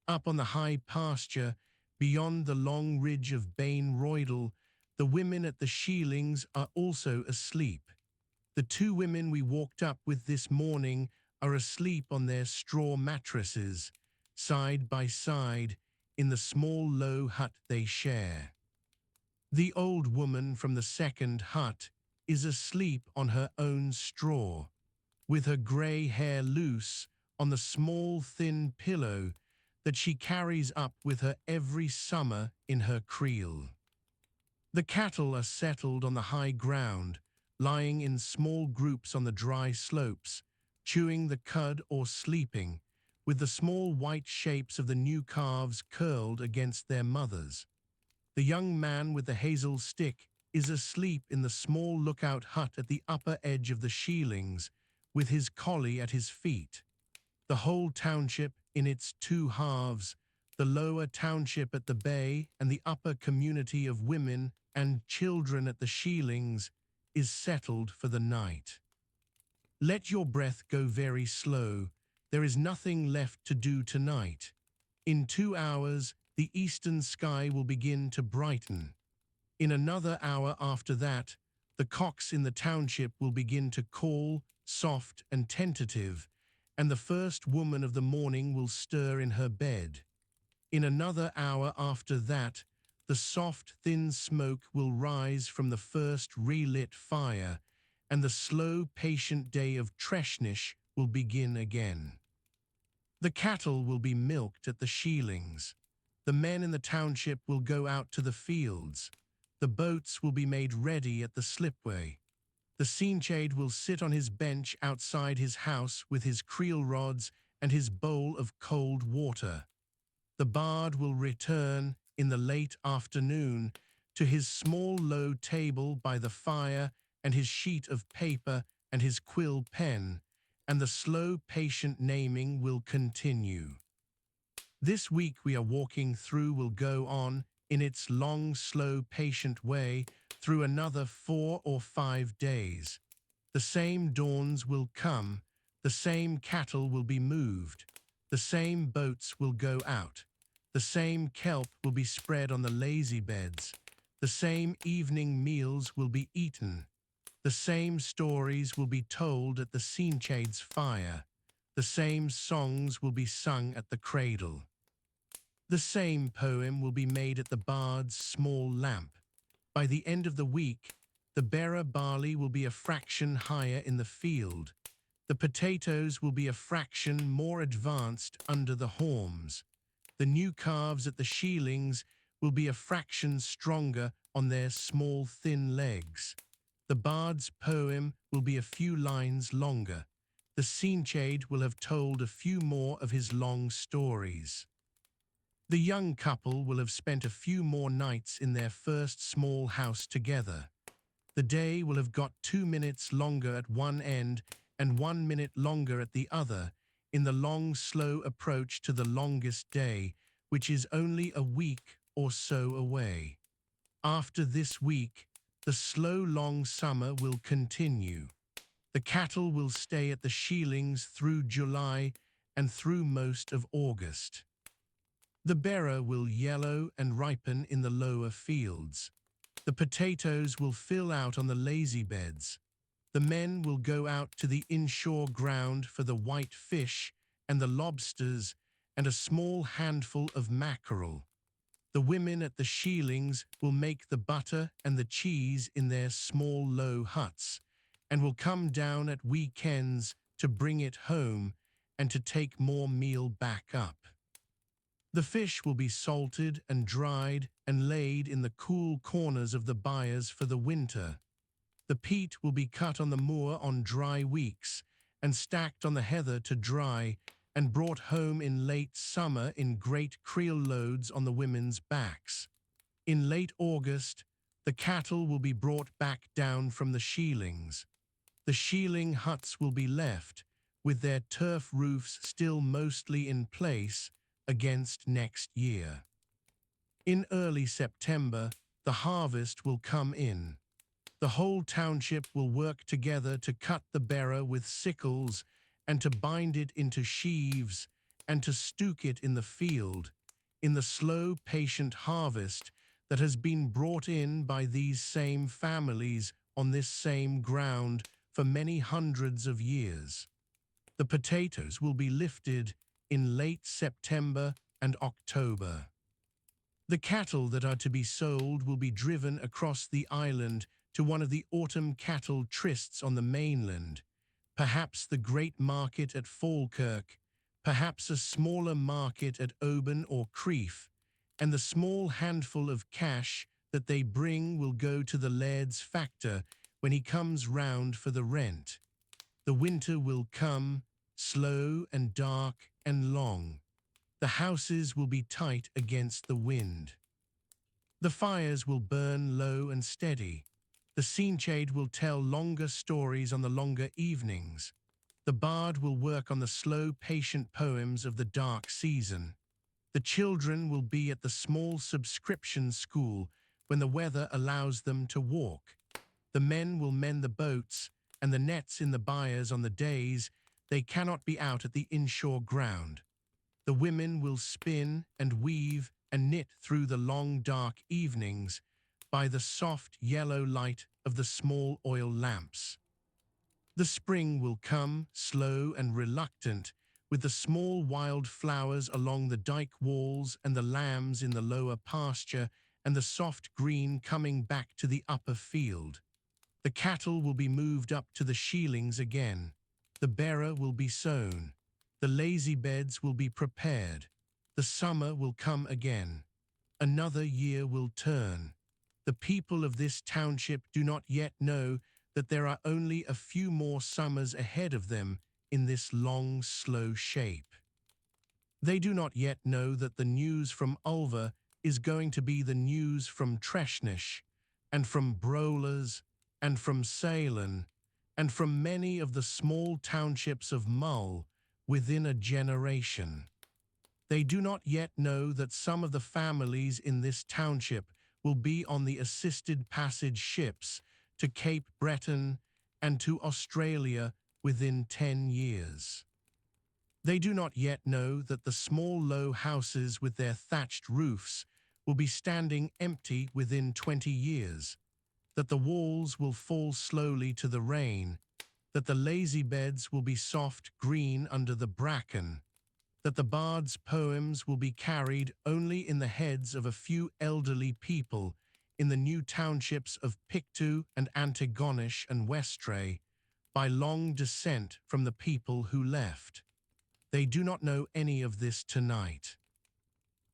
Up on the high pasture, beyond the long ridge of Bain Roydal, the women at the Sheelings are also asleep. The two women we walked up with this morning are asleep on their straw mattresses, side by side, in the small low hut they share. The old woman from the second hut is asleep on her own straw, with her grey hair loose on the small thin pillow that she carries up with her every summer in her creel. The cattle are settled on the high ground, lying in small groups on the dry slopes, chewing the cud or sleeping, with the small white shapes of the new calves curled against their mothers. The young man with the hazel stick is asleep in the small lookout hut at the upper edge of the sheilings, with his collie at his feet. The whole township in its two halves, the lower township at the bay and the upper community of women and children at the sheilings, is settled for the night. Let your breath go very slow. There is nothing left to do tonight. In 2 hours, the eastern sky will begin to brighten. In another hour after that, the cocks in the township will begin to call, soft and tentative, and the first woman of the morning will stir in her bed. In another hour after that, the soft, thin smoke will rise from the first relit fire, and the slow, patient day of Treshnish will begin again. The cattle will be milked at the sheilings. The men in the township will go out to the fields. The boats will be made ready at the slipway. The Seanchaid will sit on his bench outside his house with his creel rods and his bowl of cold water. The bard will return in the late afternoon to his small low table by the fire and his sheet of paper and his quill pen, and the slow, patient naming will continue. This week we are walking through will go on in its long, slow, patient way through another 4 or 5 days. The same dawns will come, the same cattle will be moved, the same boats will go out, the same kelp will be spread on the lazy beds, the same evening meals will be eaten, the same stories will be told at the Seanchaid's fire, the same songs will be sung at the cradle. The same poem will be made at the bard's small lamp. By the end of the week, the bearer barley will be a fraction higher in the field. The potatoes will be a fraction more advanced under the horns. The new calves at the sheilings will be a fraction stronger on their small thin legs. The bard's poem will be a few lines longer. The Seanchaid will have told a few more of his long stories. The young couple will have spent a few more nights in their first small house together. The day will have got 2 minutes longer at one end and 1 minute longer at the other, in the long, slow approach to the longest day, which is only a week or so away. After this week, the slow, long summer will continue. The cattle will stay at the sheilings through July and through most of August. The bearer will yellow and ripen in the lower fields. The potatoes will fill out on the lazy beds. The men will go out to the inshore ground for the white fish and the lobsters and a small handful of mackerel. The women at the sheilings will make the butter and the cheese in their small low huts, and will come down at weekends to bring it home and to take more meal back up. The fish will be salted and dried and laid in the cool corners of the byres for the winter. The peat will be cut on the moor on dry weeks and stacked on the heather to dry and brought home in late summer in great creel loads on the women's backs. In late August, the cattle will be brought back down from the sheilings. The shealing huts will be left, with their turf roofs still mostly in place, against next year. In early September, the harvest will come in. The whole township will work together to cut the bearer with sickles and to bind it into sheaves and to stook it in the field, in the slow, patient harvest that has been brought in by these same families on this same ground for many hundreds of years. The potatoes will be lifted in late September and October. The cattle that are to be sold will be driven across the island to one of the autumn cattle trysts on the mainland, perhaps the great market at Falkirk, perhaps a smaller market at Oban or Crieff, and the small handful of cash that they bring will go to the laird's factor when he comes round for the rent. The winter will come, slow and dark and long. The houses will be tight against the wind. The fires will burn low and steady. The scene-shade will tell longer stories on the longer evenings. The bard will work on the slow, patient poems of the dark season. The children will be at the small subscription school when the weather allows them to walk. The men will mend the boats and the nets in the byres on the days they cannot be out at the inshore ground. The women will spin and weave and knit through the long dark evenings by the soft yellow light of the small oil lamps. The spring will come, slow and reluctant, with the small wild flowers along the dike walls and the lambs in the lower pasture and the soft green coming back to the upper field. The cattle will be moved up to the sheilings again. The berra will be sown. The lazy beds will be prepared. The summer will come again. Another year will turn. The people of this township do not yet know that there are only a few more summers ahead of them in this long, slow shape. They do not yet know that the news from Ulva is going to be the news from Treshnish, and from Brolers, and from Ceylon, and from many of the small townships of Mull within a generation. They do not yet know that some of the families in this township will be on the assisted passage ships to Cape Breton and to Australia within 10 years. They do not yet know that the small low houses with their thatched roofs will be standing empty within 20 years, that the walls will fall slowly to the rain, that the lazy beds will be soft green under the bracken, that the bard's poems will be carried only in the heads of a few elderly people in the new townships of Pictou and Antigonish and Westray, by long descent from the people who left. They do not know any of this tonight.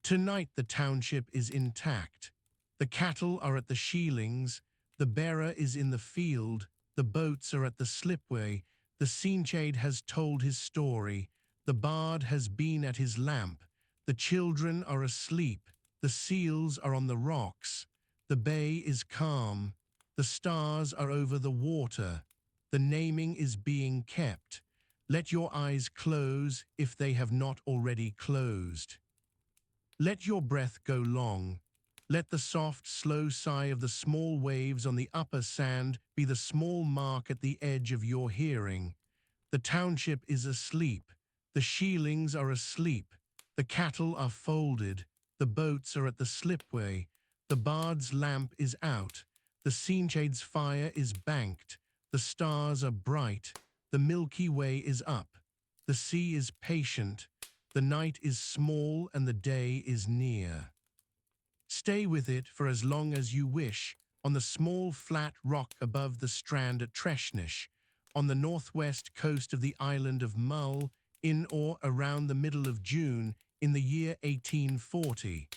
Tonight the township is intact. The cattle are at the sheilings, the bearer is in the field, the boats are at the slipway, the scene-shade has told his story, the bard has been at his lamp, the children are asleep, the seals are on the rocks, the bay is calm, the stars are over the water, the naming is being kept. Let your eyes close if they have not already closed. Let your breath go long. Let the soft, slow sigh of the small waves on the upper sand be the small mark at the edge of your hearing. The township is asleep. The sheilings are asleep. The cattle are folded. The boats are at the slipway. The bard's lamp is out. The scene-shade's fire is banked. The stars are bright. The Milky Way is up. The sea is patient. The night is small and the day is near. Stay with it for as long as you wish on the small flat rock above the strand at Treshnish, on the northwest coast of the island of Mull, in or around the middle of June in the year 1840.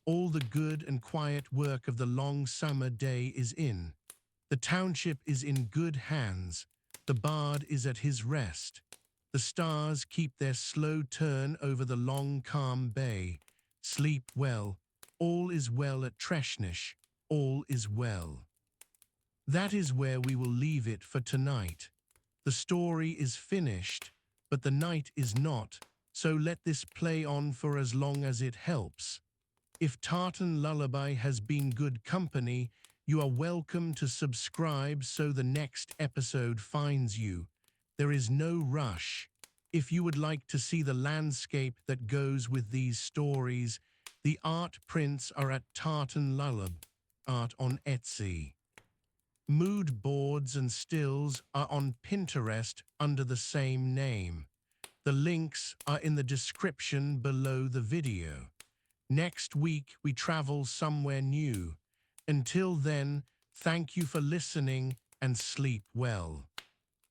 All the good and quiet work of the long summer day is in. The township is in good hands. The bard is at his rest. The stars keep their slow turn over the long calm bay. Sleep well. All is well at Treshnish. All is well. That is where we will leave it for tonight. The story is finished, but the night is not, so let this play on for as long as it helps. If Tartan Lullaby has been good company, you are welcome to subscribe so the next episode finds you. There is no rush. If you would like to see the landscape that goes with these stories, the art prints are at Tartan Lullaby Art on Etsy. Mood boards and stills are on Pinterest under the same name. The links are in the description below the video. Next week, we travel somewhere new. Until then, thank you for listening and sleep well.